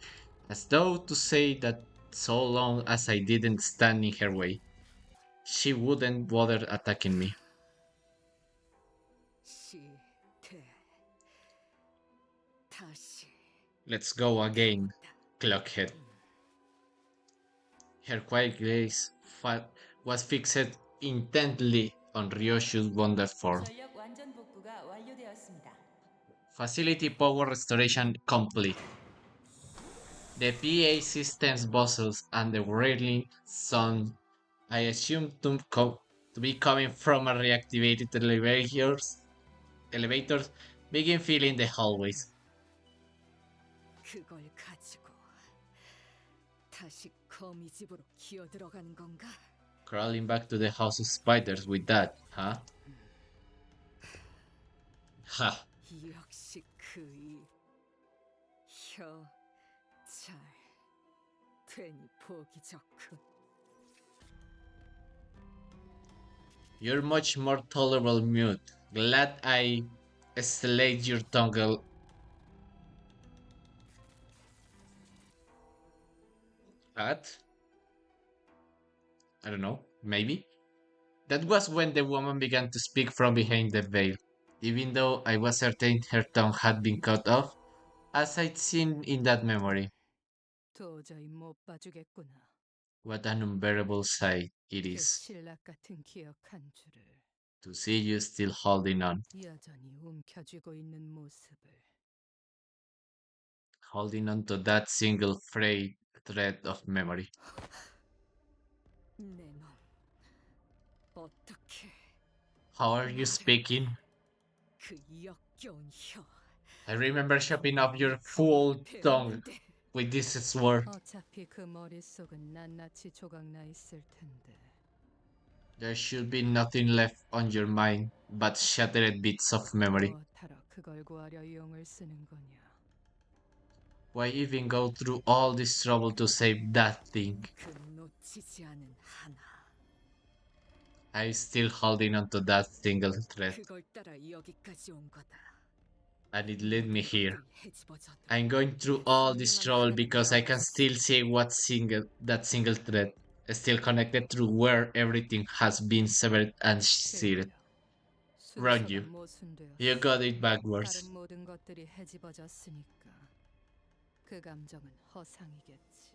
as though to say that so long as I didn't stand in her way, she wouldn't bother attacking me. 시대 다시 Let's go again, Clockhead. Her quiet gaze was fixed intently on Ryoshu's wonder form. 전력 완전 복구가 완료되었습니다. Facility power restoration complete. The PA system's buzzes and the whirling sound I assume to be coming from a reactivated elevators begin filling the hallways. 그걸 가지고 다시 거미 집으로 기어 들어가는 건가? Crawling back to the house of spiders with that, huh? Ha. 역시 그이 혀잘 되니 보기 좋군. You're much more tolerable mute. Glad I slayed your tongue. What? I don't know. Maybe? That was when the woman began to speak from behind the veil, even though I was certain her tongue had been cut off, as I'd seen in that memory. 도저히 못 봐주겠구나. What an unbearable sight it 그 is 신락 같은 기억한 줄을 to see you still holding on, 여전히 움켜쥐고 있는 모습을. holding on to that single frayed thread of memory. 내 놈 어떻게 How are you speaking? 그 역겨운 혀. I remember chopping off your full tongue with this sword. 어차피 그 머릿속은 낱낱이 조각나 있을 텐데. There should be nothing left on your mind but shattered bits of memory. 무엇하러 그걸 구하려 용을 쓰는 거냐? Why even go through all this trouble to save that thing? 그 놓치지 않은 하나. I'm still holding on to that single thread, 그걸 따라 여기까지 온 거다. and it led me here. 헤집어져도 I'm going through all this trouble because I can still see that single thread, still connected through where everything has been severed and seared. Run you. You got it backwards. 다른 모든 것들이 헤집어졌으니까 그 감정은 허상이겠지.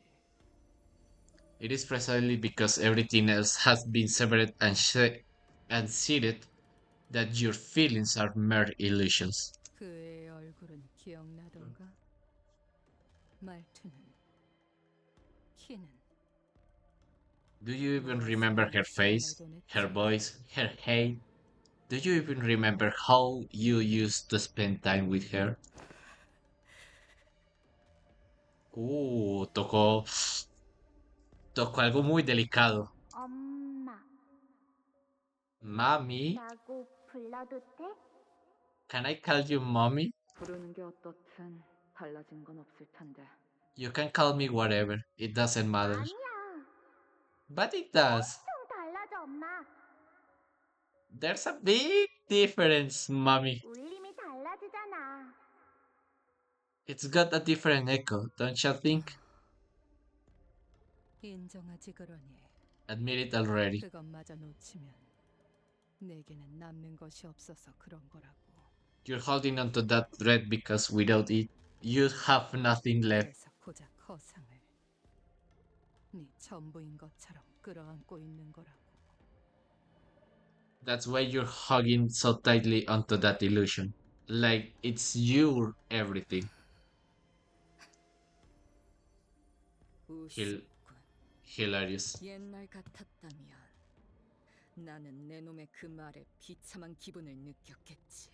It is precisely because everything else has been severed and seared that your feelings are mere illusions. 그의 얼굴은 기억나던가? 말투는, 키는, Do you even 무엇을 remember her 시간을 face, her 보냈지? voice, her height? Do you even remember how you used to spend time with her? Tocó, tocó algo muy delicado. 엄마, Mommy, 라고 불러도 돼? can I call you mommy? 부르는 게 어떻든 달라진 건 없을 텐데. You can call me whatever, it doesn't matter. 아니야. But it does. 엄청 달라져, 엄마. There's a big difference, mommy. 울림이 달라지잖아. It's got a different echo, don't you think? 인정하지 그러니. Admit it already. 그것마저 놓치면 내게는 남는 것이 없어서 그런 거라고. You're holding on to that thread because without it, you'd have nothing left. 그래서 고작 허상을 네 전부인 것처럼 끌어안고 있는 거라고. That's why you're hugging so tightly onto that illusion. Like it's your everything. 우습군. Hilarious. 옛날 같았다면 나는 내 놈의 그 말에 비참한 기분을 느꼈겠지.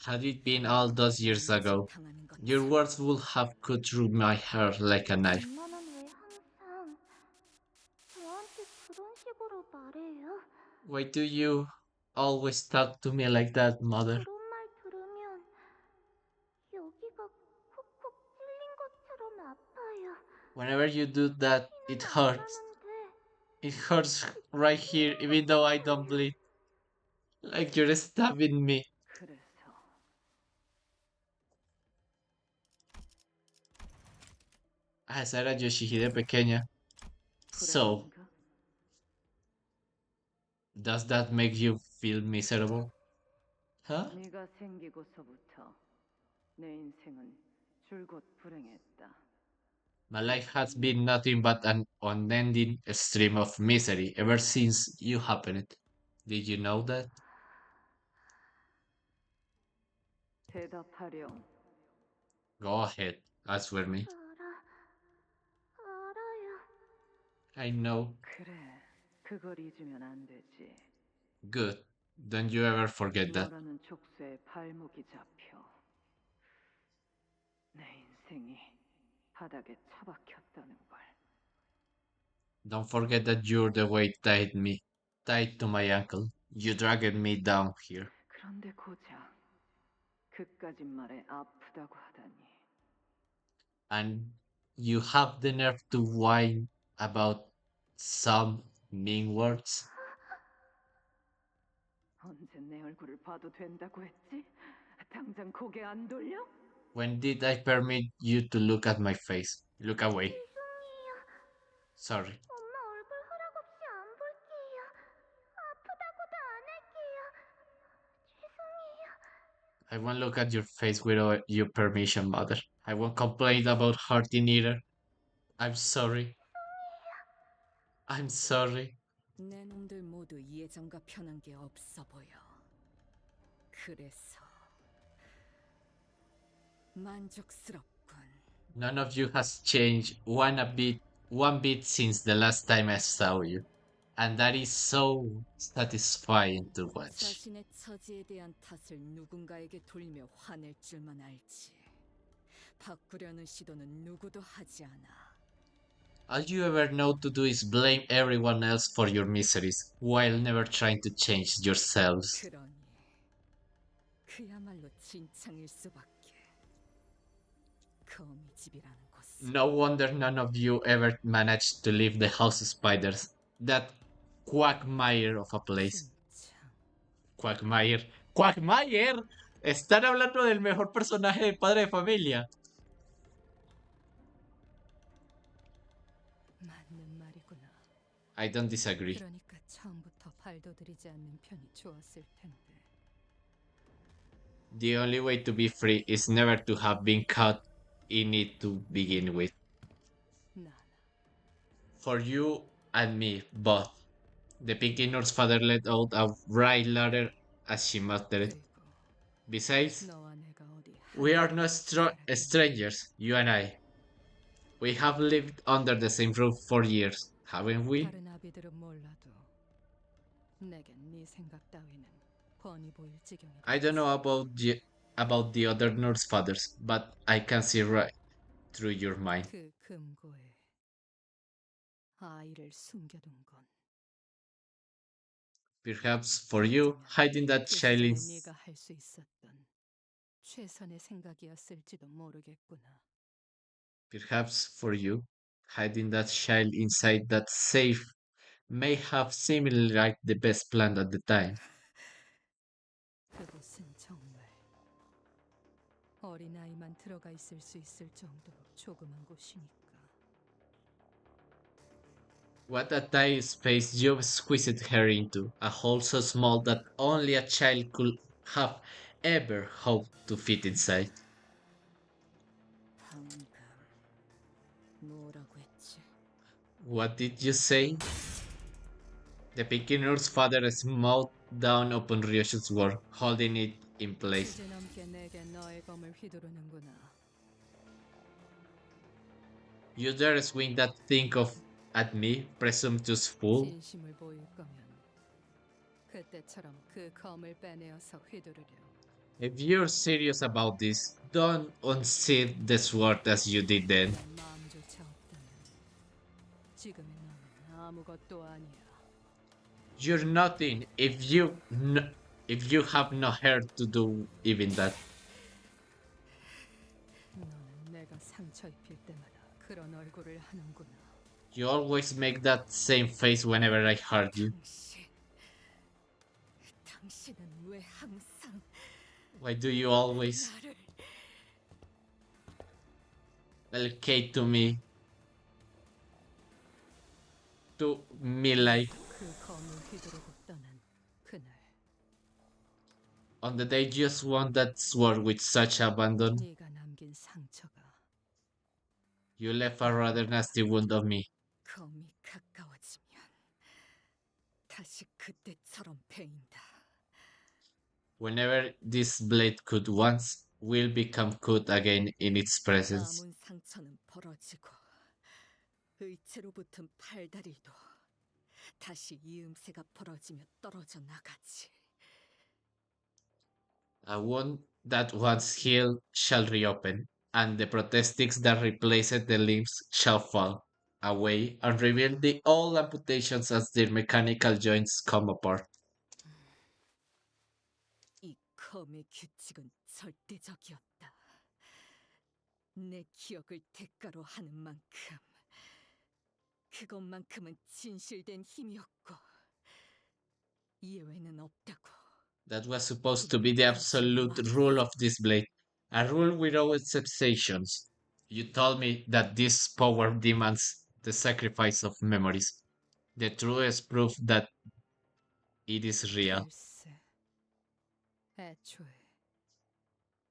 Had it been all those years ago, 당하는 것처럼. your words would have cut through my heart like a knife. 엄마는 왜 항상 저한테 그런 식으로 말해요? Why do you always talk to me like that, mother? 그런 말 들으면 여기가 콕콕 찔린 것처럼 아파요. Whenever you do that, it 피는 안 hurts. 나는데 It hurts right here, even though I don't bleed. Like you're stabbing me. 그래서 Esa era Yoshihide pequeña. So, 불행인가? does that make you feel miserable? Huh? 네가 생기고서부터 내 인생은 줄곧 불행했다. My life has been nothing but an unending stream of misery ever since you happened. Did you know that? 대답하렴. Go ahead, answer me. 알아요. I know. 그래, 그걸 잊으면 안 되지. Good. Don't you ever forget that. 너라는 족쇄에 발목이 잡혀. 내 인생이 바닥에 처박혔다는 걸. Don't forget that you're the way tied to my ankle. You dragged me down here. 그런데 고작 그까짓 말에 아프다고 하다니. And you have the nerve to whine about some mean words? 언제 내 얼굴을 봐도 된다고 했지? 당장 고개 안 돌려? When did I permit you to look at my face? Look away. 죄송해요. Sorry. 엄마 얼굴 허락 없이 안 볼게요. 아프다고도 안 할게요. 죄송해요. I won't look at your face without your permission, mother. I won't complain about hurting either. I'm sorry. I'm sorry. 내 놈들 모두 예전과 변한 게 없어 보여. 그래서 만족스럽군. None of you has changed one bit since the last time I saw you. And that is so satisfying to watch. 자신의 처지에 대한 탓을 누군가에게 돌며 화낼 줄만 알지. 바꾸려는 시도는 누구도 하지 않아. All you ever know to do is blame everyone else for your miseries, while never trying to change yourselves. 그러니 그야말로 진창일 수밖에. 거미집이라는 곳은 No wonder none of you ever managed to leave the house spiders. That quagmire of a place. 진창. Quagmire. ¡Quagmire! Están hablando del mejor personaje de Padre de Familia. 맞는 말이구나. I don't disagree. 그러니까 처음부터 발도들이지 않는 편이 좋았을 텐데. The only way to be free is never to have been caught in it to begin with. 나나 For you and me, both. The Pinky North's father let out a bright ladder as she muttered. 그리고 Besides, 너와 내가 어디 we are not strangers, you and I. We have lived under the same roof for years, Haven't we? 다른 아비들은 몰라도 내겐 네 생각 따위는 훤히 보일 지경이다. I don't know about the other nurse fathers, but I can see right through your mind. 그 금고에 아이를 숨겨둔 건 Perhaps for you, hiding that 그 child 시절에 in 네가 할 수 있었던 최선의 생각이었을지도 모르겠구나. perhaps for you, hiding that child inside that safe may have seemed like the best plan at the time. 그곳은 정말 어린아이만 들어가 있을 수 있을 정도로 조그만 곳이니까. What a tiny space you squeezed her into, a hole so small that only a child could have ever hoped to fit inside. 방금 뭐라고 했지? What did you say? The beginner's father smote down upon Ryoshi's sword, holding it in place. 주제넘게 내게 너의 검을 휘두르는구나. You dare swing that thing at me, presumptuous fool? 진심을 보일 거면 그때처럼 그 검을 빼내어서 휘두르렴. If you're serious about this, don't unsheath the sword as you did then. 마음조차 없다면 지금의 너는 아무것도 아니야. You're nothing if you have no hair to do even that. 너는 내가 상처 입힐 때마다 그런 얼굴을 하는구나. You always make that same face whenever I hurt you. 당신은 왜 항상 Why do you always 나를 allocate to me like 그 검을 휘두르고 떠난 그날 on the day you swung that sword with such abandon? 네가 남긴 상처가 You left a rather nasty wound on me. 검이 가까워지면 다시 그때처럼 베인다. Whenever this blade could once, will become cut again in its presence. 남은 상처는 벌어지고 의체로 붙은 팔다리도 다시 이음새가 벌어지며 떨어져 나가지. A wound that once healed shall reopen, and the prosthetics that replaced the limbs shall fall away and reveal the old amputations as their mechanical joints come apart. 이 검의 규칙은 절대적이었다. 내 기억을 대가로 하는 만큼 그것만큼은 진실된 힘이었고 예외는 없다고. That was supposed to be the absolute rule of this blade, a rule without exceptions. You told me that this power demands the sacrifice of memories, the truest proof that it is real. 글쎄, 애초에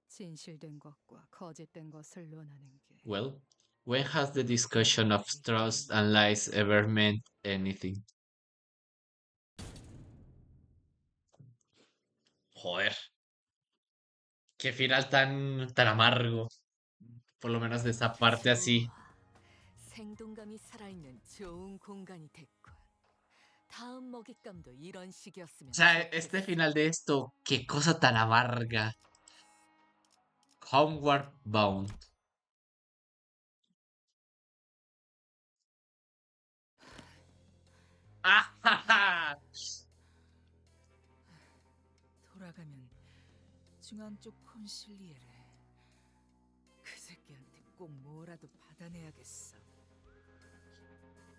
진실된 것과 거짓된 것을 논하는 게 Well, when has the discussion of trust and lies ever meant anything? Joder, qué final tan amargo. Por lo menos de esa parte así. 생동감이 살아있는 좋은 공간이 됐군. 다음 먹잇감도 이런 식이었으면 O sea, 좋겠어. este final de esto, qué cosa tan amarga. Homeward Bound. ¡Ah! 돌아가면 중앙 쪽 콘실리에를 그 새끼한테 꼭 뭐라도 받아내야겠어.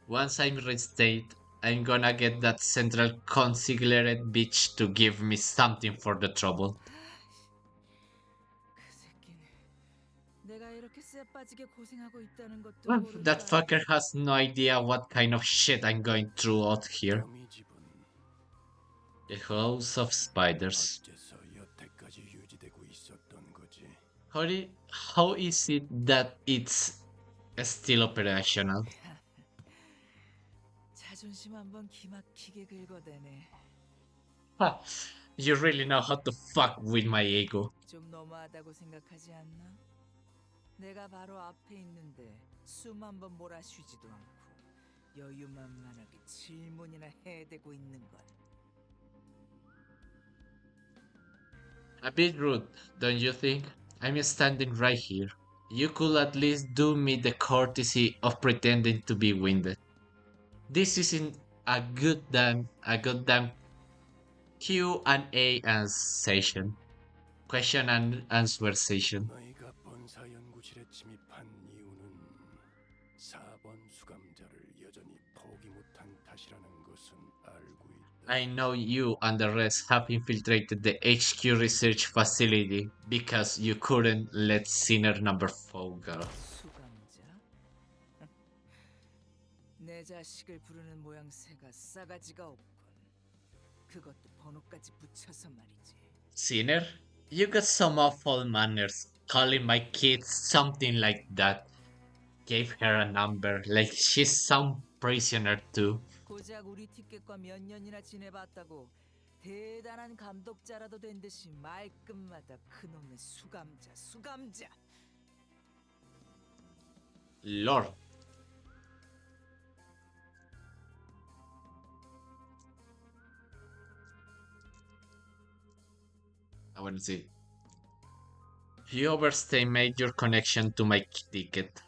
Once I'm restate, I'm gonna get that central consigliere bitch to give me something for the trouble. 그 새끼는 내가 이렇게 쎄빠지게 고생하고 있다는 것도 모르는 That fucker has no idea what kind of shit I'm going through out here. 거미 집은 The House of Spiders. 어째서 여태까지 유지되고 있었던 거지? How is it that it's still operational? 자존심 한번 기막히게 긁어대네. Ha, you really know how to fuck with my ego. 좀 너무하다고 생각하지 않나? 내가 바로 앞에 있는데 숨 한번 몰아쉬지도 않고 여유만만하게 질문이나 해대고 있는 건. A bit rude, don't you think? I'm standing right here. You could at least do me the courtesy of pretending to be winded. This isn't a goddamn Q&A session. Question and answer session. 너희가 본사 연구실에 침입한 이유는 4번 수감자를 여전히 포기 못한 탓이라는 것은 알고 있다. I know you and the rest have infiltrated the HQ research facility because you couldn't let sinner number 4 go. 수감자? 내 자식을 부르는 모양새가 싸가지가 없군. 그것도 번호까지 붙여서 말이지. Sinner? You got some awful manners calling my kids something like that. Gave her a number like she's some prisoner too. 고작 우리 티켓과 몇 년이나 지내봤다고 대단한 감독자라도 된 듯이 말끝마다 그놈의 수감자. Lord. I want to see. You overestimate your connection to my ticket,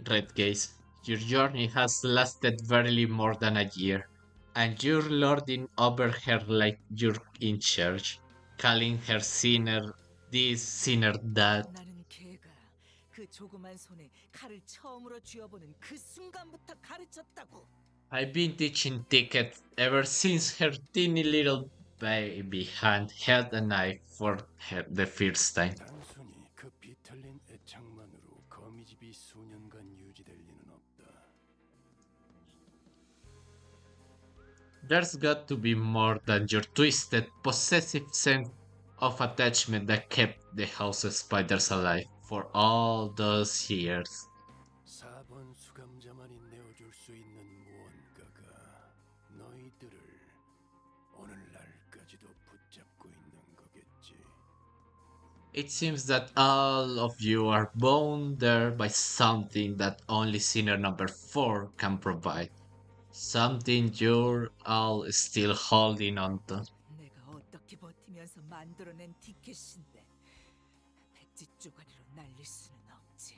Red Gaze. Your journey has lasted barely more than a year, and you're lording over her like you're in charge, calling her sinner this, sinner that. 나는 걔가 그 조그만 손에 칼을 처음으로 쥐어보는 그 순간부터 가르쳤다고. I've been teaching Ticket ever since her teeny little baby hand held a knife for her the first time. 단순히 그 비틀린 애착만으로 거미집이 수년간 유지될 리는 없다. There's got to be more than your twisted, possessive sense of attachment that kept the house of spiders alive for all those years. 4번 수감자만이 내어줄 수 있는 무언가가 너희들을 오늘날까지도 붙잡고 있는 거겠지. It seems that all of you are bound there by something that only sinner number 4 can provide. Something you're all still holding on to. 내가 어떻게 버티면서 만들어낸 티켓인데 백지 쪼가리로 날릴 수는 없지.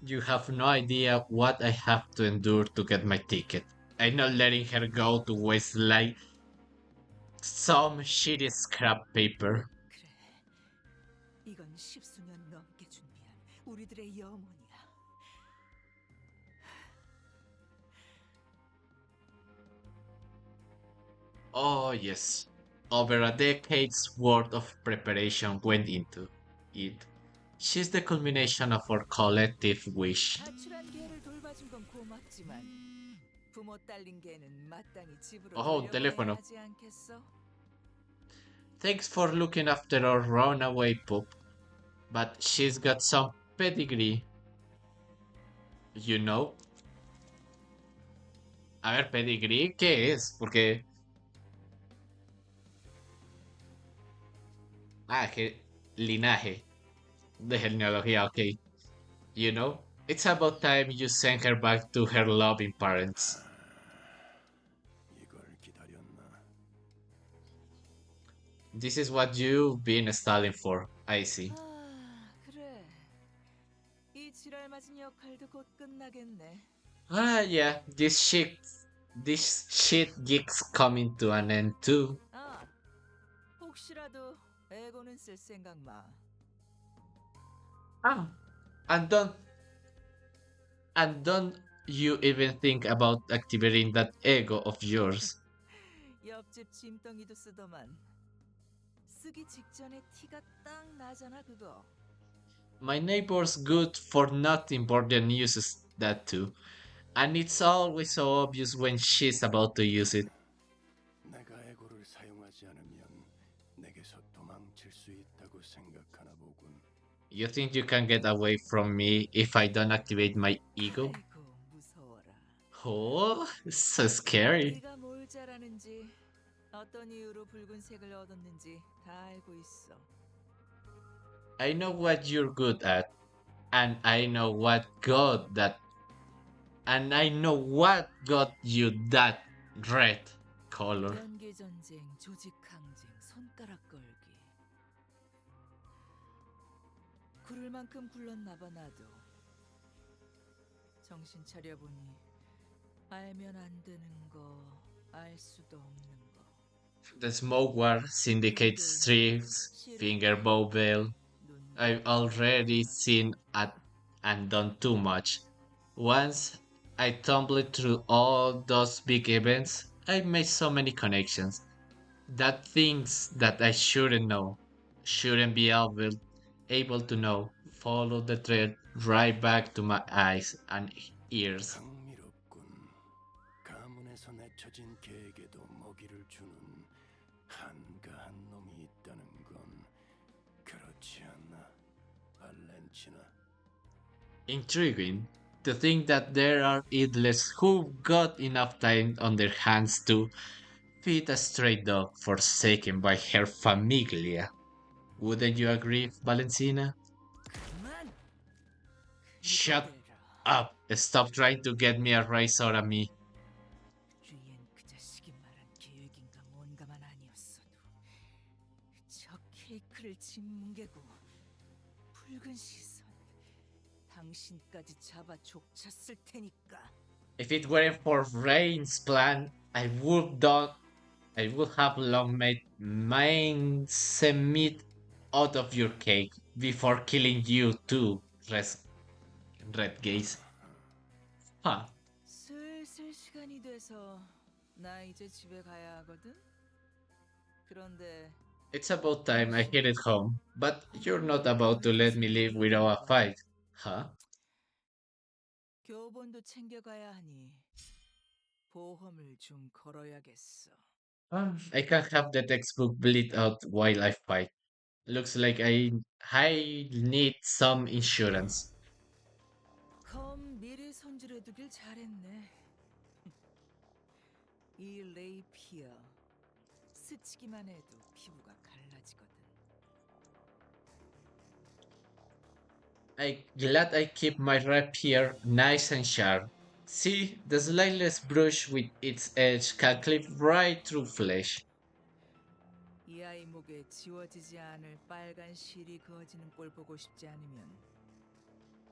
You have no idea what I have to endure to get my ticket. I'm not letting her go to waste like some shitty scrap paper. 그래, 이건 10수년 넘게 준비한 우리들의 염원이야. Oh yes, over a decade's worth of preparation went into it. She's the culmination of our collective wish. 가출한 개를 돌봐준 건 고맙지만 부모 딸린 개는 마땅히 집으로 Oh, 돌려보내야 teléfono. 하지 않겠어? Thanks for looking after our runaway pup, but she's got some pedigree. You know? A ver, pedigree, ¿qué es? Porque... Ah, que linaje. De genealogía, ok. You know? It's about time you sent her back to her loving parents. 이걸 기다렸나? This is what you've been stalling for. I see. 아, 그래. 이 지랄 맞은 역할도 곧 끝나겠네. Ah, yeah, this shit gig's coming to an end too. 아, 혹시라도 에고는 쓸 생각 마. Ah, and don't you even think about activating that ego of yours. 옆집 짐덩이도 쓰더만. 쓰기 직전에 티가 딱 나잖아 그거. My neighbor's good for nothing but then uses that too. And it's always so obvious when she's about to use it. 내가 에고를 사용하지 않으면 내게서 도망칠 수 있다고 생각하나 보군. You think you can get away from me if I don't activate my ego? 아이고 무서워라. Oh, it's so scary. 네가 뭘 잘하는지 어떤 이유로 붉은색을 얻었는지 다 알고 있어. I know what you're good at, and I know what god that And I know what got you that red color. 연기 전쟁, 조직 항쟁, 손가락 걸기. 구를 만큼 굴렀나 봐 나도. 정신 차려 보니 알면 안 되는 거, 알 수도 없는 거. The smoke war, syndicate strips, finger bow bell. I've already seen at and done too much. Once I tumbled through all those big events, I made so many connections. That things that I shouldn't know, shouldn't be able to know, follow the thread right back to my eyes and ears. 흥미롭군. 가문에서 내쳐진 개에게도 먹이를 주는 한가한 놈이 있다는 건 그렇지 않나, 발렌치나? Intriguing to think that there are idlers who've got enough time on their hands to feed a stray dog forsaken by her famiglia. Wouldn't you agree, Valentina? 그만! Shut up! Stop trying to get me a raise out of me. 리엔 그 자식이 말한 계획인가 뭔가만 아니었어도 저 케이크를 짓뭉개고 붉은 시선 당신까지 잡아 족쳤을 테니까. If it weren't for Rain's plan, I would have long made meat out of your cake before killing you too, Red Gaze. Huh. 슬슬 시간이 돼서 나 이제 집에 가야 하거든. 그런데 It's about time I headed home, but you're not about to let me leave without a fight, huh? 교본도 챙겨가야 하니 보험을 좀 걸어야겠어. I can't have the textbook bleed out while I fight. Looks like I need some insurance. 검 미리 손질해두길 잘했네. 이 레이피어 스치기만 해도 피부가 갈라지거든. I glad I keep my rapier nice and sharp. See, the slightest brush with its edge can clip right through flesh. 이 아이 목에 지워지지 않을 빨간 실이 그어지는 꼴 보고 싶지 않으면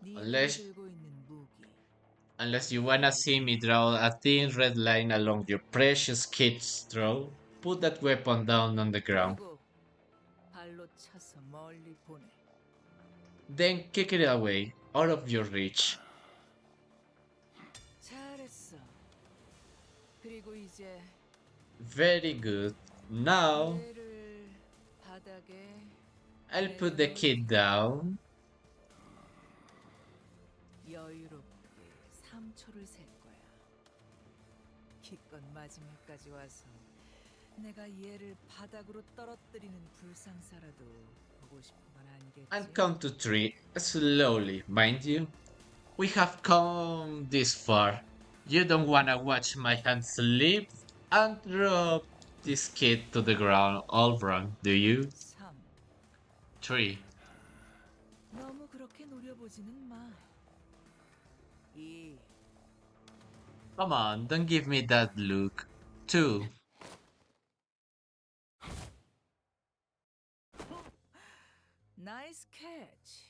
네가 Unless 들고 있는 무기 unless you wanna see me draw a thin red line along your precious kid's throat, put that weapon down on the ground. 그리고 발로 차서 멀리 보내. Then kick it away, out of your reach. 잘했어. 그리고 이제 Very good. Now, 얘를 바닥에 I'll put the kid down. 여유롭게 3초를 셀 거야. 기껏 마지막까지 와서 내가 얘를 바닥으로 떨어뜨리는 불상사라도 보고 싶은 건 아니겠지? And count to three, slowly, mind you. We have come this far. You don't wanna watch my hand slip and drop this kid to the ground all wrong, do you? 3. 3. 너무 그렇게 노려보지는 마. 2. Come on, don't give me that look. 2. 나이스 캐치.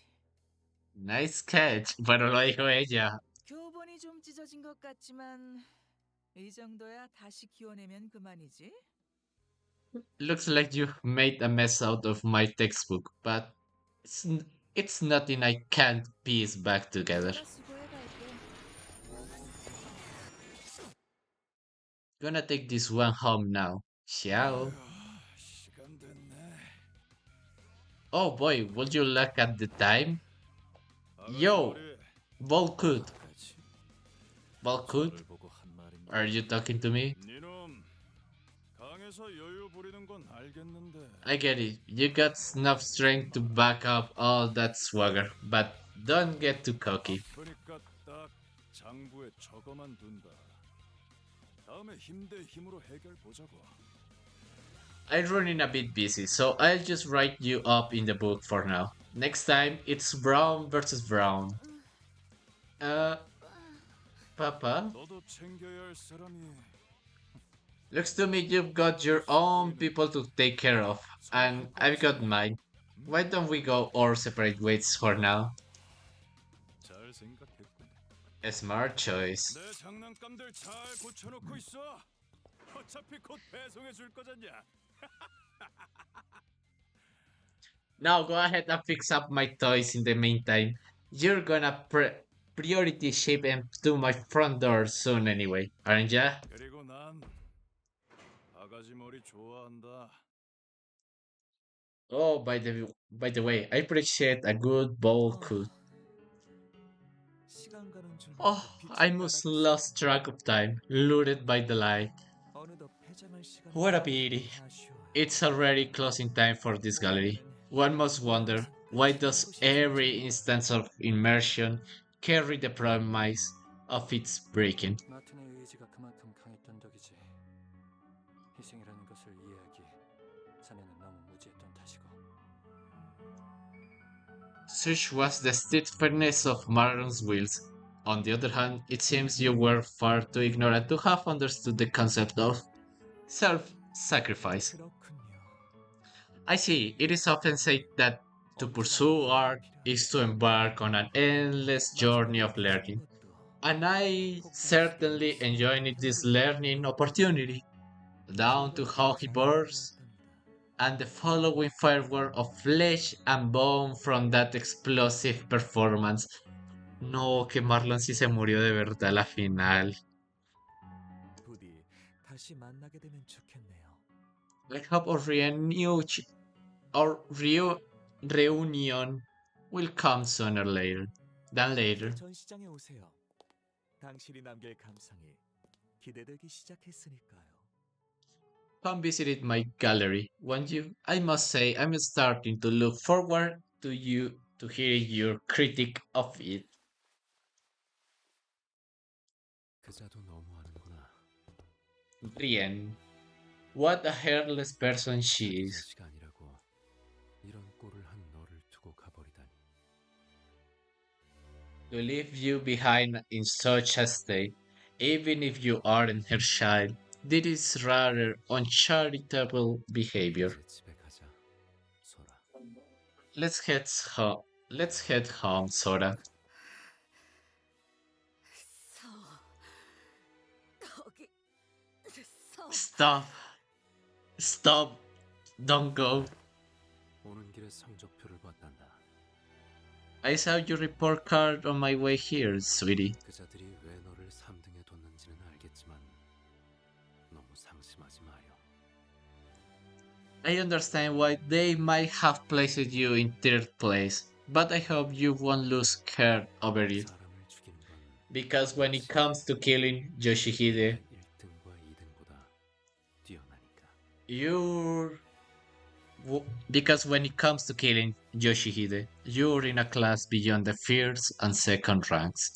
Nice catch, pero lo dijo ella. 교본이 좀 찢어진 것 같지만 이 정도야 다시 키워내면 그만이지. Looks like you made a mess out of my textbook, but it's, it's nothing I can't piece back together. 내가 수고해 갈게. Gonna take this one home now. Ciao. 시간 됐네. Oh boy, would you look at the time? Yo, Volkut. Volkut? Are you talking to me? 니놈, 강에서 여유 부리는 건 알겠는데. I get it. You got enough strength to back up all that swagger, but don't get too cocky. 그러니까 딱 장부에 적어만 둔다. 다음에 힘 대 힘으로 해결 보자고. I'm running a bit busy, so I'll just write you up in the book for now. Next time, it's Brown versus Brown. Uh, Papa, 너도 챙겨야 할 사람이 looks to me you've got your own people to take care of, 서로 할 and 거 I've got 없잖아. mine. Why don't we go our separate ways for now? 잘 생각했군. A smart choice. 내 장난감들 잘 고쳐놓고 있어. 어차피 곧 배송해 줄 거잖냐. Now go ahead and fix up my toys in the meantime. You're gonna priority ship them to my front door soon anyway, aren't ya? 그리고 난 바가지 머리 좋아한다. Oh, by the way, I appreciate a good bowl cut. 시간 가는 줄 모르고 Oh, I 빛을 almost 따라갔습니다. lost track of time, lured by the light. 어느덧 폐장할 시간이 What a 되어 pity. 아쉬워요. It's already closing time for this gallery. One must wonder, why does every instance of immersion carry the promise of its breaking? 마틴의 의지가 그만큼 강했던 덕이지. 희생이라는 것을 이해하기에 자네는 너무 무지했던 탓이고. Such was the steadfastness of Maron's wills. On the other hand, it seems you were far too ignorant to have understood the concept of self-sacrifice. 그렇군요. I see, it is often said that to pursue art is to embark on an endless journey of learning. And I certainly enjoyed this learning opportunity, down to how he bursts, and the following firework of flesh and bone from that explosive performance. No, que Marlon sí se murió de verdad a la final. 부디 다시 만나게 되면 좋겠네요. I hope our reunion will come sooner later than later. 제 전시장에 오세요. 당신이 남길 감상이 기대되기 시작했으니까요. Come visit my gallery, won't you? I must say I'm starting to look forward to hearing your critique of it. 그자도 너무하는구나. Rien. What a hairless person she is. 자식 아니라고 이런 꼴을 한 너를 두고 가버리다니. To leave you behind in such a state, even if you aren't her child, this is rather uncharitable behavior. 이제 집에 가자, 소라. Let's head home, Sora. 거기 Stop. Stop. Don't go. 오는 길에 성적표를 봤단다. I saw your report card on my way here, sweetie. 그자들이 왜 너를 3등에 뒀는지는 알겠지만 너무 상심하지 마요. I understand why they might have placed you in third place, but I hope you won't lose care over it. 사람을 죽이는 건 Because when it comes to killing Yoshihide, 1등과 2등보다 뛰어나니까. because when it comes to killing Yoshihide, you're in a class beyond the first and second ranks.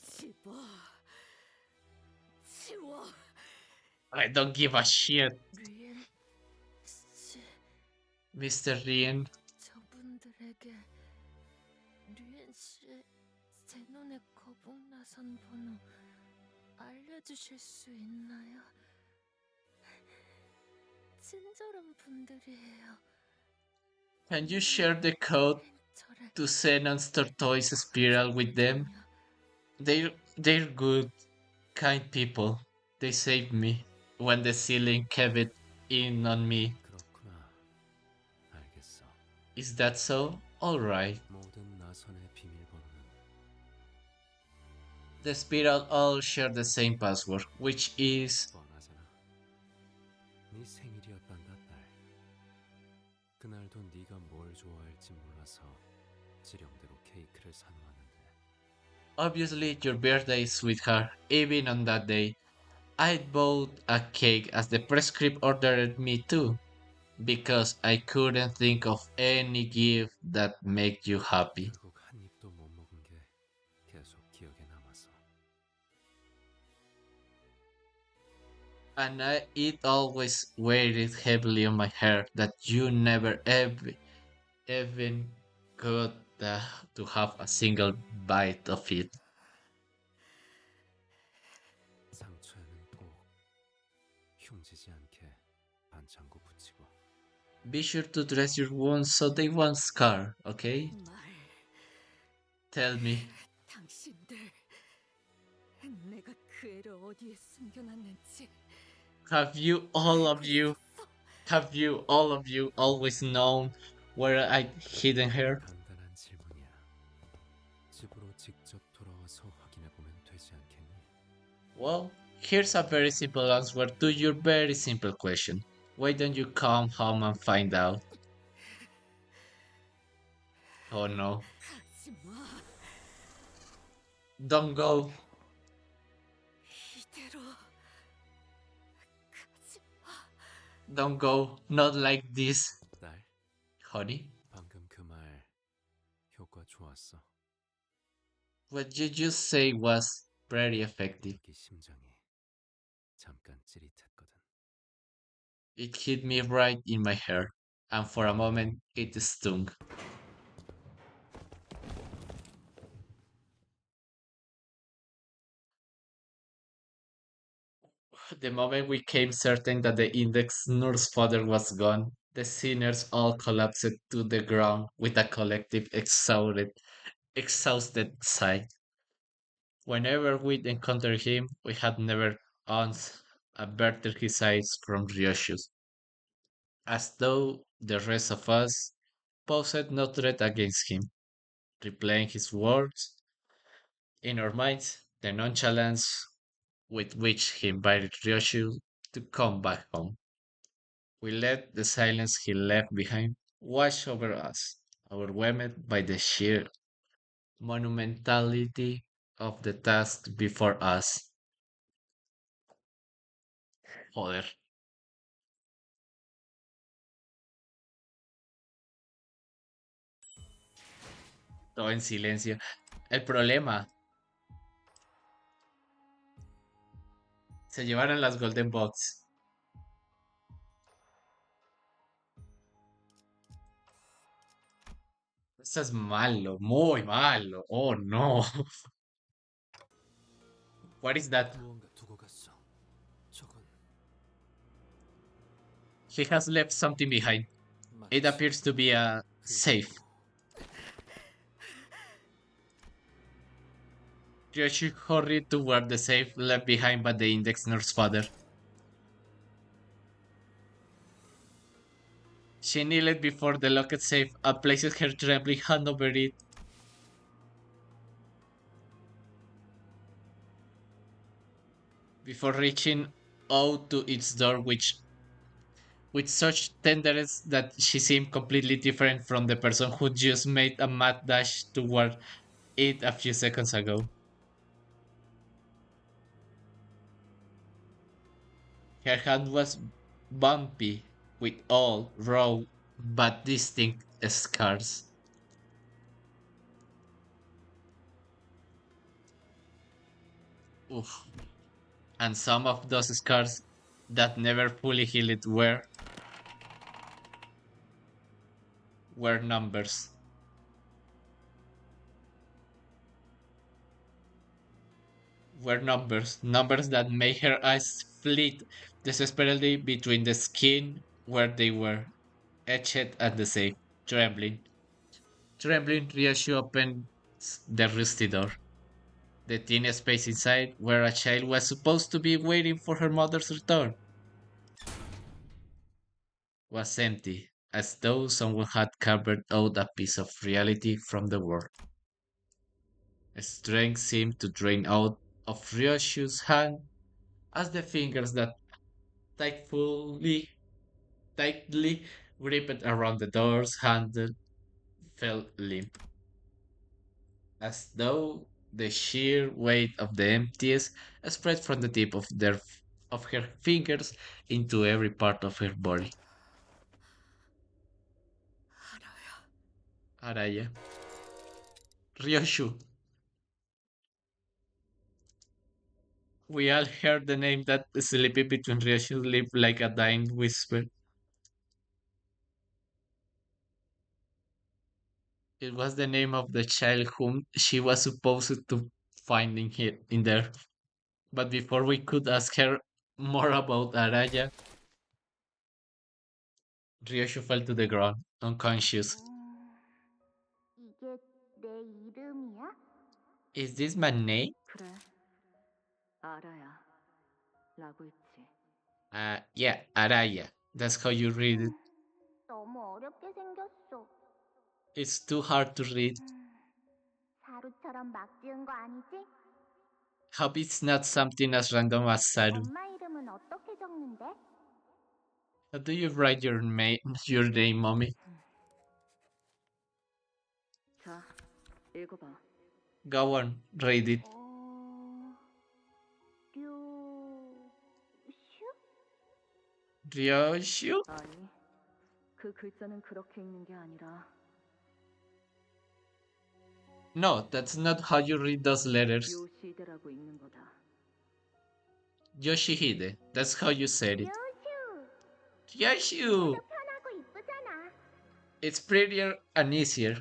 치워. I don't give a shit, 리엔 씨, Mr. Rien. 저분들에게 리엔 씨의 제논의 거북나선 번호 알려주실 수 있나요? 친절한 분들이에요. Can you share the code 저를 to Xenon's tortoise spiral with them? They're good, kind people. They saved me when the ceiling caved in on me. 그렇구나. 알겠어. Is that so? Alright. 모든 나선의 비밀번호는 The spiral all share the same password, which is 뻔하잖아. 네 생일이었단다, 딸. 그날도 네가 뭘 좋아할지 몰라서 지령대로 케이크를 사놓았는데 obviously your birthday, sweetheart. Even on that day, I bought a cake as the prescript ordered me to, because I couldn't think of any gift that made you happy. 결국 한 입도 못 먹은 게 계속 기억에 남아서. And it always weighed heavily on my heart that you never even got to have a single bite of it. 장구 붙이고. Be sure to dress your wounds so they won't scar, okay? Tell me, 당신들, 내가 그 애를 어디에 숨겨놨는지 have you, all of you, have you, all of you, always known where I'd hidden her? 간단한 질문이야. 집으로 직접 돌아와서 확인해 보면 되지 않겠니? Well, here's a very simple answer to your very simple question. Why don't you come home and find out? Oh no. 가지마. Don't go. 이대로 가지마. Don't go. Not like this. 딸, Honey, 방금 그 말 효과 좋았어. what you just say was very effective. 특히 심장이 잠깐 찌릿했거든. It hit me right in my heart, and for a moment it stung. The moment we came certain that the index nurse father was gone, the sinners all collapsed to the ground with a collective exhausted sigh. Whenever we'd encountered him, we had never once averted his eyes from Ryoshu's, as though the rest of us posed no threat against him, replaying his words in our minds, the nonchalance with which he invited Ryoshu to come back home. We let the silence he left behind wash over us, overwhelmed by the sheer monumentality of the task before us. Joder. Todo en silencio. El problema, se llevaron las Golden Box. Eso es malo, muy malo. Oh no. What is that? 무언가 두고 갔어. 저건 He has left something behind. It 마치 appears to be a safe. Ryoshi hurried toward the safe left behind by the index nurse father. She kneeled before the locked safe and placed her trembling hand over it. Before reaching out to its door, which with such tenderness that she seemed completely different from the person who just made a mad dash toward it a few seconds ago. Her hand was bumpy, with all raw but distinct scars. Oof. And some of those scars that never fully healed were numbers. Numbers that made her eyes flit desperately between the skin where they were, etched at the safe, trembling. Trembling, Ryoshi opened the rusty door. The tiny space inside, where a child was supposed to be waiting for her mother's return, was empty, as though someone had carved out a piece of reality from the world. Strength seemed to drain out of Ryoshu's hand as the fingers that tightly, tightly gripped around the door's handle fell limp, as though the sheer weight of the emptiness spread from the tip of her fingers into every part of her body. Araya. Ryoshu. We all heard the name that sleepy between Ryoshu's lips like a dying whisper. It was the name of the child whom she was supposed to find in there. But before we could ask her more about Araya, Ryoshu fell to the ground, unconscious. 이게 내 이름이야? Is this my name? 그래. 알아야. 라고 있지. Yeah, Araya. That's how you read it. 너무 어렵게 생겼어. It's too hard to read. 사루처럼 막 지은 거 아니지? Hope it's not something as random as Saru. 엄마 이름은 어떻게 적는데? How do you write your name, mommy? 자, 읽어봐. Go on, read it. Ryoshu? 아니, 그 글자는 그렇게 읽는 게 아니라 No, that's not how you read those letters. 요시대라고 읽는 거다. Yoshihide. That's how you said it. 요슈. Ryoshu! 편하고 이쁘잖아. It's prettier and easier.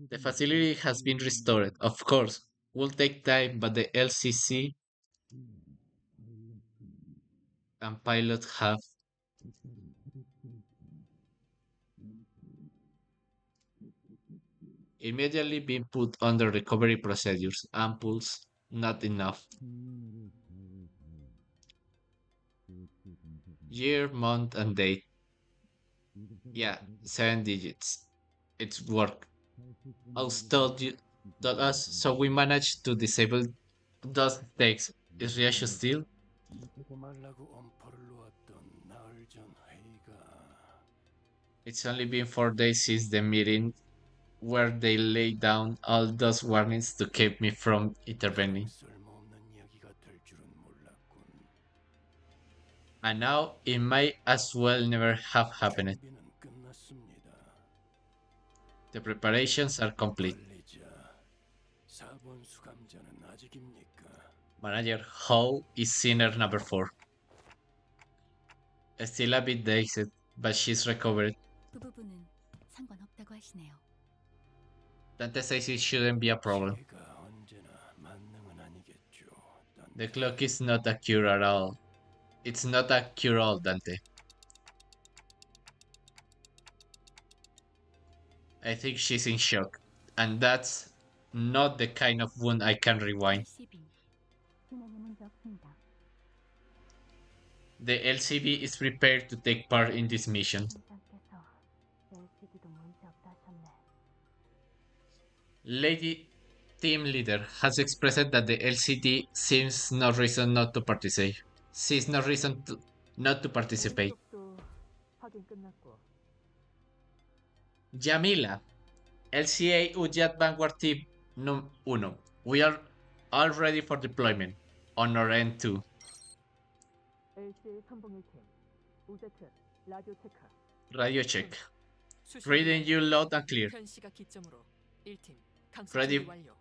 The facility has been restored, of course. Will take time, but the LCC and pilot have immediately been put under recovery procedures. Ampoules, not enough. Year, month, and date. Yeah, 7 digits. It's work. Us told us, so we managed to disable those stakes. Is Ryashu still? 보고 말라고 엄포를 놓았던 나흘 전 회의가 It's only been 4 days since the meeting where they laid down all those warnings to keep me from intervening. 쓸모없는 이야기가 될 줄은 몰랐군. And now it might as well never have happened. 준비는 끝났습니다. The preparations are complete. 관리자, 4번 수감자는 아직입니까? Manager, how is sinner number 4? Still a bit dazed, but she's recovered. 그 부분은 상관없다고 하시네요. Dante says it shouldn't be a problem. 시계가 언제나 만능은 아니겠죠. The clock is not a cure at all. It's not a cure-all, Dante. I think she's in shock, and that's not the kind of wound I can rewind. The LCB is prepared to take part in this mission. Lady Team Leader has expressed that the LCD sees no reason not to participate. Not to participate. 확인 끝났고. Yamila, LCA Ujat Vanguard Team 1. We are all ready for deployment. On our end too. LCA 301팀. 우제트 라디오 체크. Radio check. Reading you loud and clear. 현시가 기점으로 1팀 강수 Ready. 준비 완료.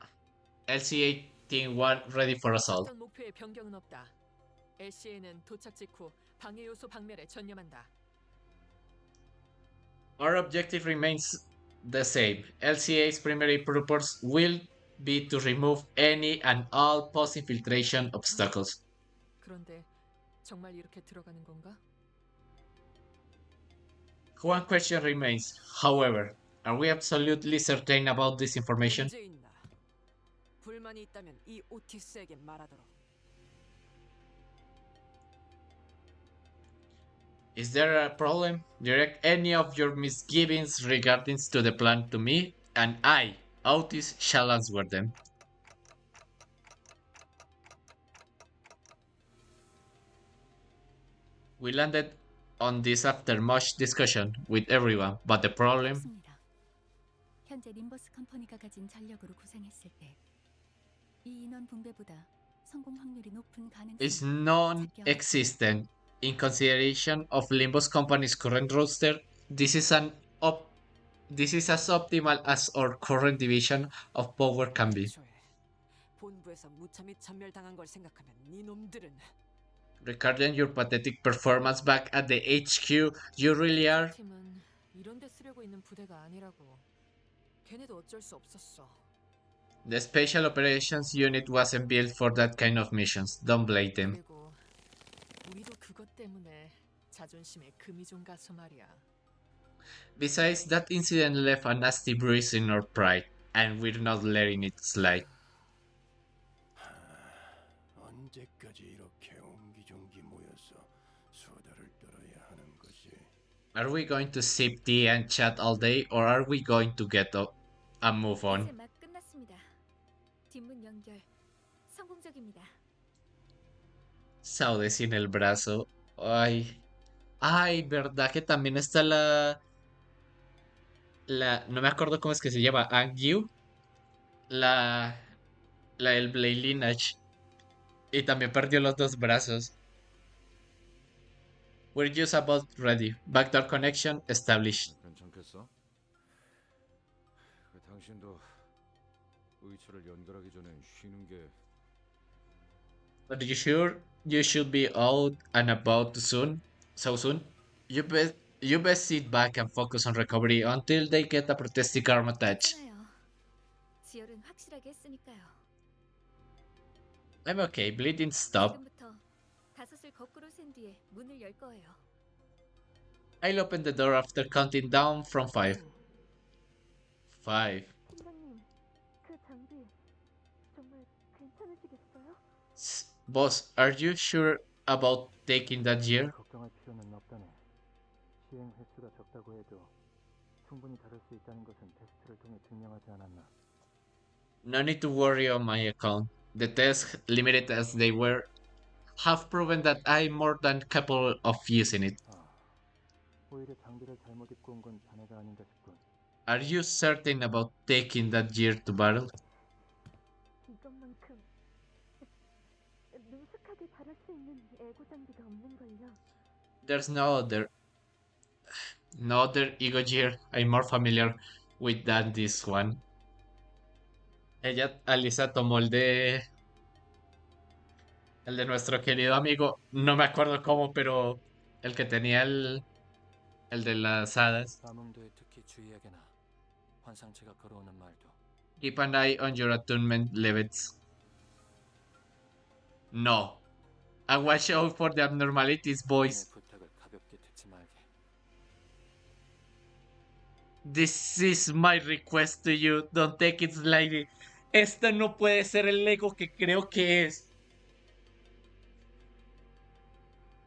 LCA Team 1 ready for assault. 어떤 목표에 변경은 없다. LCA는 도착 직후 방해 요소 박멸에 전념한다. Our objective remains the same. LCA's primary purpose will be to remove any and all post-infiltration obstacles. 그런데 정말 이렇게 들어가는 건가? One question remains, however. Are we absolutely certain about this information? 문제 있나? 불만이 있다면 이 오티스에게 말하도록. Is there a problem? Direct any of your misgivings regarding to the plan to me, and I, Otis, shall answer them. We landed on this after much discussion with everyone, but the problem 맞습니다. 현재 림버스 컴퍼니가 가진 전력으로 구상했을 때 이 인원 분배보다 성공 확률이 높은 is 가능성이 non-existent. In consideration of Limbus Company's current roster, this is as optimal as our current division of power can be. 본부에서 무참히 전멸당한 걸 생각하면 네 놈들은 Regarding your pathetic performance back at the HQ, you really are. 팀은 이런 데 쓰려고 있는 부대가 아니라고. 걔네도 어쩔 수 없었어. The Special Operations Unit wasn't built for that kind of missions. Don't blame them. 그리고 우리도 그것 때문에 자존심에 금이 좀 가서 말이야. Besides, that incident left a nasty bruise in our pride, and we're not letting it slide. 언제까지 이렇게 옹기종기 모여서 수다를 떨어야 하는 것이? Are we going to sip tea and chat all day, or are we going to get up and move 이제 on? 막 끝났습니다. 뒷문 연결 성공적입니다. Saude sin el brazo. Ay. Ay, ¿verdad que también está la... No me acuerdo cómo es que se llama. Angyu. La... La del Blade Lineage. Y también perdió los dos brazos. We're just about ready. Backdoor connection established. 괜찮겠어? 당신도 의처를 연결하기 전에 쉬는 게 Are you sure you should be out and about soon? So soon? You best sit back and focus on recovery until they get a prosthetic arm attached. 괜찮아요. 지혈은 확실하게 했으니까요. I'm okay. Bleeding stop. 지금부터 다섯을 거꾸로 센 뒤에 문을 열 거예요. I'll open the door after counting down from 5. 5. 팀장님, 그 장비 정말 괜찮으시겠어요? Boss, are you sure about taking that gear? 걱정할 필요는 없다네. 시행 횟수가 적다고 해도 충분히 다룰 수 있다는 것은 테스트를 통해 증명하지 않았나. No need to worry on my account. The tests, limited as they were, have proven that I'm more than capable of using it. 오히려 장비를 잘못 입고 온 건 자네가 아닌가 싶군. Are you certain about taking that gear to battle? 이것만큼 능숙하게 다룰 수 있는 에고 장비가 없는걸요. There's no other ego gear I'm more familiar with than this one. Alisa tomó el de nuestro querido amigo, no me acuerdo cómo, pero el que tenía el de las hadas. 감흥도에 특히 주의하게나. 환상체가 걸어오는 말도. Keep an eye on your attunement levels. No. And watch out for the abnormalities, boys. 부탁을 가볍게 듣지 말게. This is my request to you. Don't take it lightly. Esta no puede ser el ego que creo que es.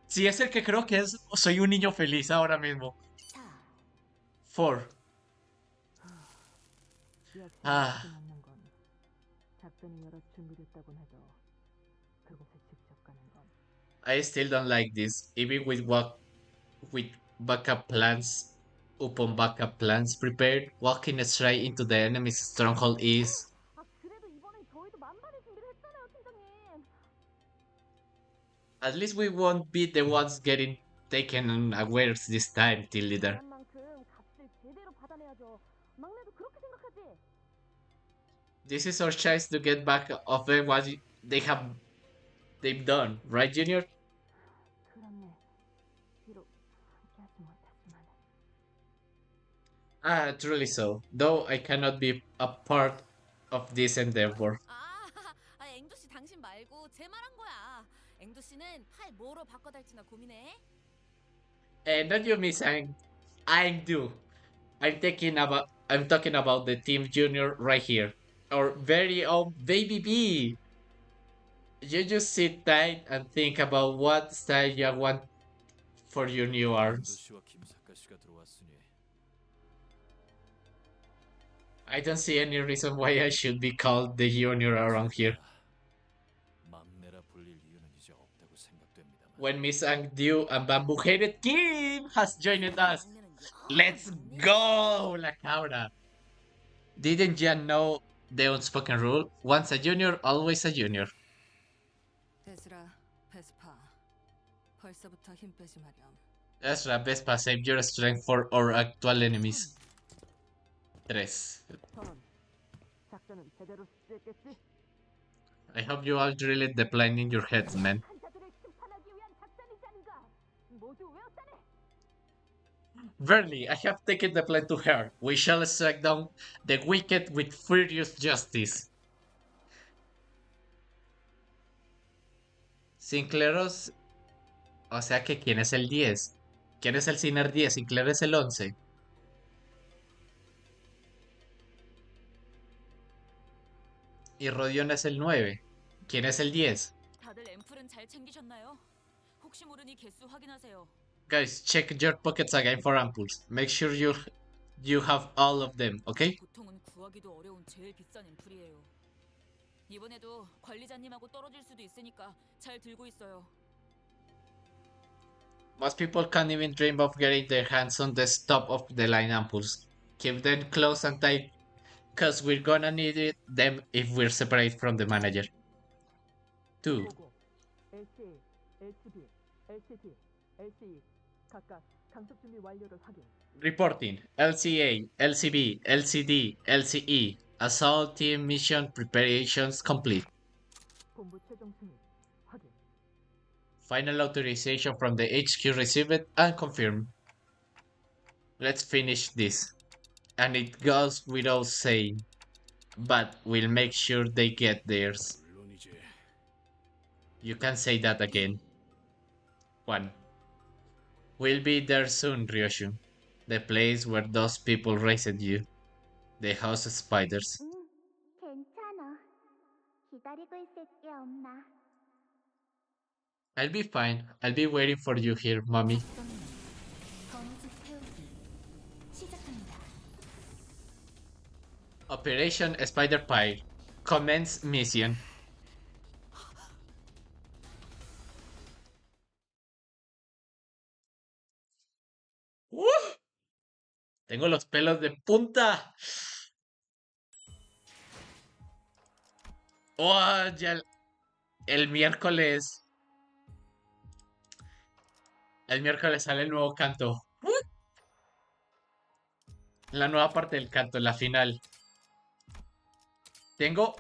Si es el que creo que es, soy un niño feliz ahora mismo. 4. Ah. 않는 건 작전이 여러 준비됐다곤 해도 그곳에 직접 가는 건 I still don't like this. Even with backup plans upon backup plans prepared, walking straight into the enemy's stronghold is. 아, 그래도 이번엔 저희도 만반의 준비를 했잖아요, 팀장님. At least we won't be the ones getting taken unawares this time, team leader. 그런 만큼 값을 제대로 받아내야죠. 막내도 그렇게 생각하지? This is our chance to get back of what they've done, right, Junior? 그렇네. 비록 함께하지 못하지만 Ah, truly so. Though I cannot be a part of this endeavor. 앵두 씨 당신 말고 제 말한 거야. 앵두 씨는 팔 뭐로 바꿔달지나 고민해. And not you, Miss I do. I'm talking about the Team Junior right here. Our very own baby B. You just sit tight and think about what style you want for your new arms. 씨와 김사카 씨가 들어왔으니 I don't see any reason why I should be called the junior around here. 막내라 불릴 이유는 이제 없다고 생각됩니다만. When Miss Angdew and bamboo-headed Kim has joined us. Let's go, La Cabra. Didn't you know the unspoken rule? Once a junior, always a junior. 에즈라, 베스파. 벌써부터 힘 빼지 마렴. Ezra, Vespa, save your strength for our actual enemies. 3. 전 작전은 제대로 수행했겠지? I hope you all drilled the plan in your heads, man. 환자들을 심판하기 위한 작전이지 않은가? 모두 외웠다네. Verily, I have taken the plan to her. We shall strike down the wicked with furious justice. Sinclair, o sea que ¿quién es el 10? ¿Quién es el Sinner 10? Sinclair es el 11. Y Rodion es el 9. ¿Quién es el 10? 다들 앰플은 잘 챙기셨나요? 혹시 모르니 개수 확인하세요. Guys, check your pockets again for ampoules. Make sure you have all of them, okay? 보통은 구하기도 어려운 제일 비싼 앰플이에요. 이번에도 관리자님하고 떨어질 수도 있으니까 잘 들고 있어요. Most people can't even dream of getting their hands on the top of the line ampoules. Keep them close and tight, cause we're gonna need them if we're separate from the manager. 2. 보고 LCA, LCB, LCD, LCE 각각 강습 준비 완료를 확인. Reporting. LCA, LCB, LCD, LCE. Assault team mission preparations complete. 본부 최종 승인 확인. Final authorization from the HQ received and confirmed. Let's finish this. And it goes without saying, but we'll make sure they get theirs. You can say that again. 1. We'll be there soon, Ryoshu. The place where those people raised you. The house of spiders. 응, 괜찮아. 기다리고 있을게, 엄마. I'll be fine. I'll be waiting for you here, mommy. Operation Spider Pie. Commence mission. Tengo los pelos de punta. Oh, ya el miércoles. El miércoles sale el nuevo canto. La nueva parte del canto, la final. Tengo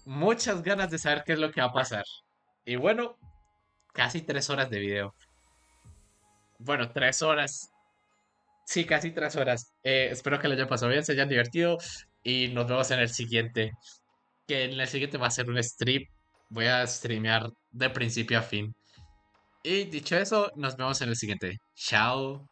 muchas ganas de saber qué es lo que va a pasar. Y bueno, casi 3 horas de video. Bueno, 3 horas. Sí, casi 3 horas. Espero que lo hayan pasado bien, se hayan divertido. Y nos vemos en el siguiente. Que en el siguiente va a ser un stream. Voy a streamear de principio a fin. Y dicho eso, nos vemos en el siguiente. Chao.